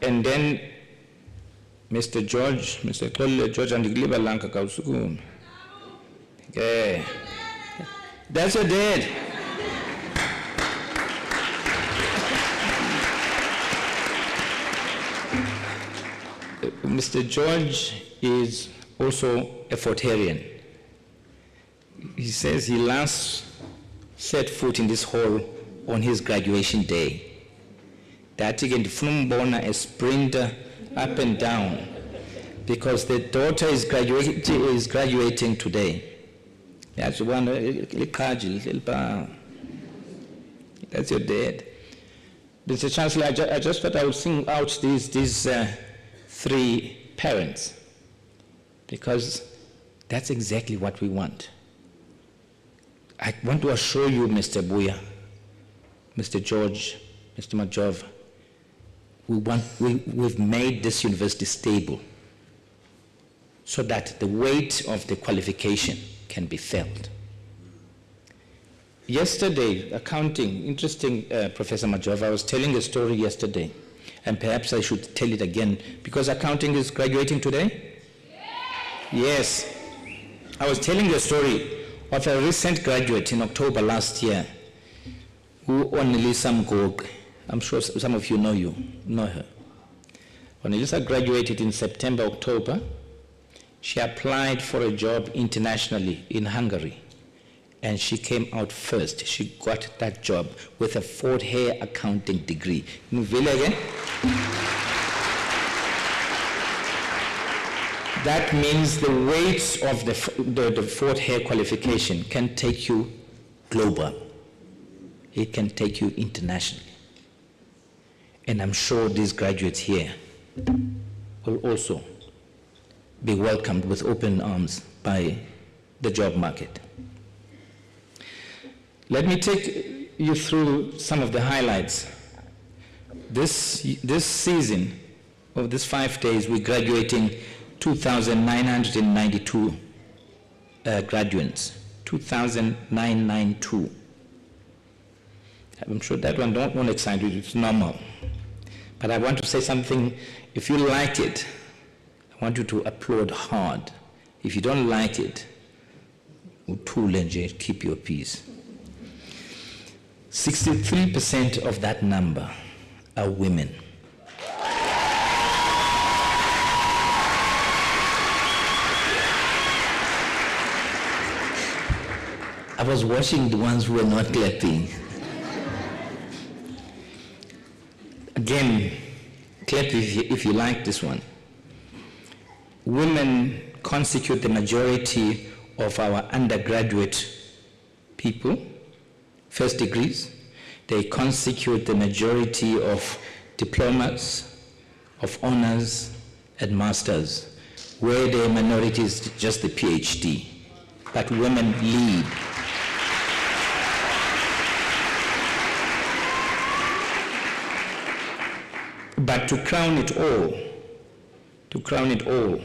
C: And then Mr. George and Gliba Lanka Kausukum. Yeah. That's your dad. Mr. George is also a Fortarian. He says he last set foot in this hall on his graduation day. That again, the a sprinter up and down, because the daughter is graduating today. That's one. That's your dad. Mr. Chancellor, I just thought I would sing out these 3 parents, because that's exactly what we want. I want to assure you, Mr. Buya, Mr. George, Mr. Majov, we've made this university stable so that the weight of the qualification can be felt. Yesterday, accounting, interesting, Professor Majov, I was telling a story yesterday. and perhaps I should tell it again, because accounting is graduating today? Yes. I was telling you a story of a recent graduate in October last year, who Onelisa Mgog, I'm sure some of you know her. Onelisa graduated in September, October. She applied for a job internationally in Hungary, and she came out first. She got that job with a 4th accounting degree. That means the weight of the 4th qualification can take you global. It can take you internationally. And I'm sure these graduates here will also be welcomed with open arms by the job market. Let me take you through some of the highlights. This season, of these 5 days, we're graduating 2,992 graduates. 2,992. I'm sure that one don't excite you, it's normal. But I want to say something. If you like it, I want you to applaud hard. If you don't like it, keep your peace. 63% of that number are women. I was watching the ones who were not clapping. Again, clap if you like this one. Women constitute the majority of our undergraduate people, first degrees. They constitute the majority of diplomas, of honors, and masters, where the minority is just the PhD. But women lead. But to crown it all,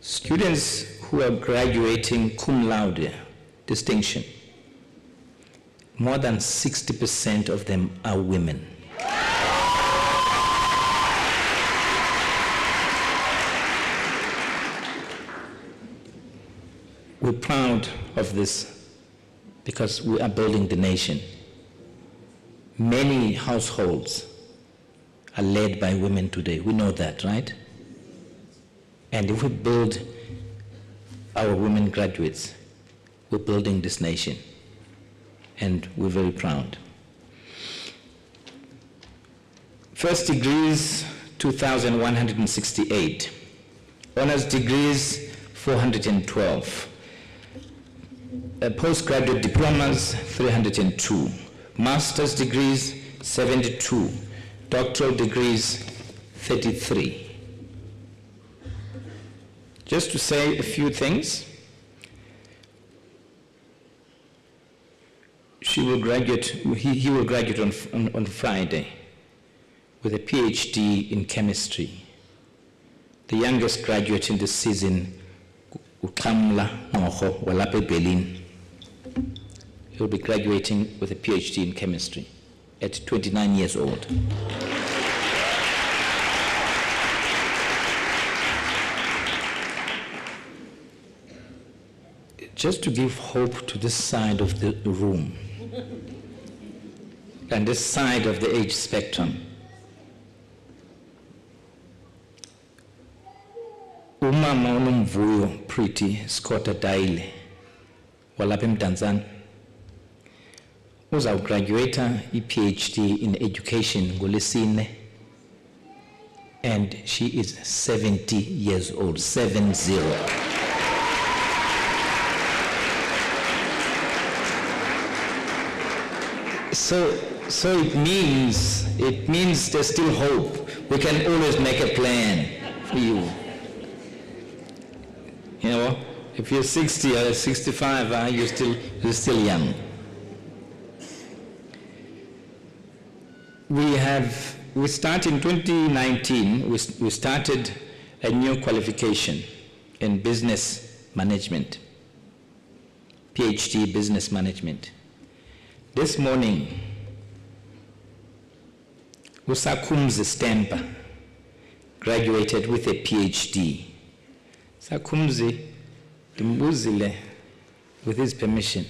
C: students who are graduating cum laude, distinction, more than 60% of them are women. We're proud of this because we are building the nation. Many households are led by women today. We know that, right? And if we build our women graduates, we're building this nation. And we're very proud. First degrees, 2,168. Honors degrees, 412. Postgraduate diplomas, 302. Master's degrees, 72. Doctoral degrees, 33. Just to say a few things, he will graduate on Friday with a PhD in chemistry. The youngest graduate in this season, Ukamla Ngogo Walape Berlin. He will be graduating with a PhD in chemistry at 29 years old. Just to give hope to this side of the room and this side of the age spectrum. Umama unomvuyo Pretty Scotta Daile walapha eMdantsane uzawugraduata i-PhD in education ngoLwesine, and she is 70 years old, 70. So it means there's still hope. We can always make a plan for you. You know, if you're 60 or 65, you're still young. We started in 2019, we started a new qualification in business management, PhD business management. This morning, Usakumzi Stempa graduated with a PhD. Sakumzi, Dimbuzile, with his permission,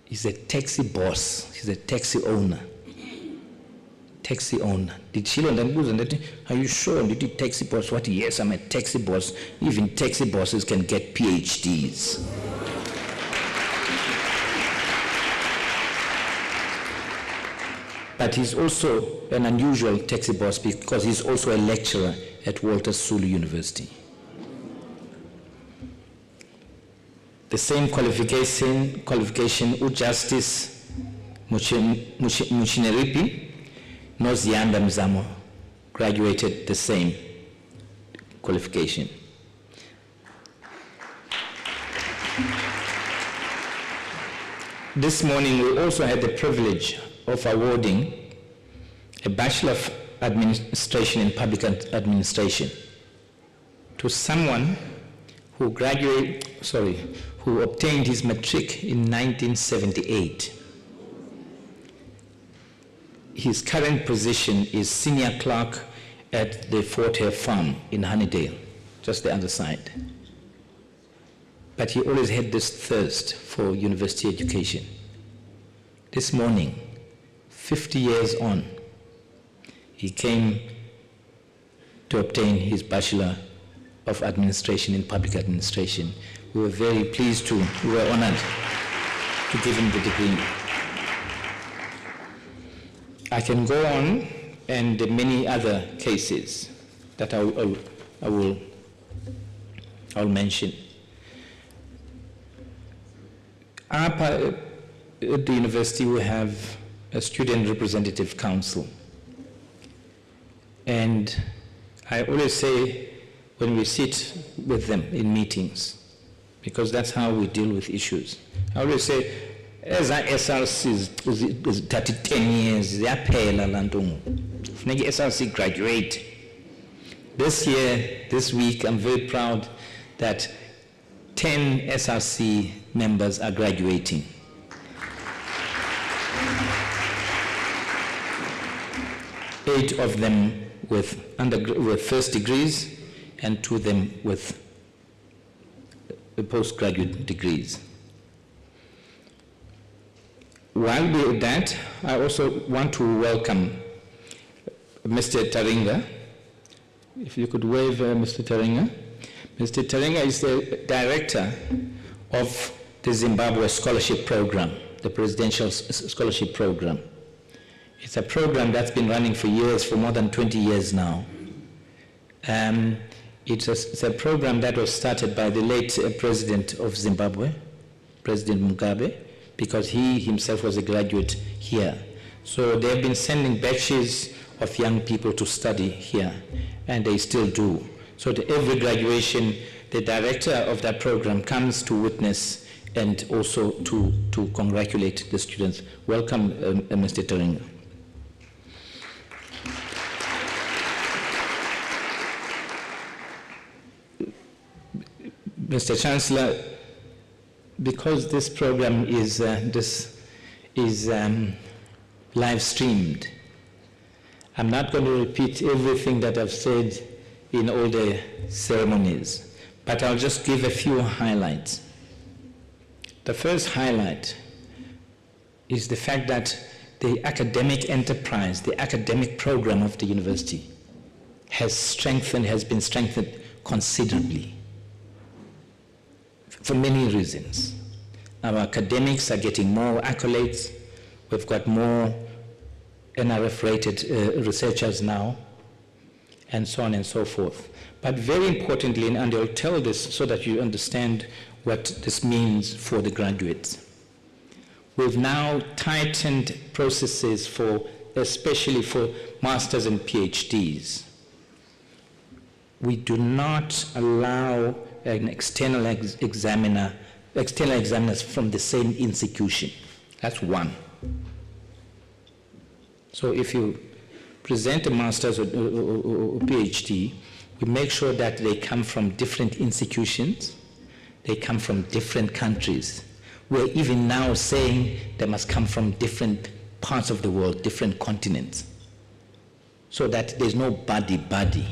C: is a taxi boss. He's a taxi owner. Taxi owner. Did she learn that? Are you sure? Did you taxi boss? What? Yes, I'm a taxi boss. Even taxi bosses can get PhDs. But he's also an unusual taxi boss because he's also a lecturer at Walter Sisulu University. The same qualification Justice Muchineripi Nozianda Mzamo graduated the same qualification. This morning we also had the privilege of awarding a Bachelor of Administration in Public Administration to someone who who obtained his matric in 1978. His current position is senior clerk at the Fort Hare Farm in Honeydale, just the other side. But he always had this thirst for university education. This morning, 50 years on, he came to obtain his Bachelor of Administration in Public Administration. We were very pleased we were honored to give him the degree. I can go on, and many other cases that I'll mention. At the university, we have a student representative council. And I always say, when we sit with them in meetings, because that's how we deal with issues, I always say, as our SRC is 10 years, SRC graduate. This year, this week, I'm very proud that 10 SRC members are graduating. 8 of them with first degrees and 2 of them with postgraduate degrees. While we're at that, I also want to welcome Mr. Taringa. If you could wave Mr. Taringa. Mr. Taringa is the director of the Zimbabwe Scholarship Program, the Presidential Scholarship Program. It's a program that's been running for years, for more than 20 years now. It's a program that was started by the late President of Zimbabwe, President Mugabe, because he himself was a graduate here. So they've been sending batches of young people to study here, and they still do. So at every graduation, the director of that program comes to witness and also to congratulate the students. Welcome, Mr. Taringa. Mr. Chancellor, because this program is live streamed, I'm not going to repeat everything that I've said in all the ceremonies, but I'll just give a few highlights. The first highlight is the fact that the academic enterprise, the academic program of the university has been strengthened considerably for many reasons. Our academics are getting more accolades. We've got more NRF-rated researchers now, and so on and so forth. But very importantly, and I'll tell this so that you understand what this means for the graduates. We've now tightened processes especially for masters and PhDs. We do not allow an external examiners from the same institution. That's one. So if you present a master's or PhD, we make sure that they come from different institutions, they come from different countries. We're even now saying they must come from different parts of the world, different continents. so that there's no buddy-buddy.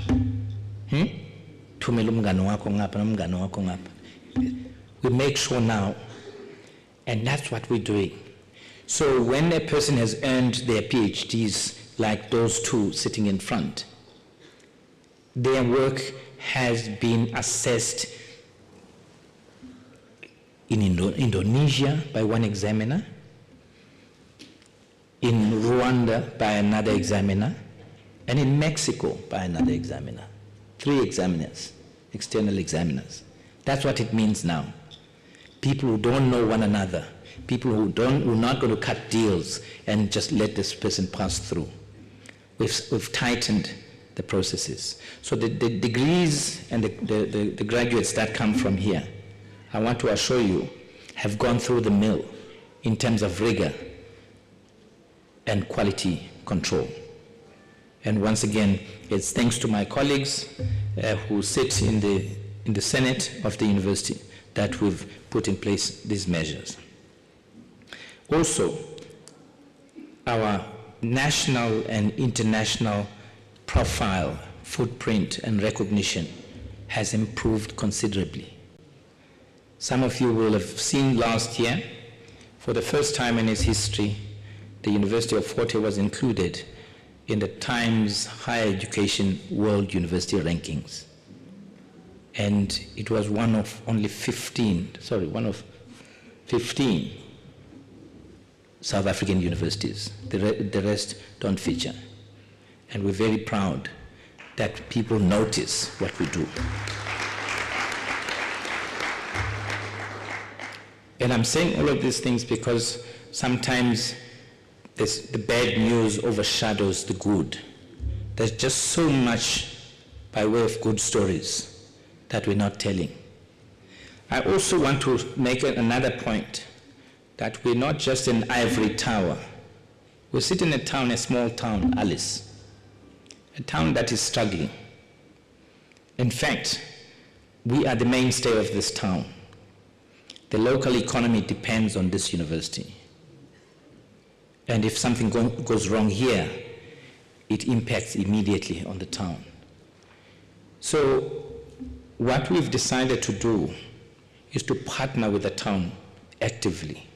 C: Thumela umngane wakho ngapha nomngane wakho ngapha. We make sure now, and that's what we're doing. So when a person has earned their PhDs, like those two sitting in front, their work has been assessed in Indonesia by one examiner, in Rwanda by another examiner, and in Mexico by another examiner. 3 examiners, external examiners. That's what it means now. People who don't know one another, people who are not going to cut deals and just let this person pass through. We've tightened the processes. So the degrees and the graduates that come from here, I want to assure you, have gone through the mill in terms of rigor and quality control. And once again, it's thanks to my colleagues who sit in the Senate of the university that we've put in place these measures. Also, our national and international profile, footprint, and recognition has improved considerably. Some of you will have seen last year, for the first time in its history, the University of Fort Hare was included in the Times Higher Education World University Rankings. And it was one of 15 South African universities. The rest don't feature. And we're very proud that people notice what we do. And I'm saying all of these things because sometimes the bad news overshadows the good. There's just so much by way of good stories that we're not telling. I also want to make another point, that we're not just an ivory tower. We sit in a small town, Alice, a town that is struggling. In fact, we are the mainstay of this town. The local economy depends on this university. And if something goes wrong here, it impacts immediately on the town. So what we've decided to do is to partner with the town actively.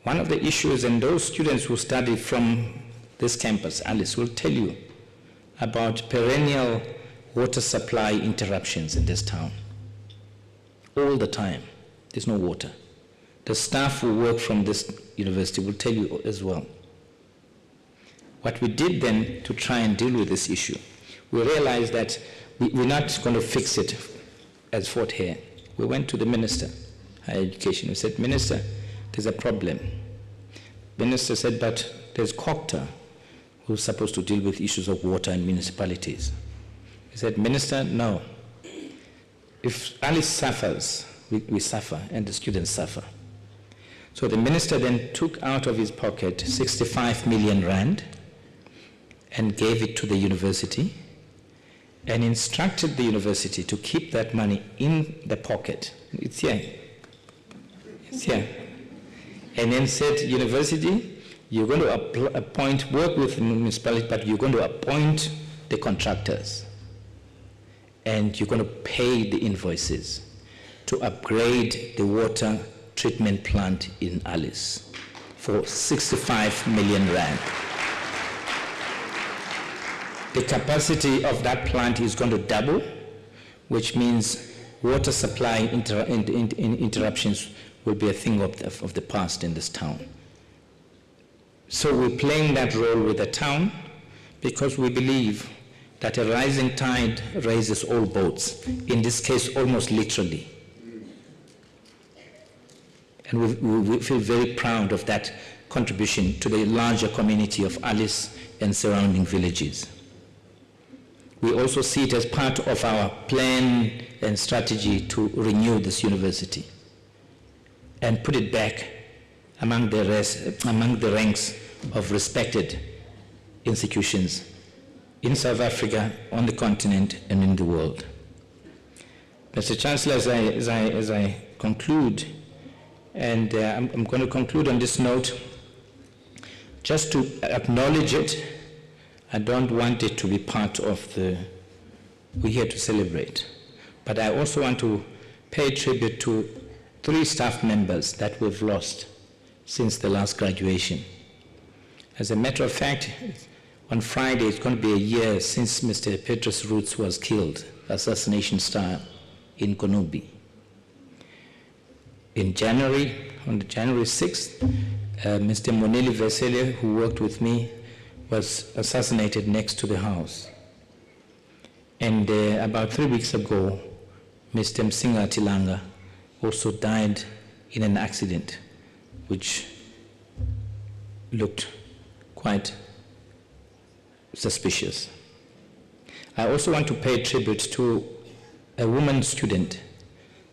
C: One of the issues, and those students who study from this campus, Alice, will tell you about perennial water supply interruptions in this town. All the time, there's no water. The staff who work from this university will tell you as well. What we did then to try and deal with this issue, we realized that we're not going to fix it as Fort Hare. We went to the Minister of Higher Education. We said, Minister, there's a problem. Minister said, but there's COCTA, who's supposed to deal with issues of water in municipalities. He said, Minister, no. If Alice suffers, we suffer, and the students suffer. So the minister then took out of his pocket 65 million rand and gave it to the university and instructed the university to keep that money in the pocket. It's here. It's here. And then said, university, you're going to work with the municipality, but you're going to appoint the contractors. And you're going to pay the invoices to upgrade the water treatment plant in Alice for 65 million rand. The capacity of that plant is going to double, which means water supply interruptions will be a thing of the past in this town. So we're playing that role with the town because we believe that a rising tide raises all boats, in this case almost literally. And we feel very proud of that contribution to the larger community of Alice and surrounding villages. We also see it as part of our plan and strategy to renew this university and put it back among the ranks of respected institutions in South Africa, on the continent, and in the world. Mr. Chancellor, as I conclude, and I'm going to conclude on this note, just to acknowledge it. I don't want it to be part of we're here to celebrate. But I also want to pay tribute to 3 staff members that we've lost since the last graduation. As a matter of fact, on Friday, it's going to be a year since Mr. Petrus Roots was killed, assassination style, in Konubi. In January, on January 6th, Mr. Moneli Vesele, who worked with me, was assassinated next to the house. And about 3 weeks ago, Mr. Msinga Tilanga also died in an accident, which looked quite suspicious. I also want to pay tribute to a woman student,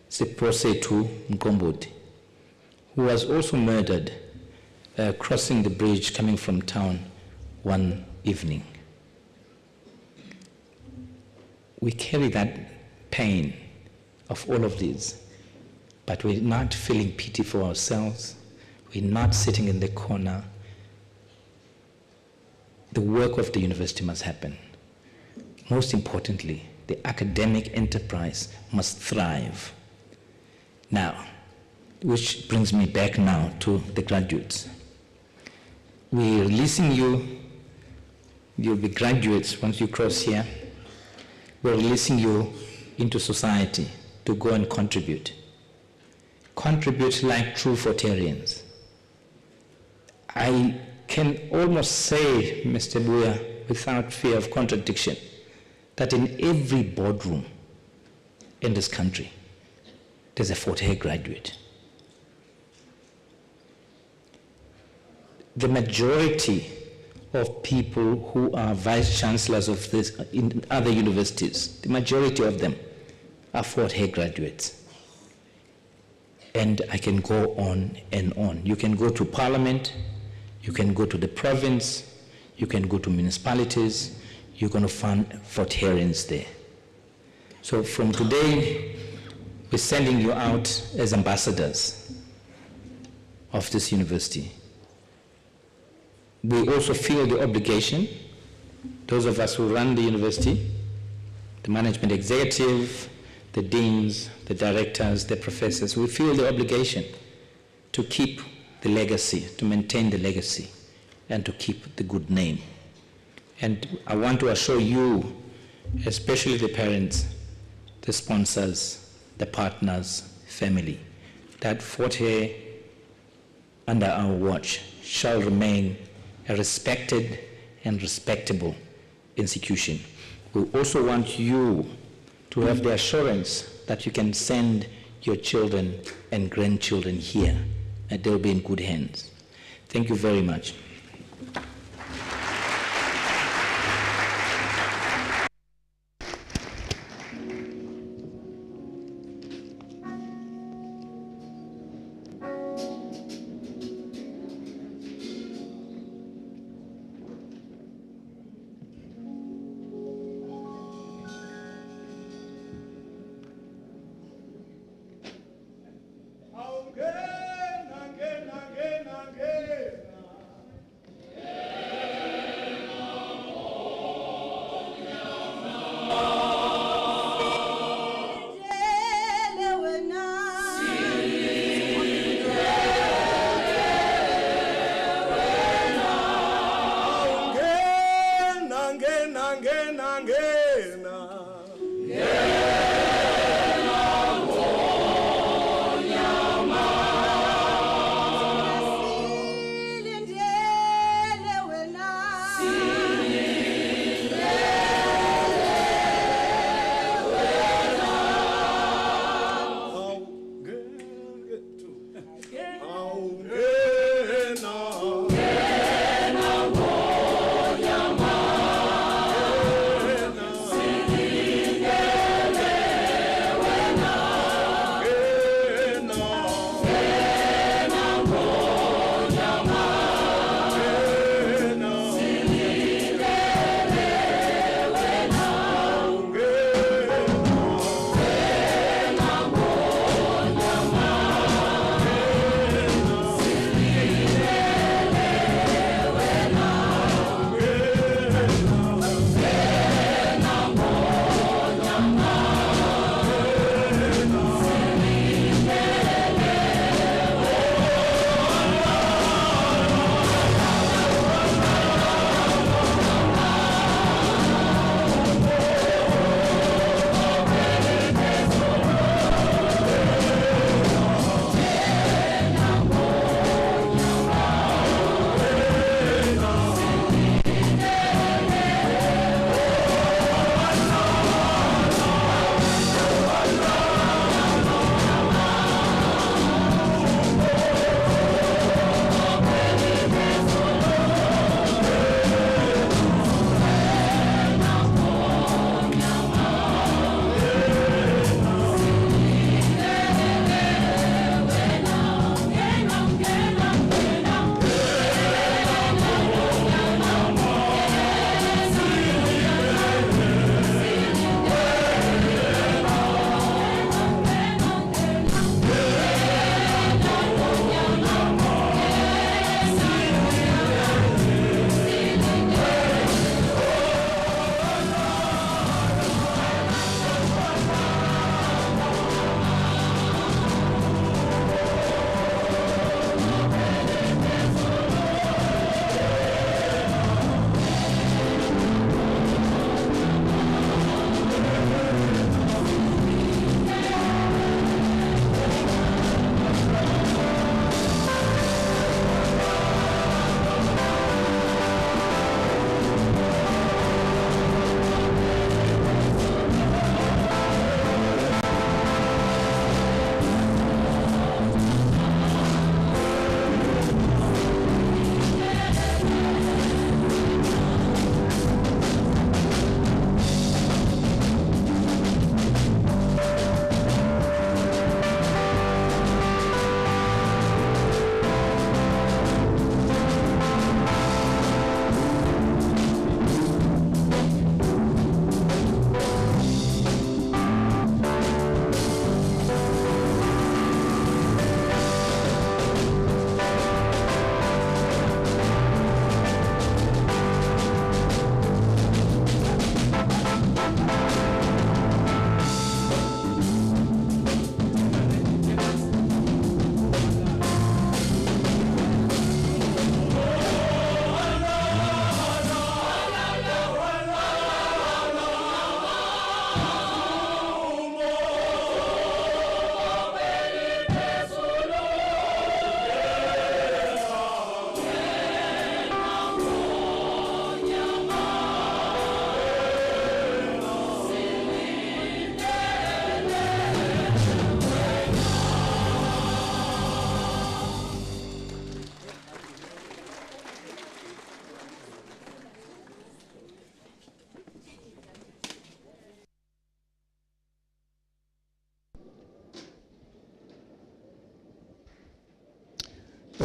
C: Siprosetu Mkombodi, who was also murdered crossing the bridge coming from town one evening. We carry that pain of all of these, but we're not feeling pity for ourselves. We're not sitting in the corner. The work of the university must happen. Most importantly, the academic enterprise must thrive. Now, which brings me back now to the graduates. We're releasing you. You'll be graduates once you cross here. We're releasing you into society to go and contribute. Contribute like true Fortarians. I can almost say, Mr. Buya, without fear of contradiction, that in every boardroom in this country, there's a Fort Hare graduate. The majority of people who are vice chancellors of this in other universities, the majority of them are Fort Hare graduates. And I can go on and on. You can go to Parliament, you can go to the province, you can go to municipalities, you're going to find Fort Hareans there. So from today, we're sending you out as ambassadors of this university. We also feel the obligation, those of us who run the university, the management executive, the deans, the directors, the professors, we feel the obligation to keep the legacy, to maintain the legacy, and to keep the good name. And I want to assure you, especially the parents, the sponsors, the partners, family, that Fort Hare, under our watch, shall remain a respected and respectable institution. We also want you to have the assurance that you can send your children and grandchildren here, and they'll be in good hands. Thank you very much.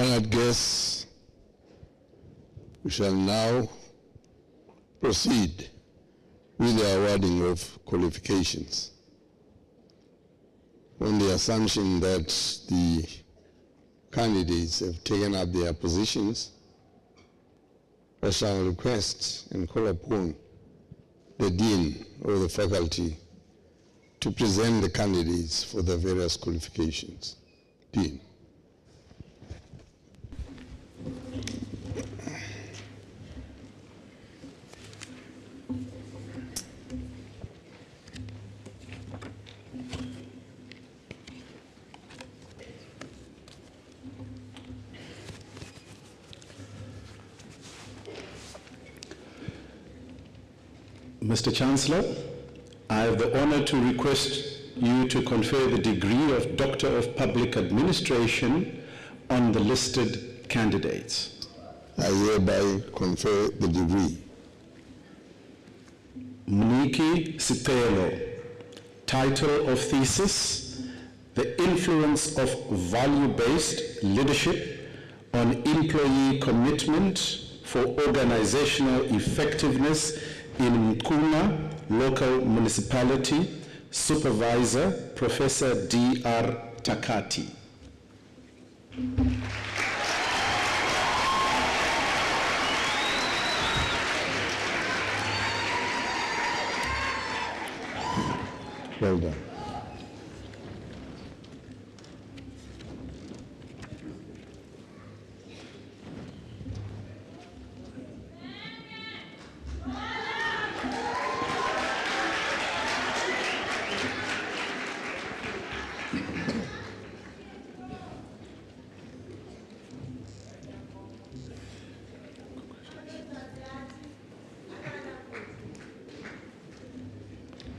B: Honored guests, we shall now proceed with the awarding of qualifications. On the assumption that the candidates have taken up their positions, I shall request and call upon the Dean of the faculty to present the candidates for the various qualifications. Dean.
D: Mr. Chancellor, I have the honor to request you to confer the degree of Doctor of Public Administration on the listed candidates.
B: I hereby confer the degree.
D: Mniki Sitelo, title of thesis, The Influence of Value-Based Leadership on Employee Commitment for Organizational Effectiveness in Nkuna Local Municipality, Supervisor, Professor D.R. Takati.
B: Well done.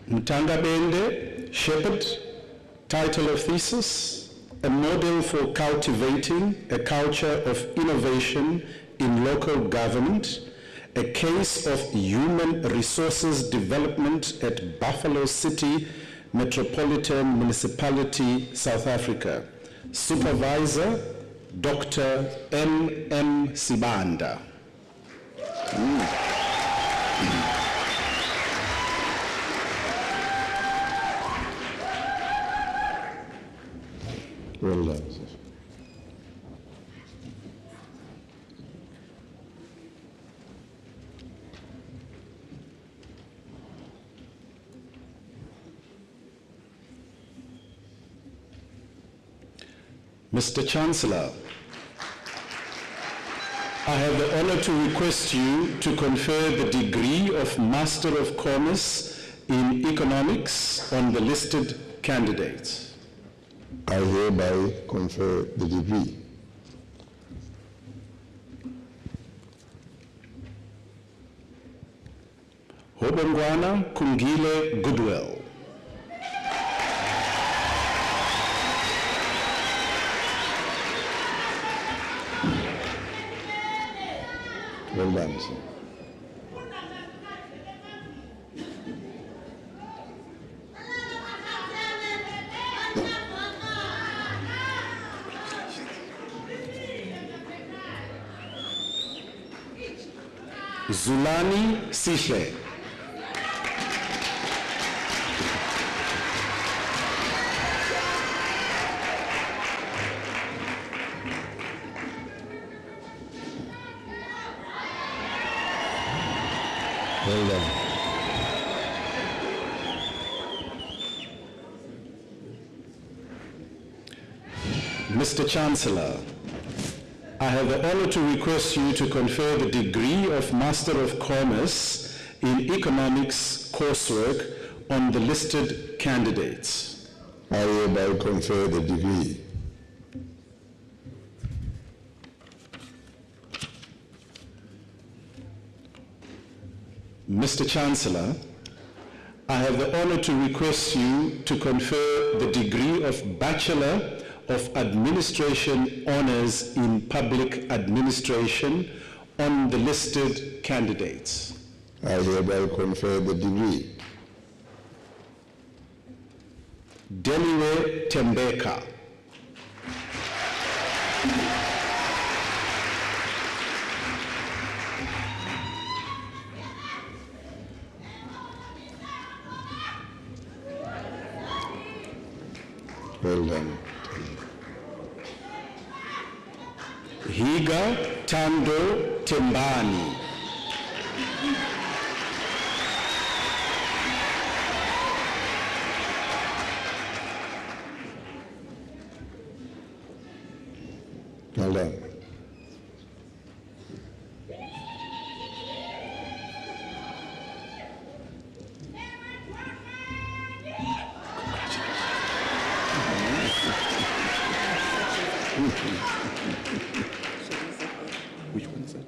D: Mtangabende Shepherd, title of thesis, A Model for Cultivating a Culture of Innovation in Local Government, a Case of Human Resources Development at Buffalo City Metropolitan Municipality, South Africa. Supervisor, Dr. M.M. Sibanda.
B: Well done, sir.
D: Mr. Chancellor, I have the honor to request you to confer the degree of Master of Commerce in Economics on the listed candidates.
B: I hereby confer the degree.
D: Hobongwana Kungile Goodwill.
B: Well done, sir.
D: Zulani Sihle.
B: Well done.
D: Mr. Chancellor, I have the honor to request you to confer the degree of Master of Commerce in Economics coursework on the listed candidates.
B: I hereby confer the degree.
D: Mr. Chancellor, I have the honor to request you to confer the degree of Bachelor of Administration Honors in Public Administration on the listed candidates.
B: I hereby confer the degree.
D: Deliwe Tembeka.
B: Well done.
D: Higa Tando Tembani.
B: Well done.
D: Which one is that?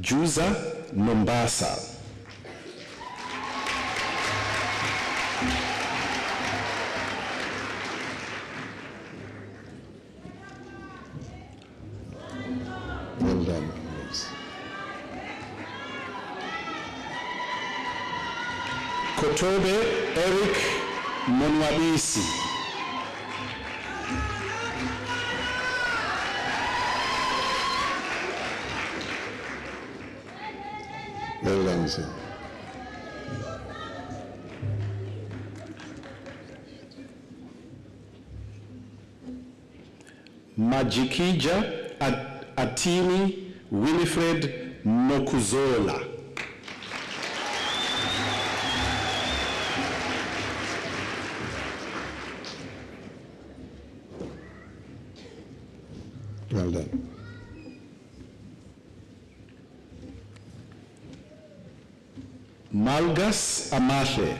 D: Juza Mombasa.
B: Well done. Yes.
D: Kotobe Eric Monwabisi.
B: Well done, sir.
D: Majikija Atini Winifred Mokuzola.
B: Well done.
D: Malgas Amashe.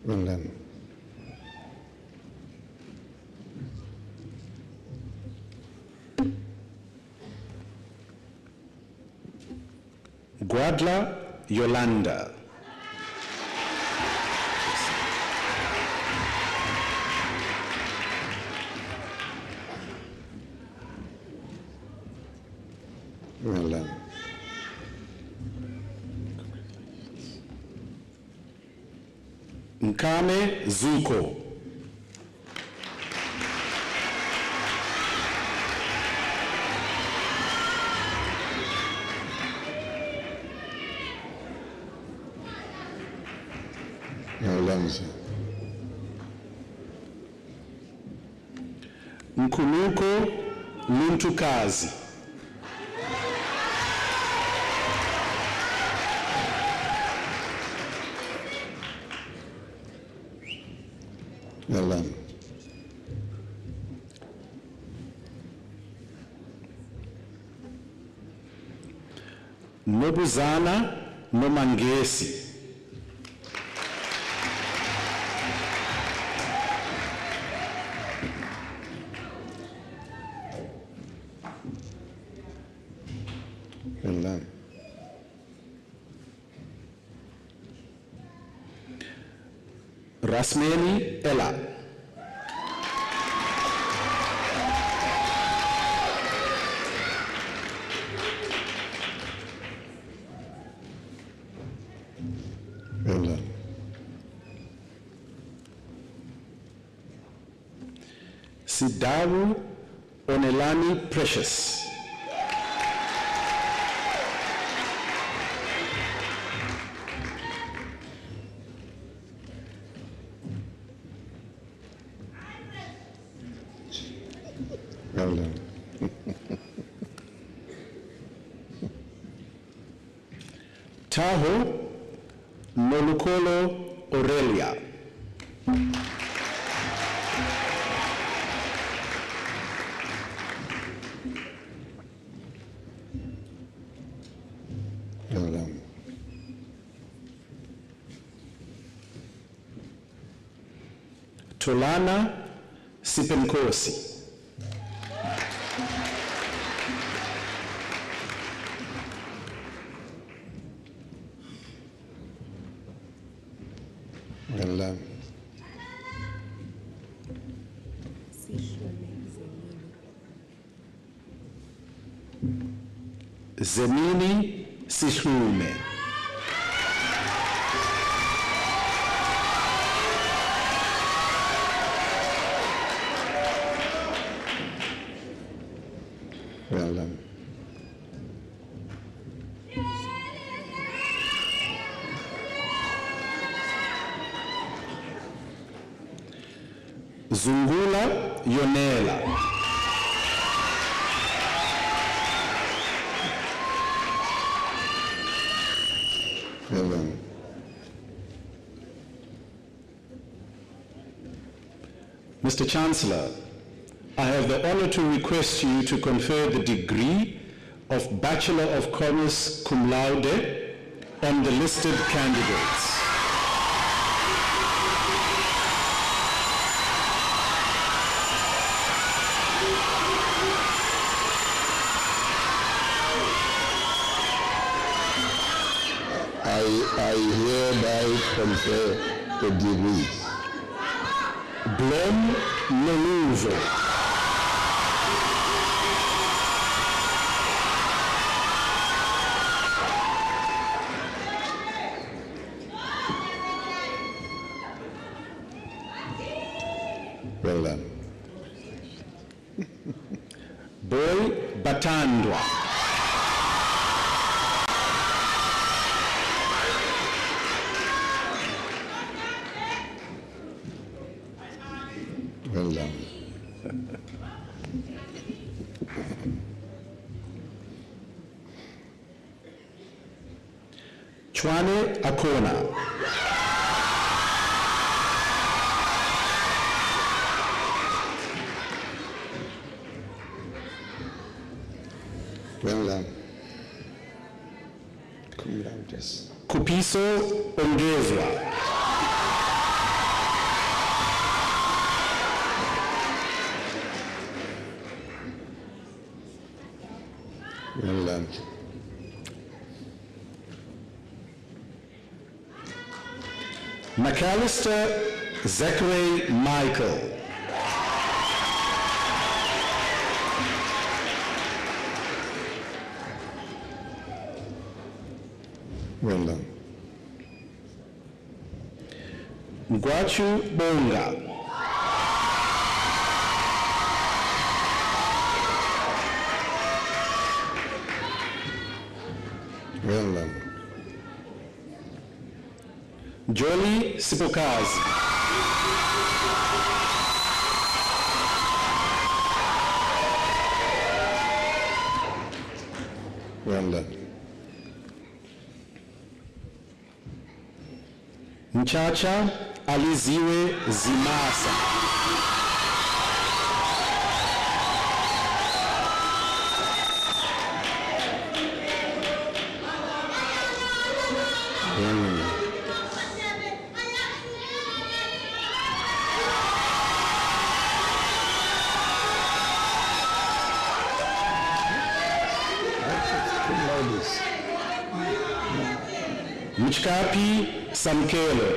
B: Well done.
D: Guadla Yolanda.
B: Well done.
D: Nkame Zuko.
B: Well done, sir.
D: Nkuluko Luntukazi.
B: Well done.
D: Nobuzana Nomangesi.
B: Well done.
D: Rasmeli Ella.
B: Well done.
D: Sidaru Onelani Precious.
B: Well done.
D: Taho Molukolo Aurelia.
B: Well done.
D: Tolana Sipenkosi.
B: Well done.
D: Zemini Sihlume. Zungula Yonela.
B: Well done.
D: Mr. Chancellor, I have the honor to request you to confer the degree of Bachelor of Commerce cum laude on the listed candidates.
B: I hereby confer the degrees.
D: Blom Loluvo.
B: Well done.
D: Boy Batandwa.
B: Well done.
D: Chwane Akona.
B: Well done. Cum laude.
D: Kupiso Ongezwa.
B: Well done.
D: McAllister Zachary Michael.
B: Well done.
D: Ngwachu Bonga.
B: Well done.
D: Jolie Sipokazi.
B: Well done.
D: Mchacha Aliziwe Zimasa. Mchkapi Samkelo.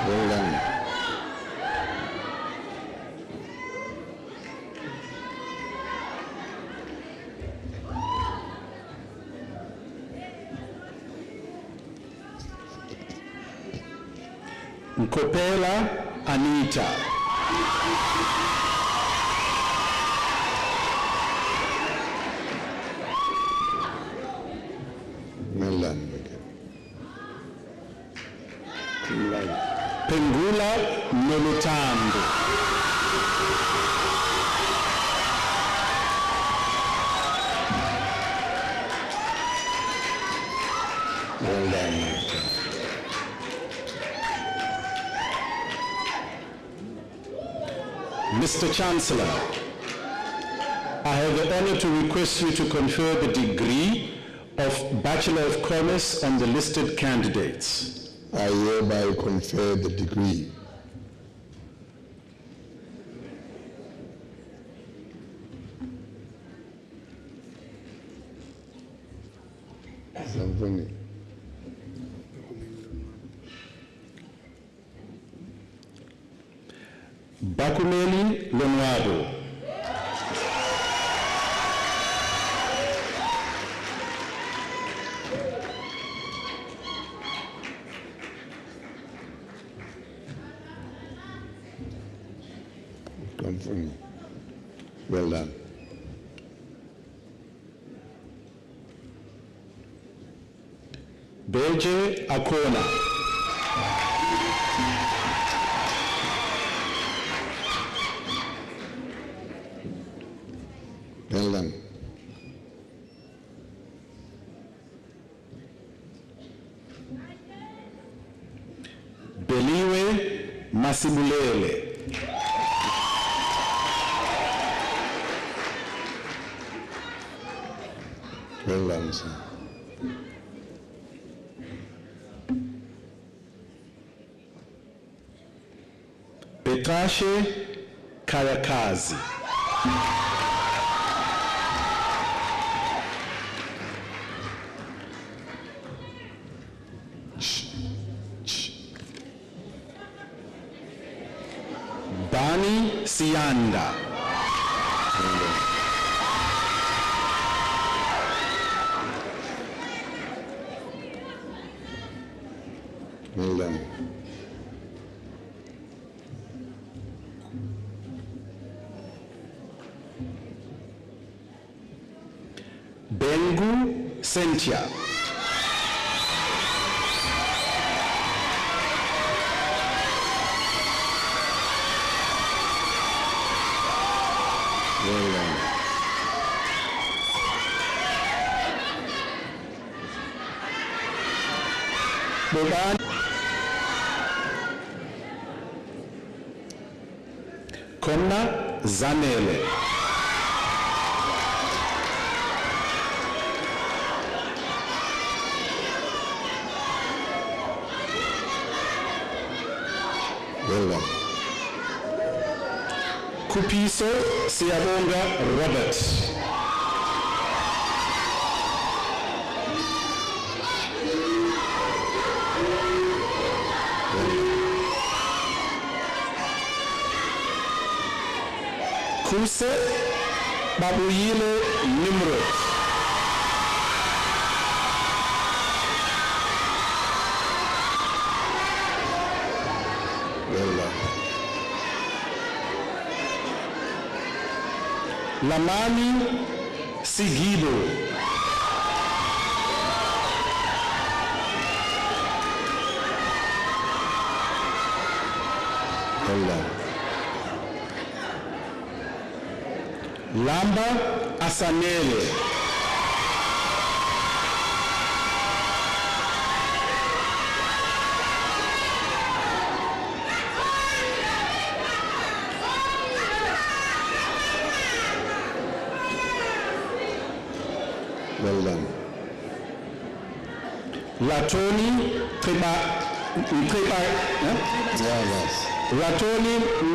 B: Well done.
D: Nkopela Anita.
B: Well done. Cum laude.
D: Pengula Nolutando.
B: Well done.
D: Mr. Chancellor, I have the honor to request you to confer the degree of Bachelor of Commerce on the listed candidates.
B: I hereby confer the degree. Symphony.
D: Bakumeli Lonwabo.
B: Conferring. Well done.
D: Belje Akona.
B: Well done.
D: Beliwe Masibulele.
B: Well done, sir.
D: Petashe Kayakazi. Bani Sianda.
B: Well done.
D: Bengu Sentia.
B: Well done.
D: Boban Konna Zanele.
B: Well done.
D: Kupiso Siabonga Robert. Kuse Babuyile Nimrod.
B: Well done.
D: Lamani Sigibo.
B: Well done.
D: Lamba Asanele.
B: Well done.
D: Latoni Latoni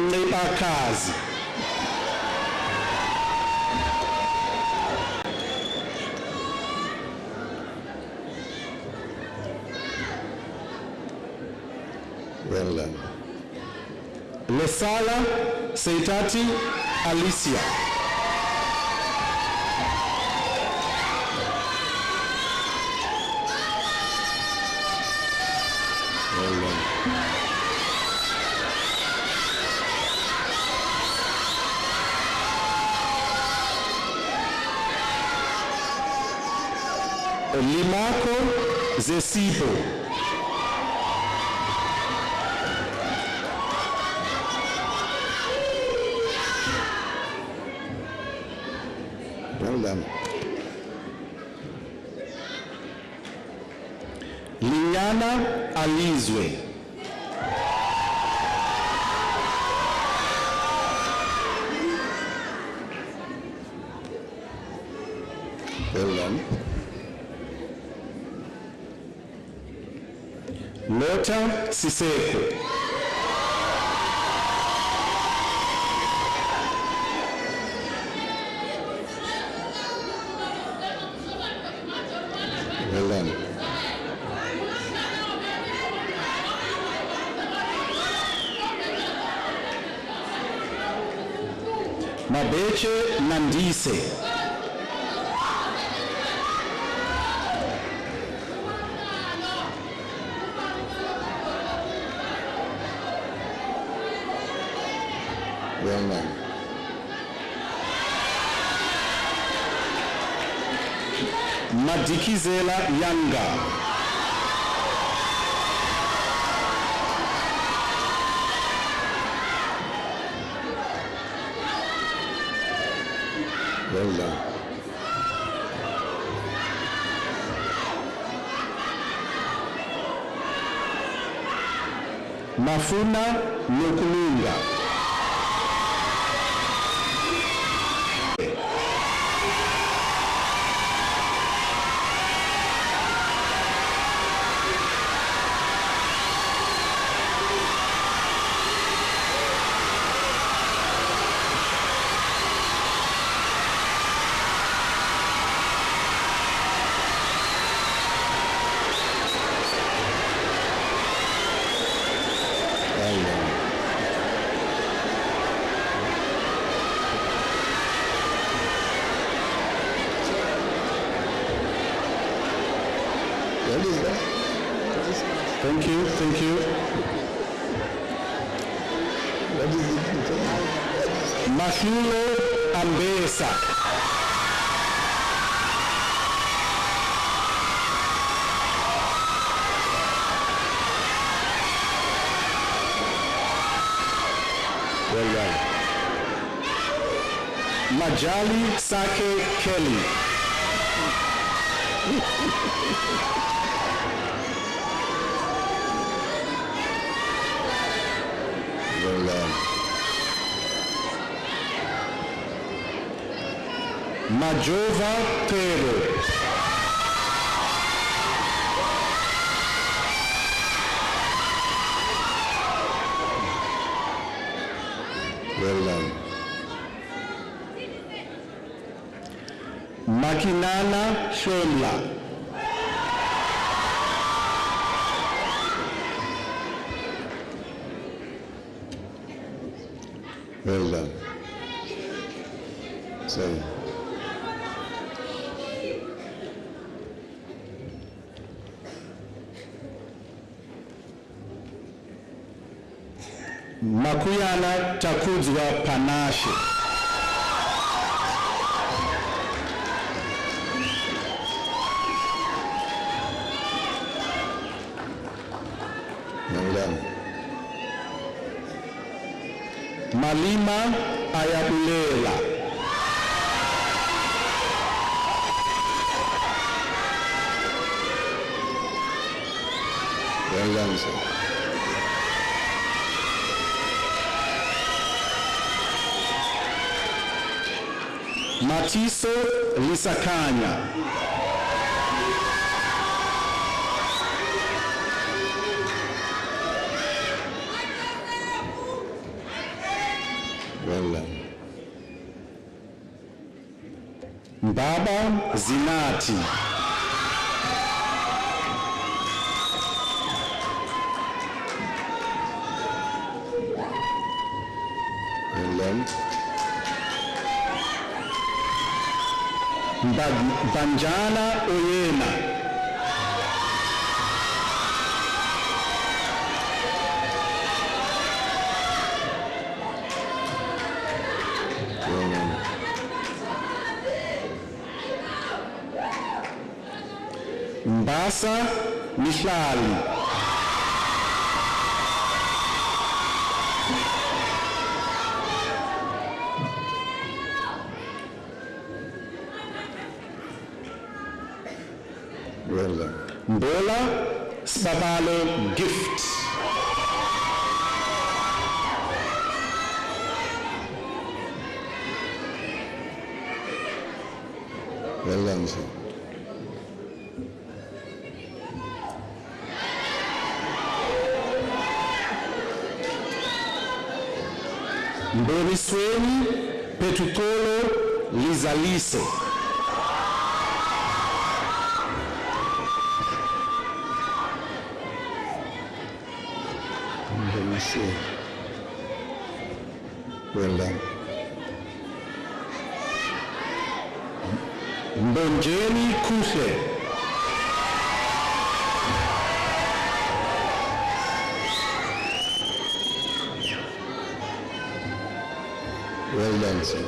D: Nebakazi.
B: Well done.
D: Lesala Seitati Alicia.
B: Well done.
D: Limako Zesipo.
B: Well done.
D: Linyana Alizwe.
B: Well done.
D: Lota Siseko.
B: Well done.
D: Mabeche Nandise.
B: Well done.
D: Madikizela Yanga.
B: Well done.
D: Mafuna Nokulunga.
B: Well done. What is that?
D: Thank you, thank you.
B: What is it?
D: Mahulo Ambesa.
B: Well done.
D: Majali Sake Kelly.
B: Well done.
D: Majova Pero.
B: Well done.
D: Makinana Shomla.
B: Well done. So,
D: Makuyana Takuzwa Panache.
B: well done.
D: Malima Ayabulela.
B: Well done, sir.
D: Matiso Lisakanya.
B: Well done.
D: Baba Zinati.
B: Well done.
D: Banjana Oyena.
B: Well done.
D: Mbasa Mihlali.
B: Well done.
D: Mbola Sabalo Gift.
B: Well done, sir.
D: Mbonisweni Petukolo Lizaliso.
B: Let me see. Well done.
D: Mbonjeni Kuhle.
B: Well done, sir.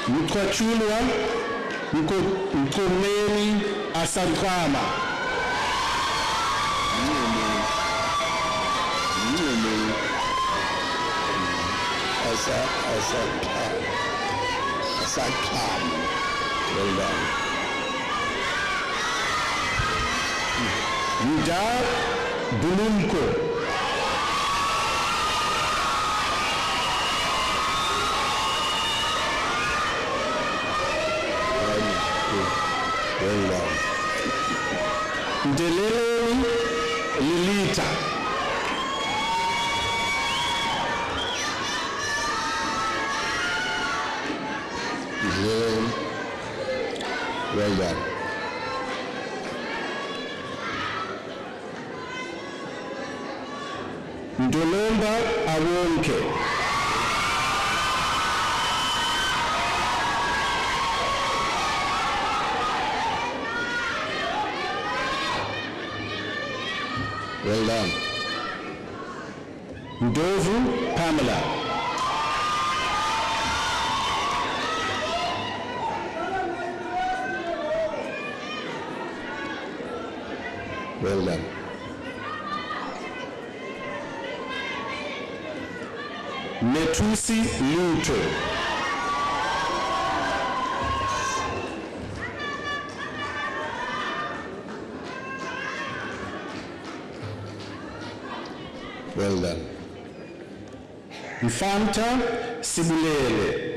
D: Mkwachulwa Mkomeni Asankwama.
B: Asakam. Well done.
D: Nda Bulunko.
B: Well done.
D: Ndeleleni Lilita.
B: Well done.
D: Ndolomba Awonke.
B: Well done.
D: Ndovu Pamela.
B: Well done.
D: Metusi Luto.
B: Well done.
D: Mfanta Sibulele.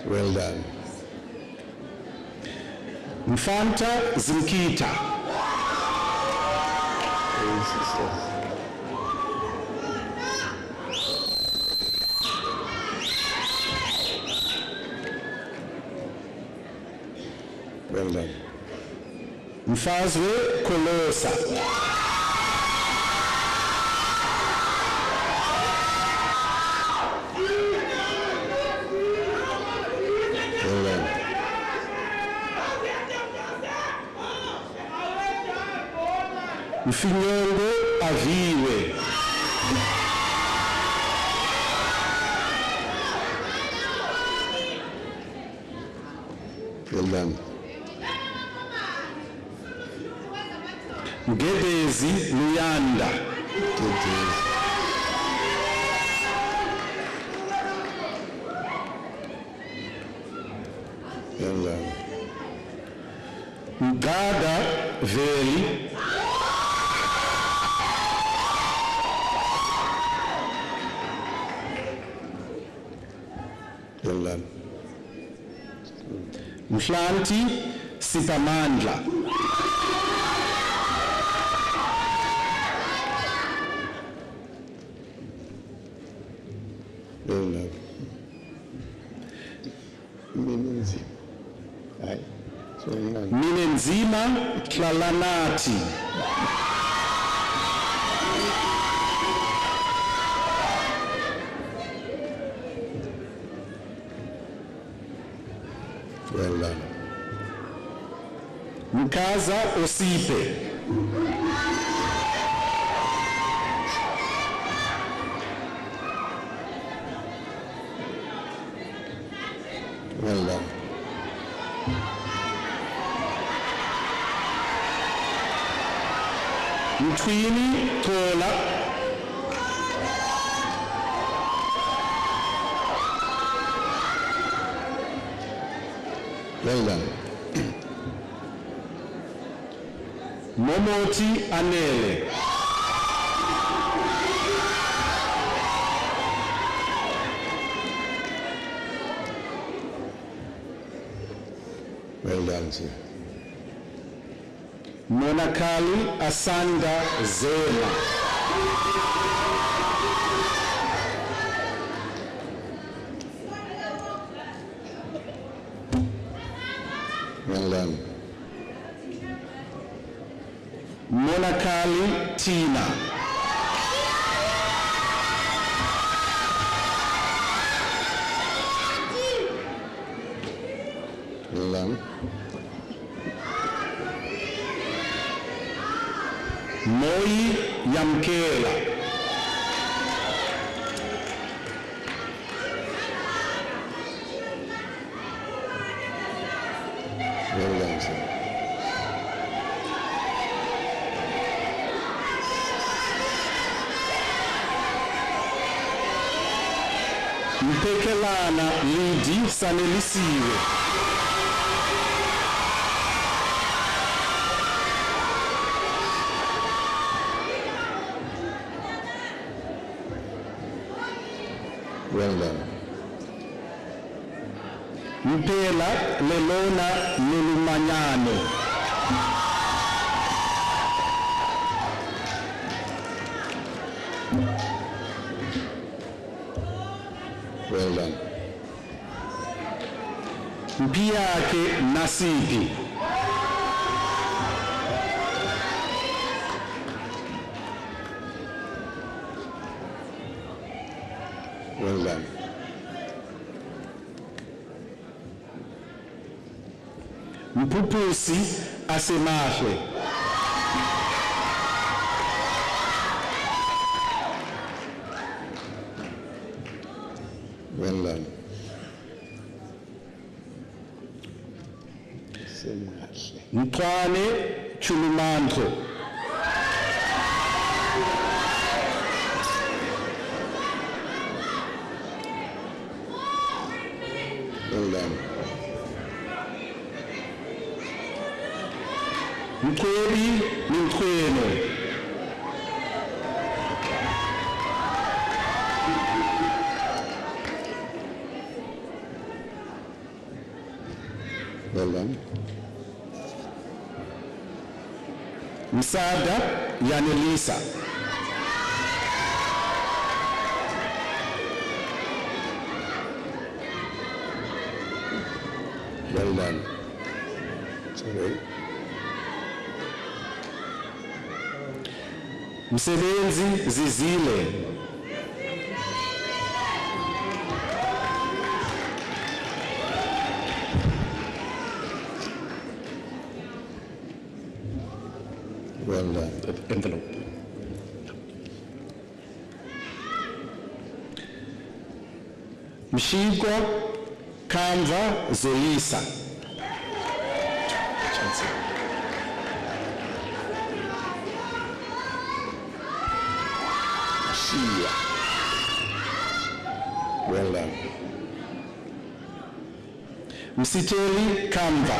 B: Well done.
D: Mfanta Zimkita.
B: Well done.
D: Mfazwe Kolosa.
B: Well done.
D: Mfinyongo Aviwe.
B: Well done.
D: Mgedezi Luyanda.
B: Well done.
D: Mgada Veli.
B: Well done.
D: Mhlanti Sipamandla.
B: Well done. Minenzi. Aye. So young.
D: Minenzima Tlalanati.
B: Well done.
D: Mkaza Osipe.
B: Well done.
D: Mtwini Kola.
B: Well done.
D: Momoti Anele.
B: Well done, sir.
D: Monakali Asanda Zema.
B: Well done.
D: Monakali Tina.
B: Well done.
D: Moi Yamkela. Mpekelana Lidi Sanelisiwe.
B: Well done.
D: Mpela Lelona Lulumanyano.
B: Well done.
D: Mpiake Nasipi.
B: Well done.
D: Mpupusi Asemahle.
B: Well done. Semahle.
D: Mkwane Chulumandlo.
B: Well done.
D: Mkwebi Mkwene.
B: Well done.
D: Msada Yanelisa.
B: Well done. Sorry.
D: Msebenzi Zizile.
B: Well done.
D: Envelope. Mshigwa Kamva Zolisa.
B: Shia. Well done.
D: Msiteli Kamva.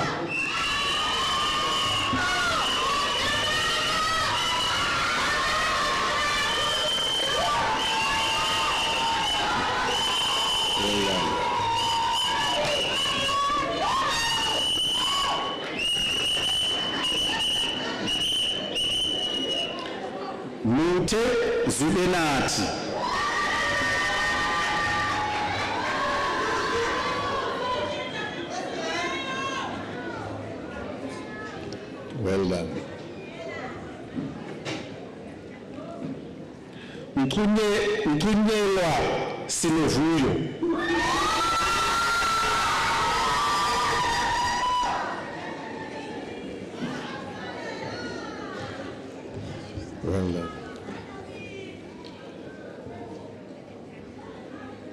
B: Well done.
D: Mute Zubenati.
B: Well done.
D: Mkunyelwa Sinovuyo.
B: Well done.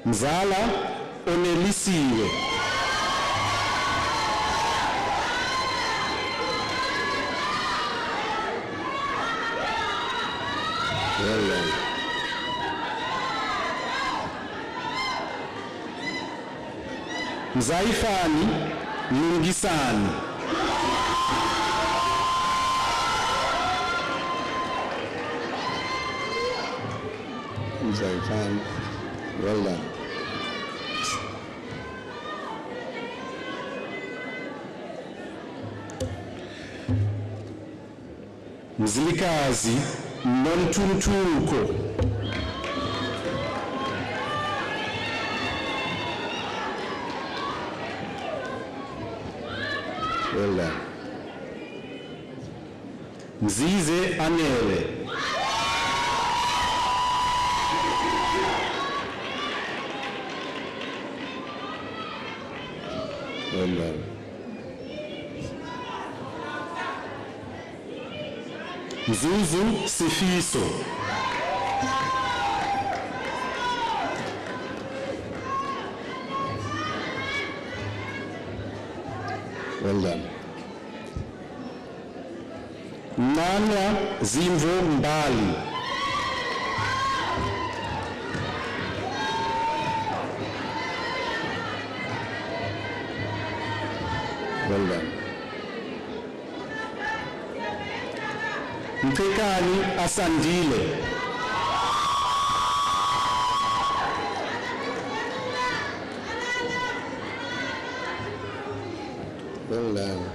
D: Mzala Onelisiwe.
B: Well done.
D: Mzaifani Lungisani.
B: Zaifan. Well done.
D: Mzilikazi Nontuntuko.
B: Well done.
D: Mzize Anele.
B: Well done.
D: Mzuzu Sifiso.
B: Well done.
D: Nanya Zimvo Mbali.
B: Well done.
D: Mtekani Asandile.
B: Well done.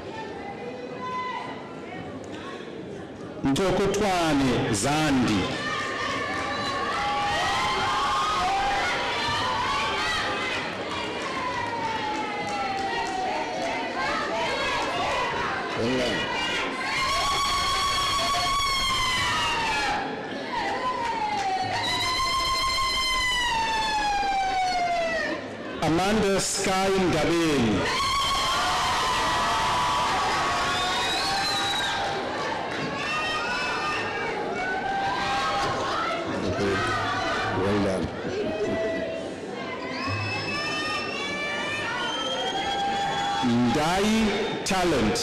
D: Mtokotwane Zandi.
B: Well done.
D: Amanda Sky Ngabeni.
B: Well done.
D: Ndai Talent.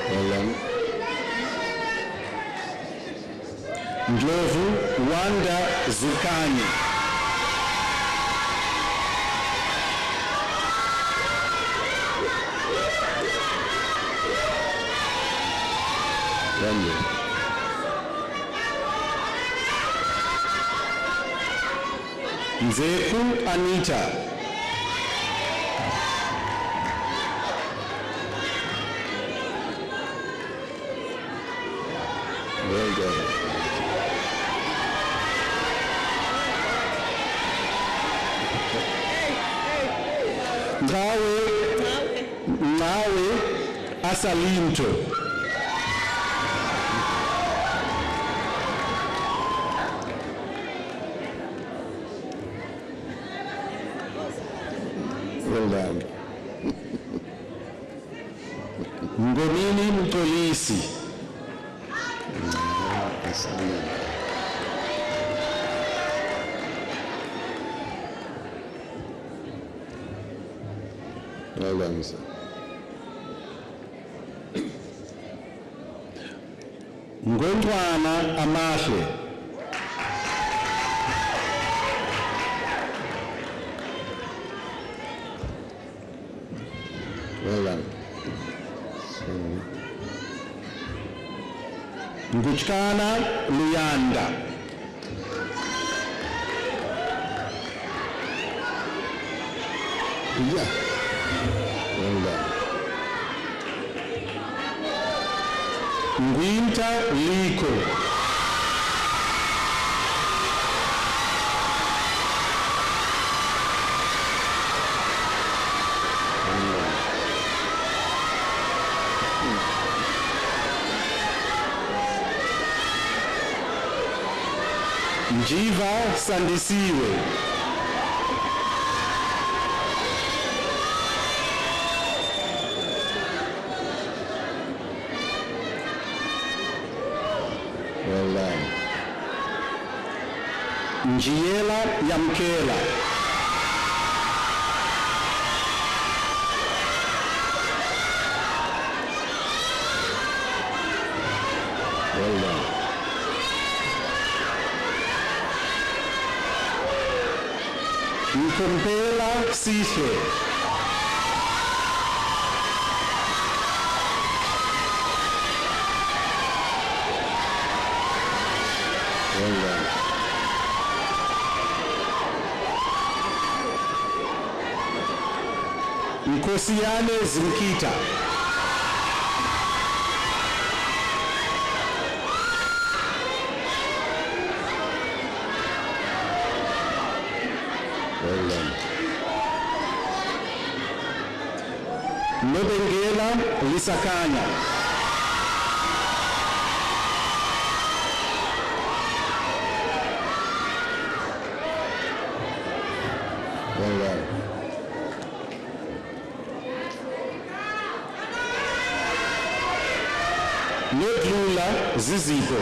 B: Well done.
D: Ndlovu Wanda Zukani.
B: Wonderful.
D: Nzeku Anita.
B: Well done.
D: Ngawe Asalinto.
B: Well done.
D: Ngomini Mtolisi.
B: Well done, sir.
D: Ngondwana Amahle.
B: Well done.
D: Nguchkana Luyanda.
B: Yeah. Well done.
D: Ngwinta Liko. Njiva Sandisiwe.
B: Well done.
D: Njiela Yamkela.
B: Well done.
D: Mkompela Sihle.
B: Well done.
D: Nkosiyane Zimkita.
B: Well done.
D: Nobengela Lisakanya.
B: Well done.
D: Nodlula Ziziko.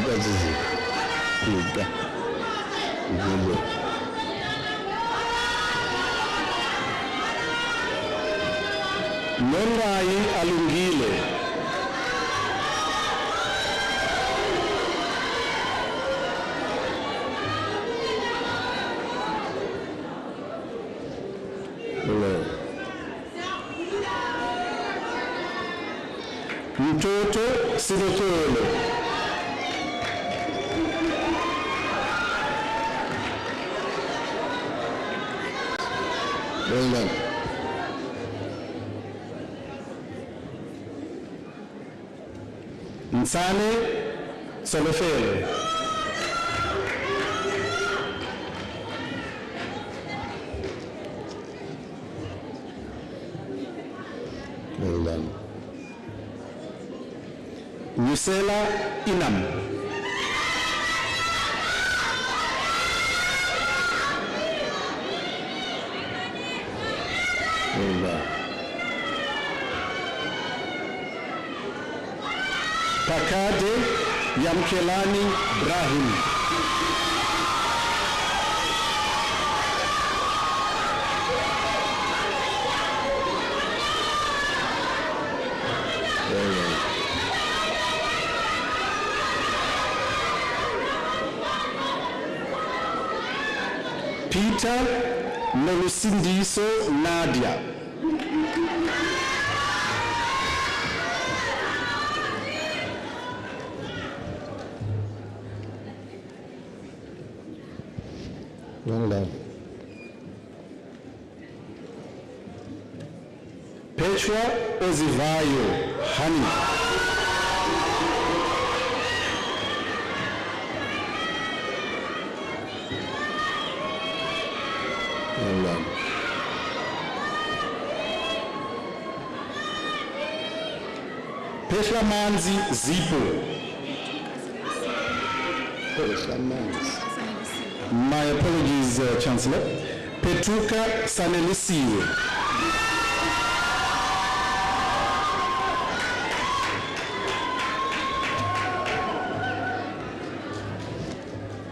B: That is it.
D: Nongai Alungile.
B: Hello.
D: Mtoto Silotolo.
B: Well done.
D: Nsane Solofelo.
B: Well done.
D: Nusela Inam.
B: Well done.
D: Pakade Yamkelani Brahim.
B: Well done.
D: Peter Nolusindiso Nadia.
B: Well done.
D: Petra Ozivayo Hani.
B: Well done.
D: Petra Manzi Zipo. My apologies, Chancellor. Petruka Sanelisiwe.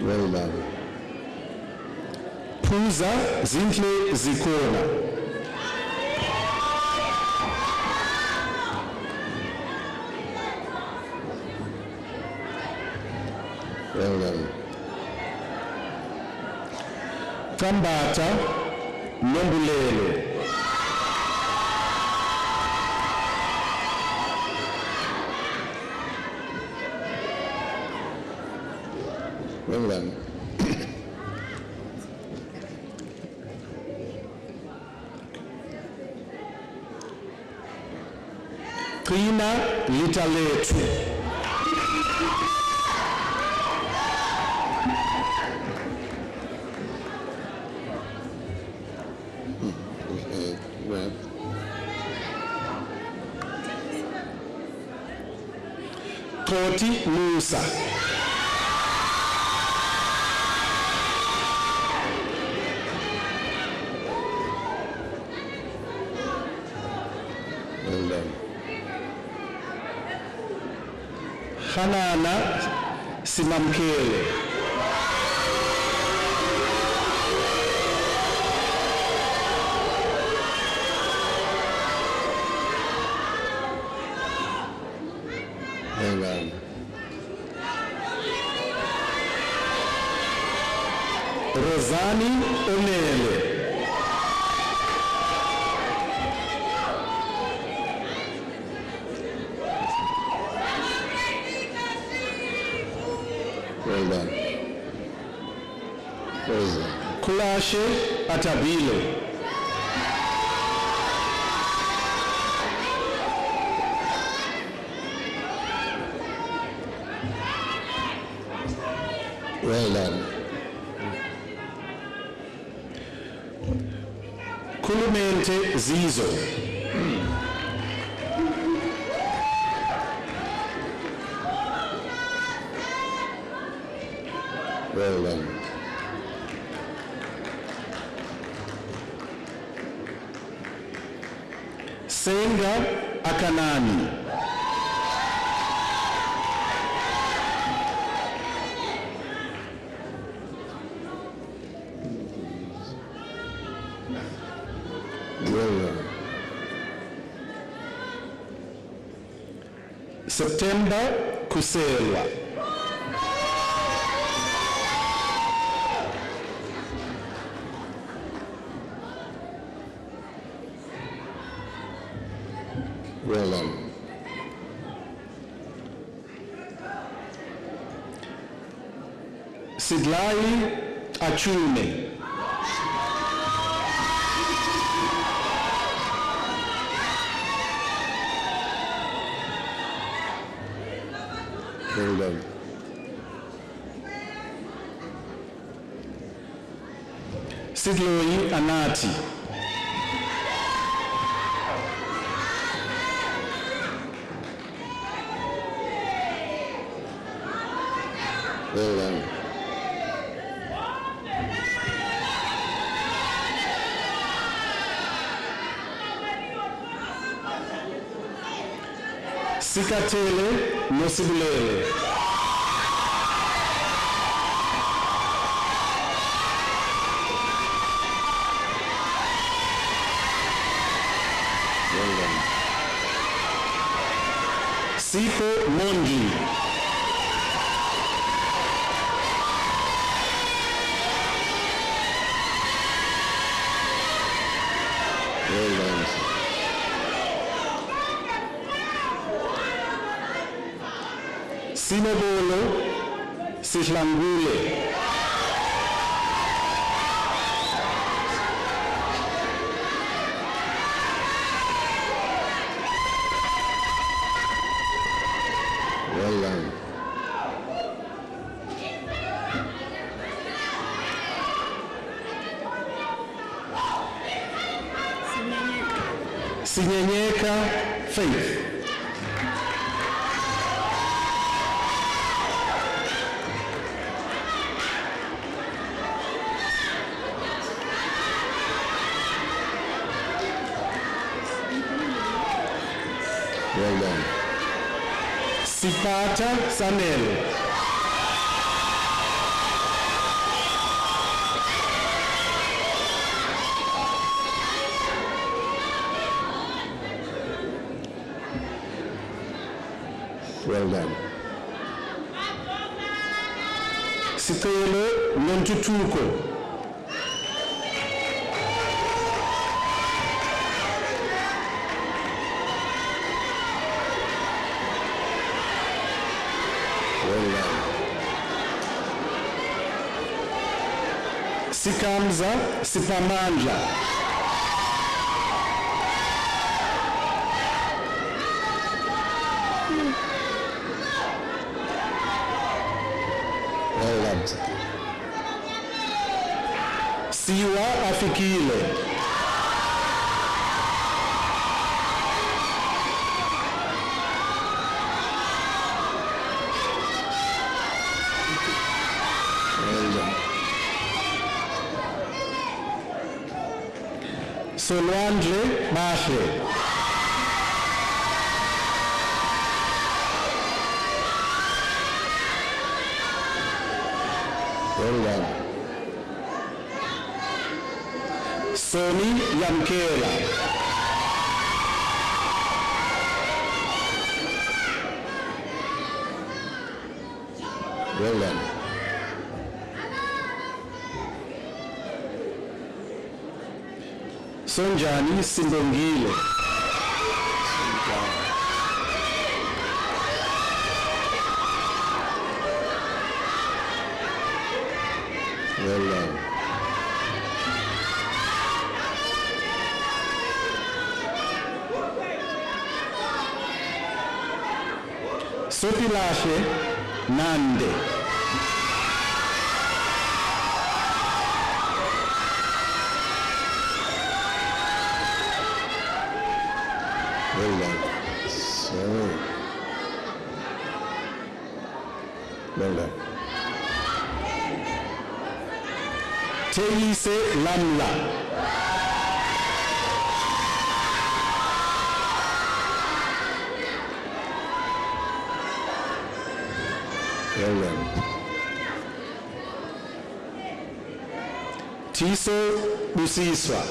B: Well done.
D: Puza Zintle Zikona.
B: Well done.
D: Kambata Nombulelo.
B: Well done.
D: Krina Litaletu.
B: Well,
D: Koti Musa.
B: well done.
D: Hanana Simamkele.
B: Well done.
D: Rosani Onele.
B: Well done. Well done.
D: Kulashe Atabile.
B: Well done.
D: Kulumente Zizo.
B: Well done.
D: Senga Akanani.
B: Well done.
D: September Kuselwa.
B: Well done.
D: Sidlai Achune.
B: Well done.
D: Sidloi Anati.
B: Well done.
D: Sikatele Nosibulele.
B: Well done.
D: Siko Mongi.
B: Well done.
D: Sinobolo Sihlangule.
B: Well done.
D: Sinyenyeka Faith.
B: Well done.
D: Sipata Sanelo.
B: Well done.
D: Sicelo Nontutuko.
B: Well done.
D: Sikamza Sipamandla.
B: Well done.
D: Siwa Afikile.
B: Well done.
D: Solwandle Bahle.
B: Well done.
D: Soni Yamkela.
B: Well done.
D: Sonjani Sindongile.
B: Well done.
D: Sopilahle Nande.
B: Well done. So. Well done.
D: Teise Lamla.
B: Well done.
D: Tiso Busiswa.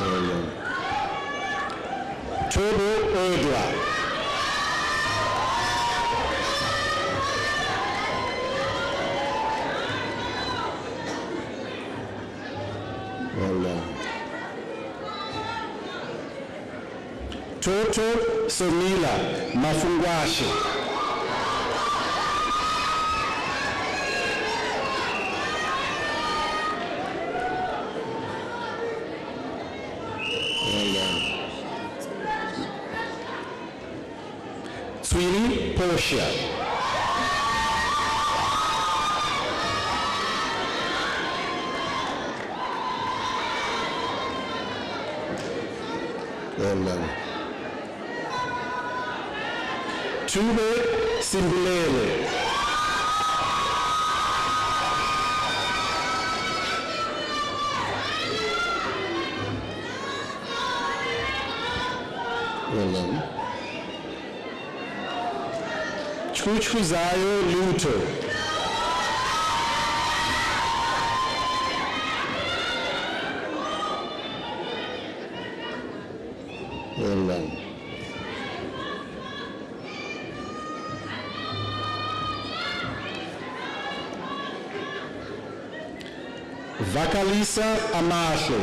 B: Well done.
D: Tobo Odwa.
B: Well done.
D: Toto Somila Mafungwashe.
B: Well done.
D: Twili Portia.
B: Well done.
D: Tube Simbulele.
B: Well done.
D: Chuchuzayo Luto.
B: Well done.
D: Vakalisa Amahle.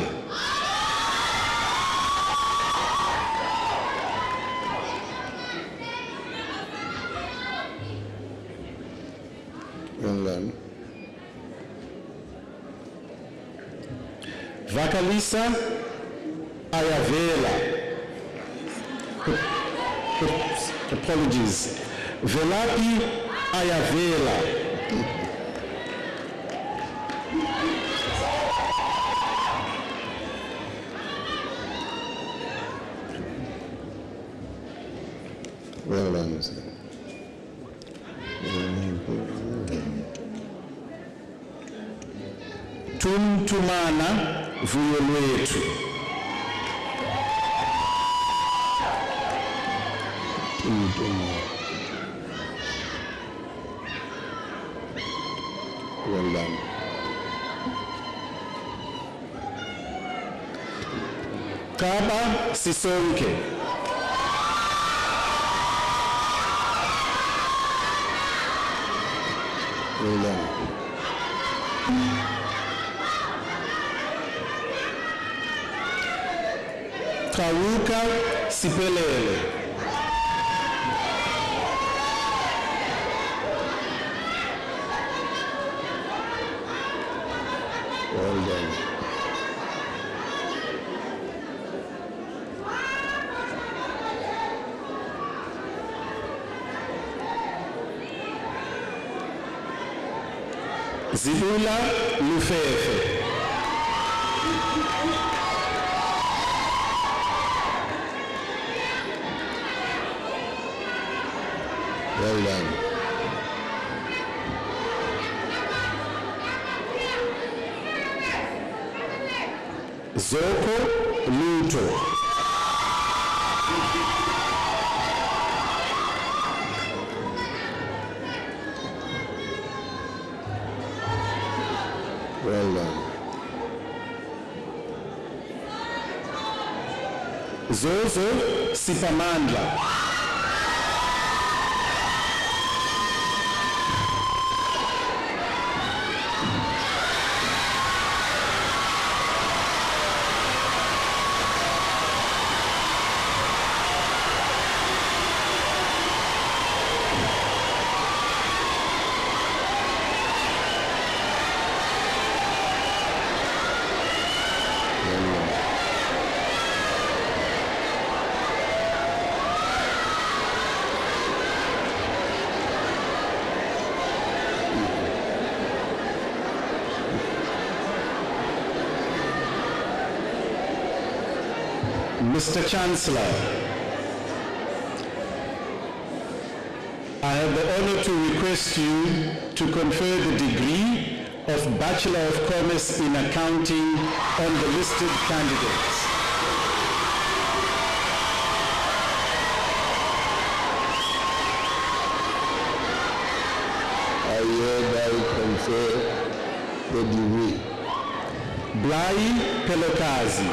B: Well done.
D: Vakalisa Ayavela. Oops, apologies. Velapi Ayavela.
B: Well done, sir.
D: Tumtumana Vuyo Lwetu.
B: Well done.
D: Kaba Sisonke.
B: Well done.
D: Kawuka Sipelele.
B: Well done.
D: Zibula Lufefe.
B: Well done.
D: Zoko Luto.
B: Well done.
D: Zozo Sipamandla. Mr. Chancellor, I have the honor to request you to confer the degree of Bachelor of Commerce in Accounting on the listed candidates.
B: I hereby confer the degree.
D: Blai Pelokazi.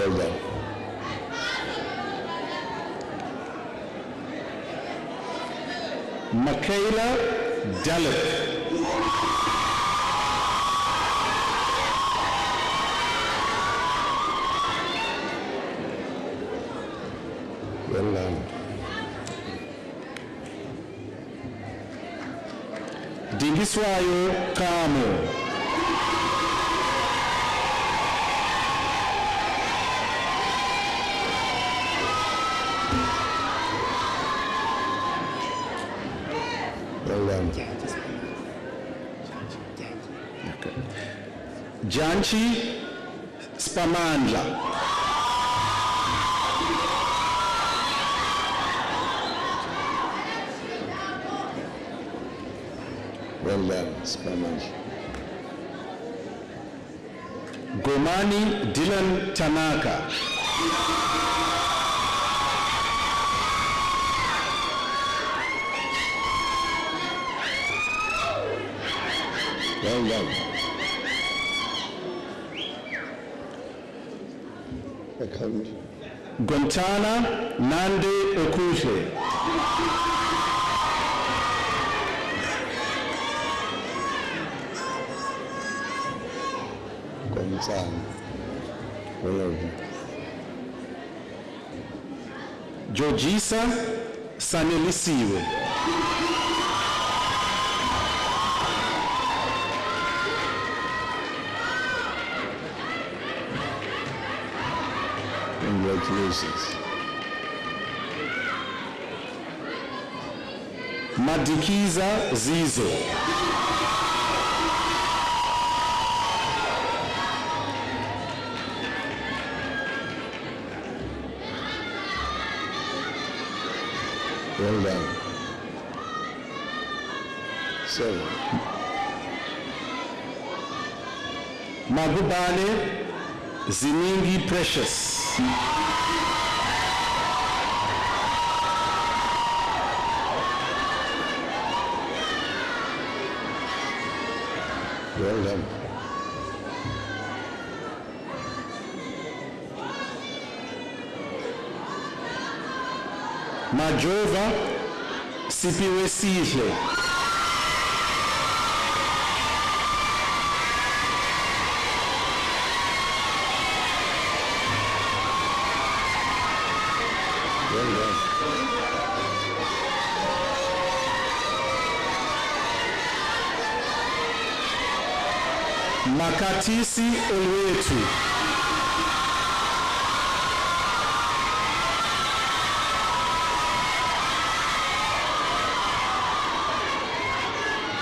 B: Well done.
D: Michaela Dalip.
B: Well done.
D: Dingiswayo Kamo.
B: Well done.
D: Janchi Spamandla.
B: Well done, Spanish.
D: Gomani Dylan Tanaka.
B: Well done. I can't.
D: Gontana Nande Okuhle.
B: Concern. All of you.
D: Georgisa Sanelisiwe.
B: Congratulations.
D: Madikiza Zizo.
B: Well done. 7.
D: Magubane Ziningi Precious.
B: Well done.
D: Majova Sipiwe Sihle.
B: Well done.
D: Makatisi Olwetu.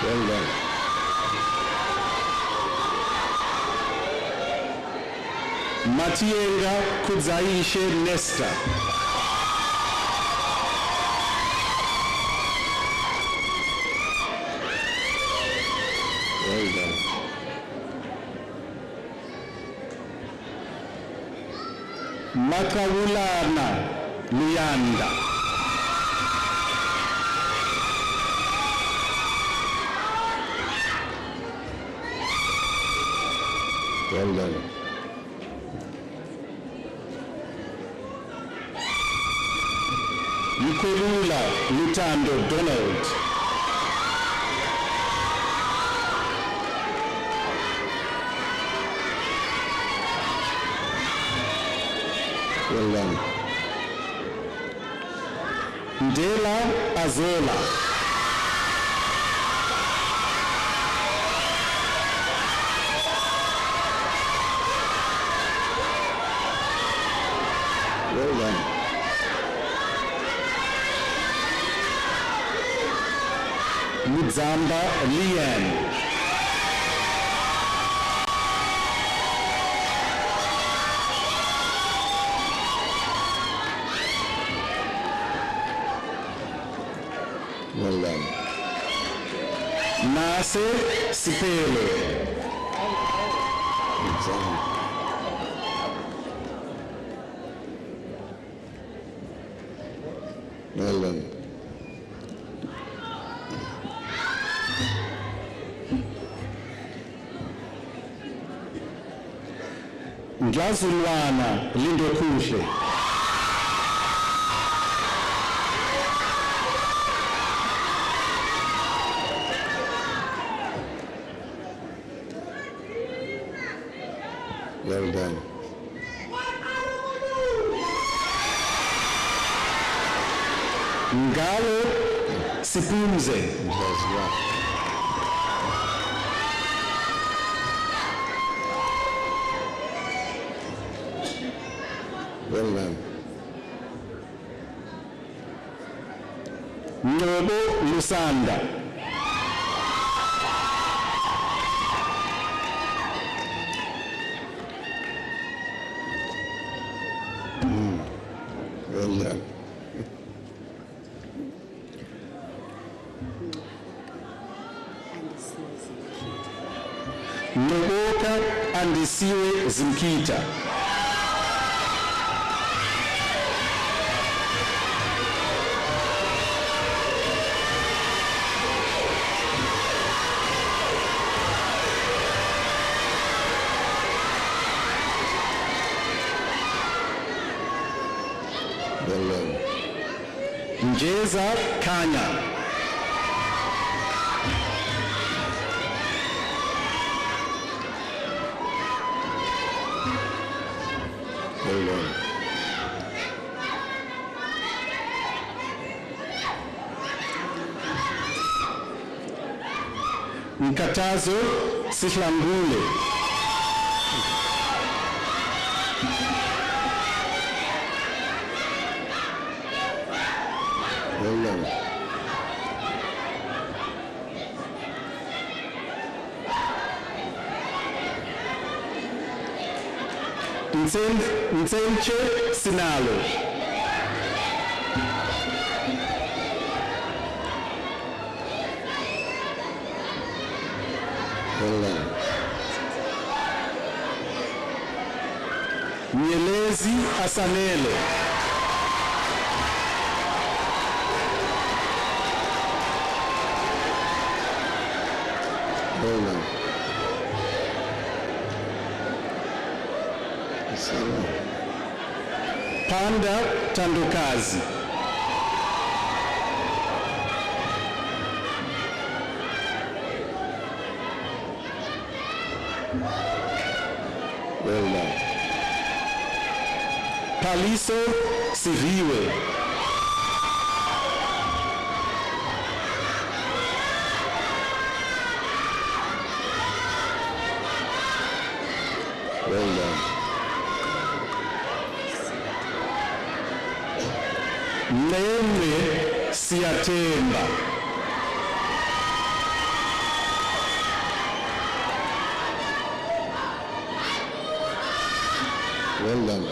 B: Well done.
D: Matienga Kudzaishe Nesta.
B: Well done.
D: Makawulana Luyanda.
B: Well done.
D: Yukolula Lutando Donald.
B: Well done.
D: Ndela Azola.
B: Well done.
D: Mudzamba Lian.
B: Well done.
D: Nase Sipelo.
B: Exam. Well done.
D: Ngazulwana Lindo Kuhle.
B: Well done.
D: Ngalo Sipumze.
B: That's right. Well done.
D: Ngobo Lusanda.
B: Well done.
D: Ngoboka Andisiwe Zimkita.
B: Well done.
D: Njeza Kanya.
B: Well done.
D: Nkatazo Sihlangule.
B: Well done.
D: Nsenche Sinalo.
B: Well done.
D: Nyelezi Asanele.
B: Well done.
D: Panda Tandukazi.
B: Well done.
D: Paliso Siviwe.
B: Well done.
D: Nembe Siatemba.
B: Well done.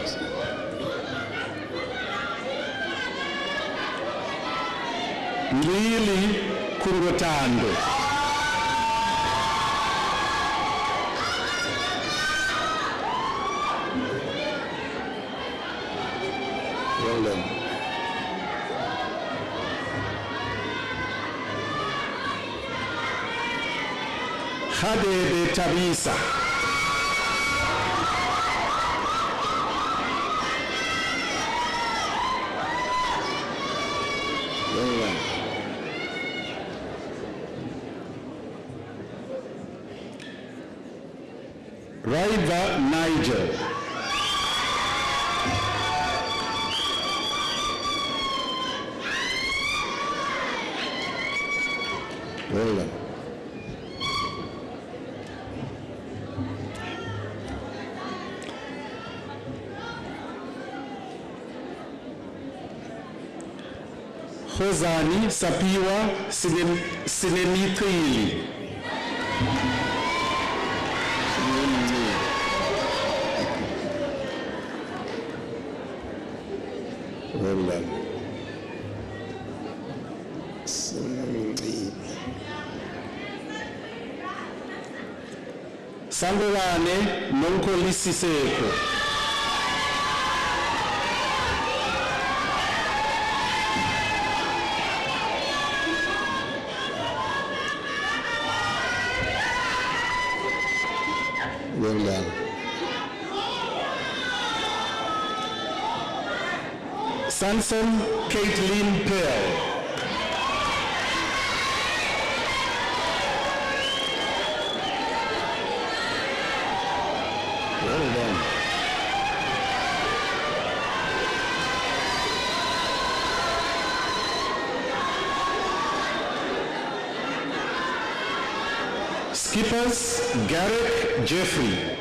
D: Ngili Kungotando.
B: Well done.
D: Khadebe Tabisa.
B: Well done.
D: Raiva Nigel.
B: Well done.
D: Khozani Sapiwa Sinemikili.
B: Well done.
D: Sangolane Nonkolisiseko.
B: Well done.
D: Sanson Caitlin Pearl.
B: Well done.
D: Skippers Garrick Jeffrey.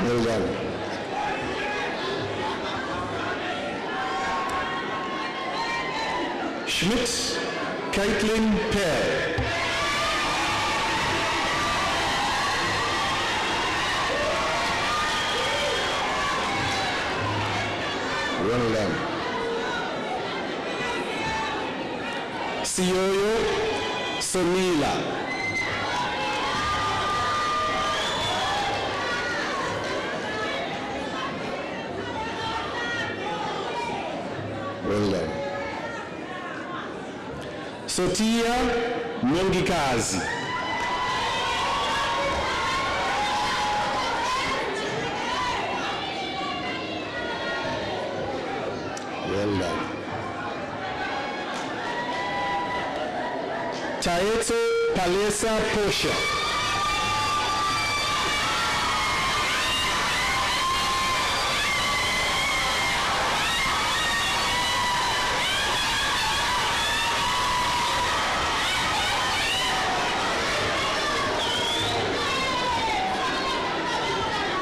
B: Well done.
D: Schmidt Caitlin Pearl.
B: Well done.
D: Sioyo Sonila.
B: Well done.
D: Sotia Mongikazi.
B: Well done.
D: Taeto Palesa Posha.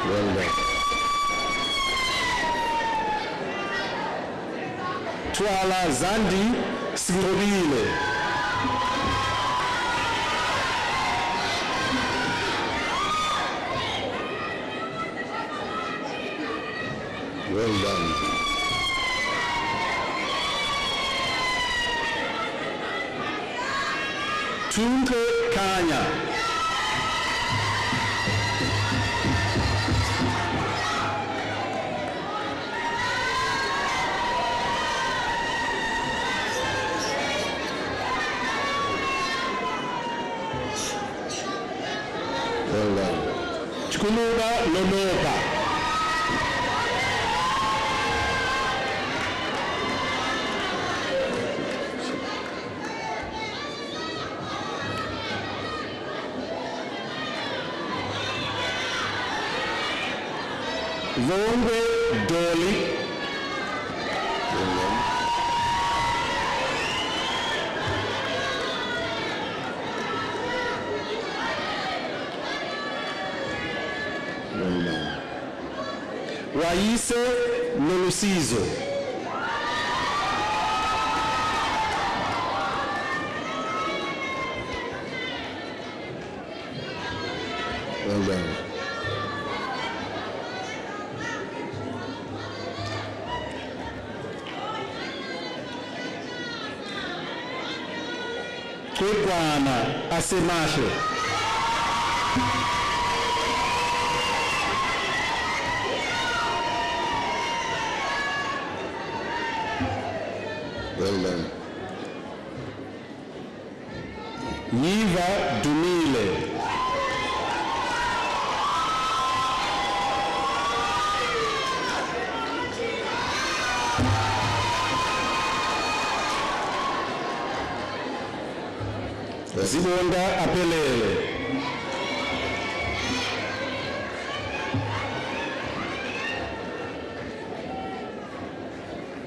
B: Well done.
D: Twala Zandi Singobile.
B: Well done.
D: Tunke Kanya.
B: Well done.
D: Chukuluba Lolopa. Vongwe Dolly.
B: Well done. Well done.
D: Waise Nolusizo.
B: Well done.
D: Kwekwana Asemahle.
B: Well done.
D: Yiva Dumile. Zibonda Apelele.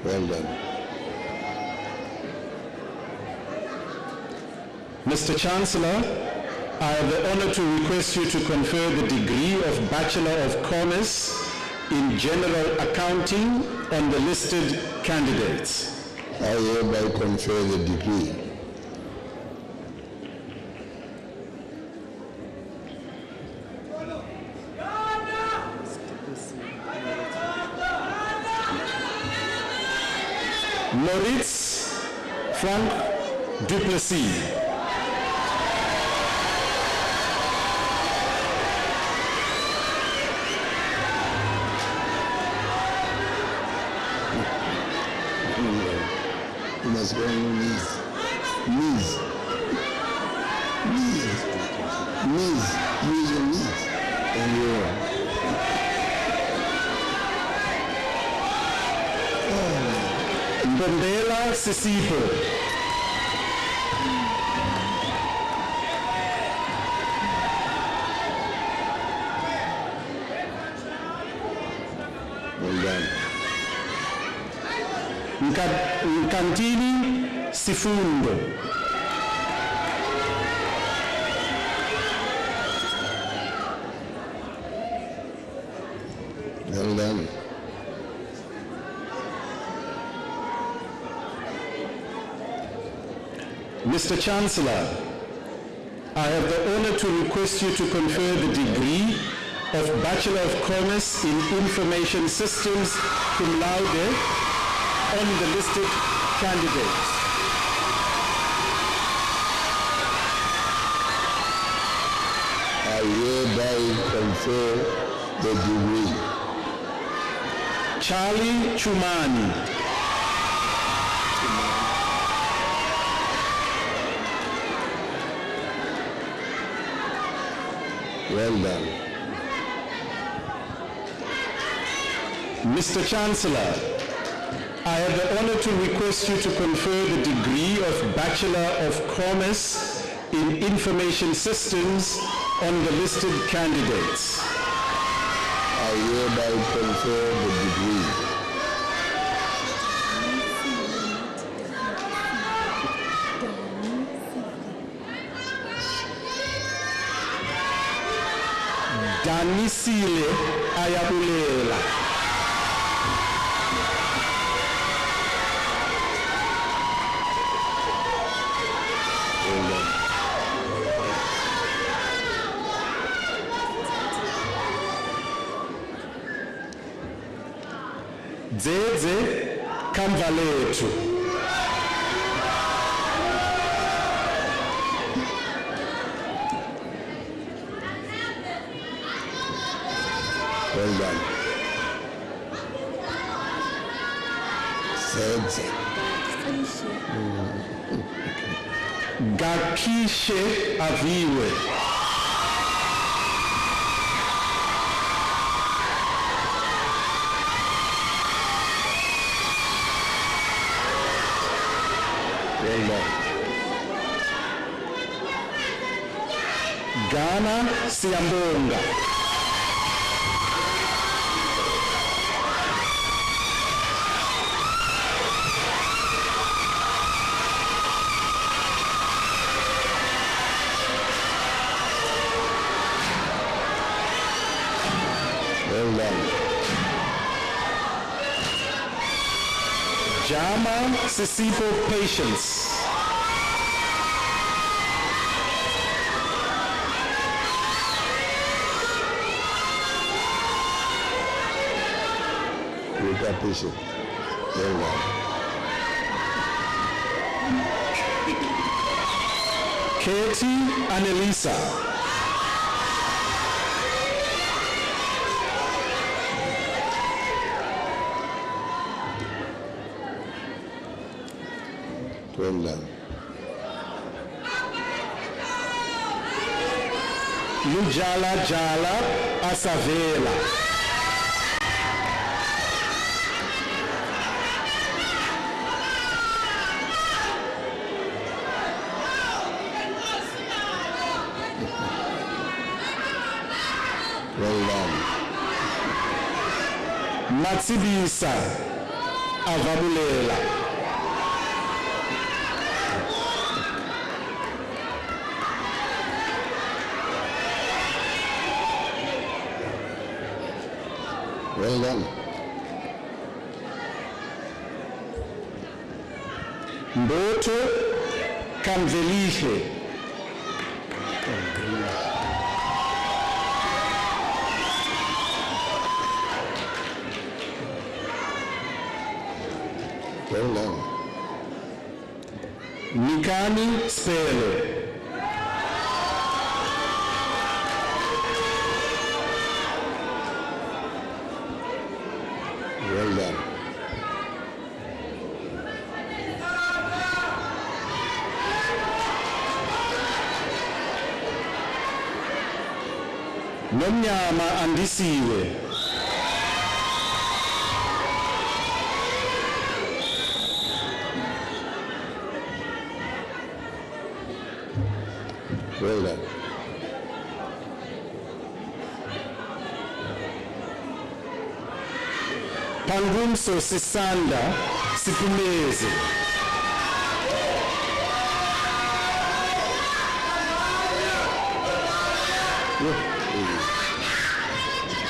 B: Well done.
D: Mr. Chancellor, I have the honor to request you to confer the degree of Bachelor of Commerce in General Accounting on the listed candidates.
B: I hereby confer the degree.
D: Moritz Frank Duplessis.
B: You must go on your knees. Knees. Knees. Ms. And you.
D: Bombela Sisipo.
B: Well done.
D: Nkantini Sifundo.
B: Well done.
D: Mr. Chancellor, I have the honor to request you to confer the degree of Bachelor of Commerce in Information Systems cum laude on the listed candidates.
B: I hereby confer the degree.
D: Charlie Chumani.
B: Well done.
D: Mr. Chancellor, I have the honor to request you to confer the degree of Bachelor of Commerce in Information Systems on the listed candidates.
B: I hereby confer the degree.
D: Danisile Ayabulela.
B: Well done.
D: Dzedze Kamvaletu.
B: Well done. Sedze.
D: Gakishe Aviwe.
B: Well done.
D: Ghana Siambonga.
B: Well done.
D: Jama Sisipo Patience.
B: With our patient. Well done.
D: Katie Annalisa.
B: Well done.
D: Lujala Jala Asavela.
B: Well done.
D: Matsibisa Avabulela.
B: Well done.
D: Mboto Kamvelihle.
B: Well done.
D: Nikani Spele.
B: Well done.
D: Nomnyama andisiwe.
B: Well done.
D: Pangumso sisanda sipumeze.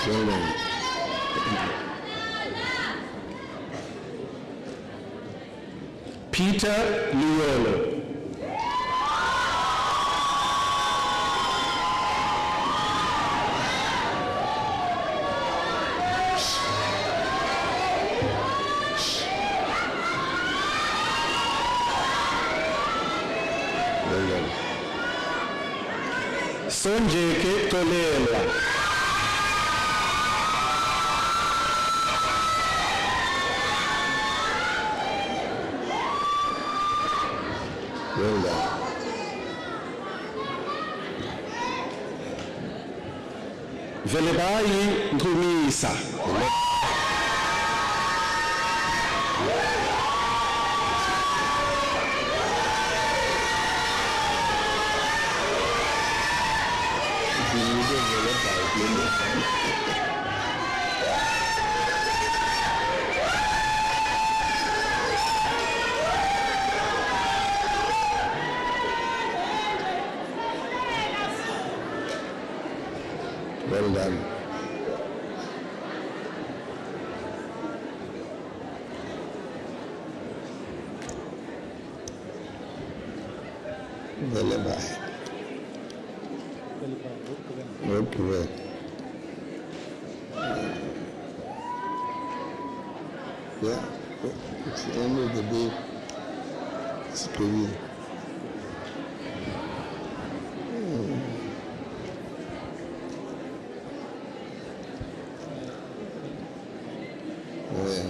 B: Well done.
D: Peter Liolo.
B: Well done.
D: Sonjeke Tolela.
B: Well done.
D: Velebayi Nkumisa.
B: Well done. Well done. Okay. Yeah, it's the end of the day. It's pretty. Yeah.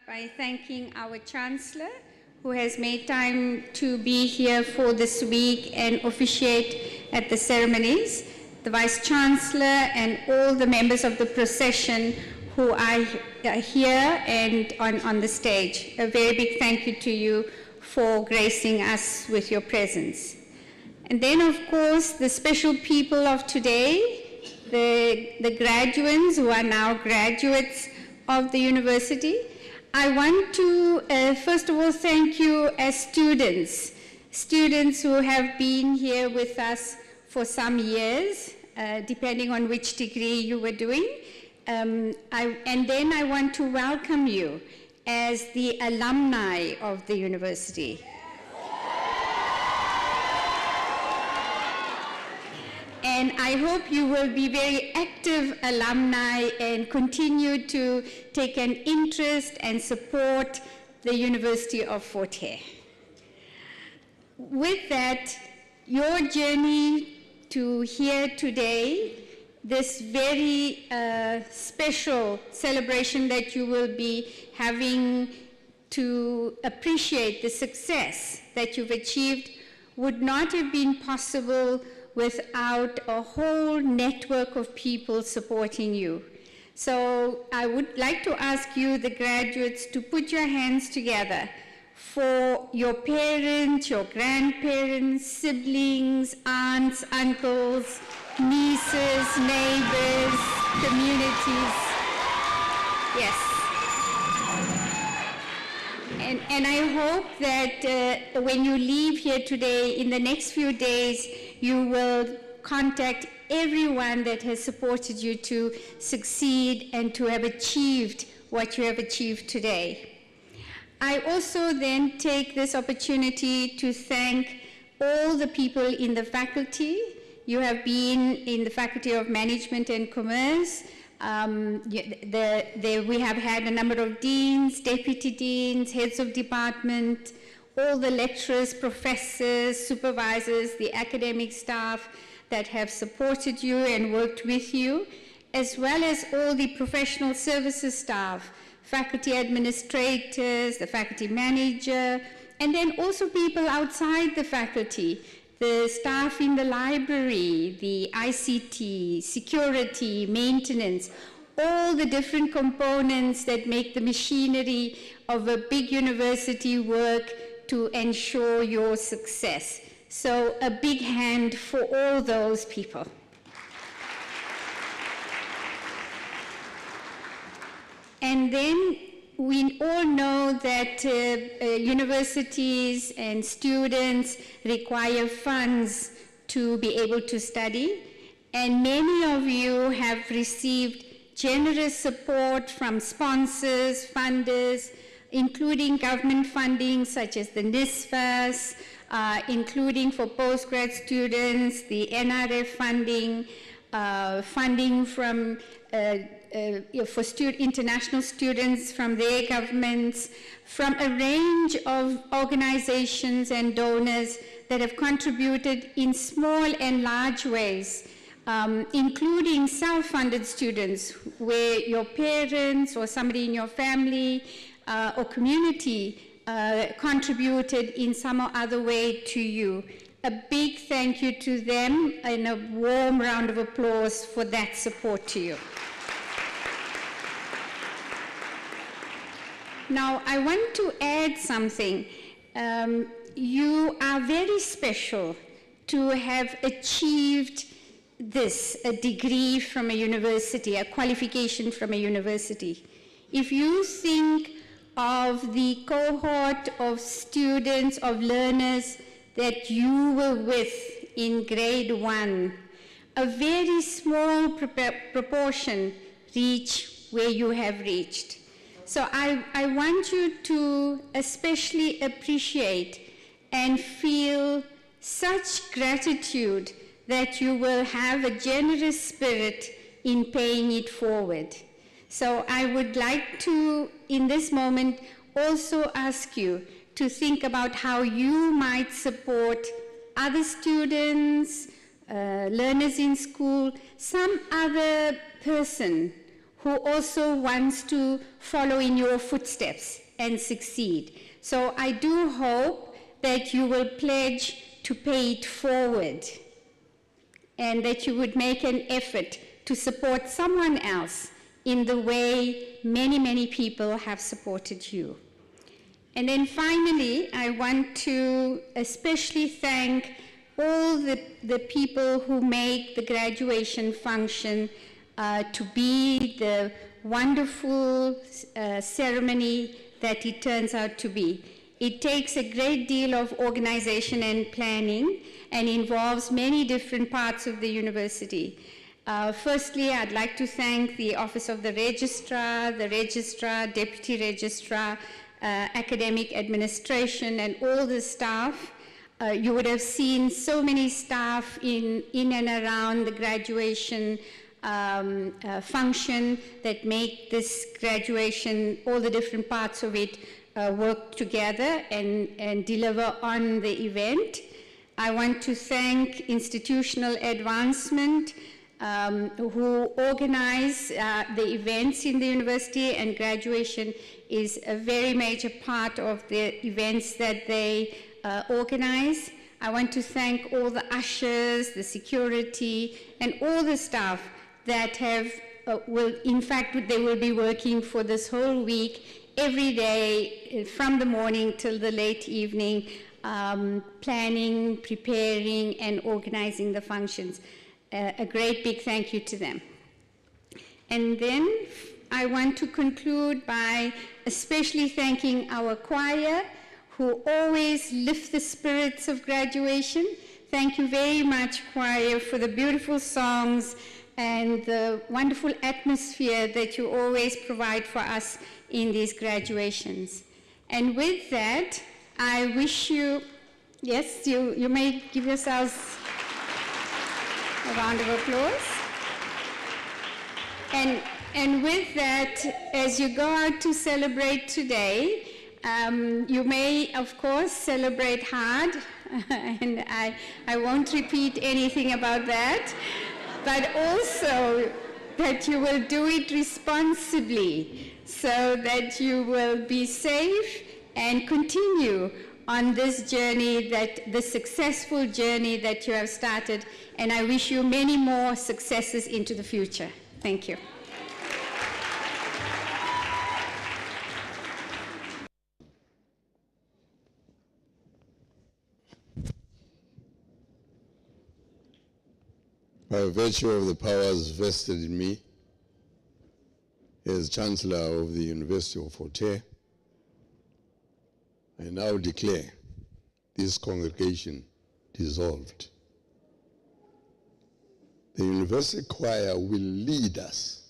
F: by thanking our Chancellor, who has made time to be here for this week and officiate at the ceremonies, the Vice Chancellor and all the members of the procession who are here and on the stage. A very big thank you to you for gracing us with your presence. And then, of course, the special people of today, the graduates who are now graduates of the university. I want to, first of all, thank you as students who have been here with us for some years, depending on which degree you were doing. And then I want to welcome you as the alumni of the university. And I hope you will be very active alumni and continue to take an interest and support the University of Fort Hare. With that, your journey to here today, this very special celebration that you will be having to appreciate the success that you've achieved, would not have been possible without a whole network of people supporting you. So I would like to ask you, the graduates, to put your hands together for your parents, your grandparents, siblings, aunts, uncles, nieces, neighbors, communities. Yes. And I hope that when you leave here today, in the next few days, you will contact everyone that has supported you to succeed and to have achieved what you have achieved today. I also then take this opportunity to thank all the people in the faculty. You have been in the Faculty of Management and Commerce. We have had a number of deans, deputy deans, heads of department, all the lecturers, professors, supervisors, the academic staff that have supported you and worked with you, as well as all the professional services staff, faculty administrators, the faculty manager, and then also people outside the faculty, the staff in the library, the ICT, security, maintenance, all the different components that make the machinery of a big university work to ensure your success. So a big hand for all those people. And then we all know that universities and students require funds to be able to study, and many of you have received generous support from sponsors, funders, including government funding such as the NSFAS, including for postgrad students, the NRF funding, funding from for international students from their governments, from a range of organizations and donors that have contributed in small and large ways, including self-funded students where your parents or somebody in your family or community contributed in some or other way to you. A big thank you to them and a warm round of applause for that support to you. Now, I want to add something. You are very special to have achieved this, a degree from a university, a qualification from a university. If you think of the cohort of students, of learners that you were with in grade 1, a very small proportion reach where you have reached. So I want you to especially appreciate and feel such gratitude that you will have a generous spirit in paying it forward. So I would like to, in this moment, also ask you to think about how you might support other students, learners in school, some other person who also wants to follow in your footsteps and succeed. So I do hope that you will pledge to pay it forward and that you would make an effort to support someone else in the way many, many people have supported you. And then finally, I want to especially thank all the people who make the graduation function to be the wonderful ceremony that it turns out to be. It takes a great deal of organization and planning and involves many different parts of the university. Firstly, I'd like to thank the Office of the Registrar, Deputy Registrar, Academic Administration, and all the staff. You would have seen so many staff in and around the graduation function that make this graduation, all the different parts of it, work together and deliver on the event. I want to thank Institutional Advancement, who organize the events in the university, and graduation is a very major part of the events that they organize. I want to thank all the ushers, the security, and all the staff that have, they will be working for this whole week, every day, from the morning till the late evening, planning, preparing, and organizing the functions. A great big thank you to them. And then I want to conclude by especially thanking our choir, who always lift the spirits of graduation. Thank you very much, choir, for the beautiful songs and the wonderful atmosphere that you always provide for us in these graduations. And with that, I wish you, yes, you may give yourselves a round of applause. And with that, as you go out to celebrate today, you may, of course, celebrate hard, and I won't repeat anything about that, but also that you will do it responsibly so that you will be safe and continue on this journey, the successful journey that you have started, and I wish you many more successes into the future. Thank you.
B: By virtue of the powers vested in me as Chancellor of the University of Fort Hare, I now declare this congregation dissolved. The university choir will lead us,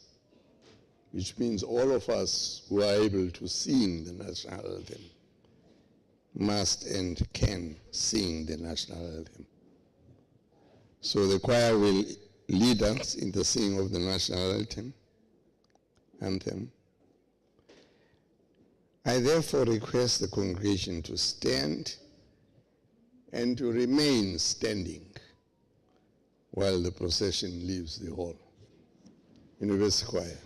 B: which means all of us who are able to sing the national anthem must and can sing the national anthem. So the choir will lead us in the singing of the national anthem. I therefore request the congregation to stand and to remain standing while the procession leaves the hall. University Choir.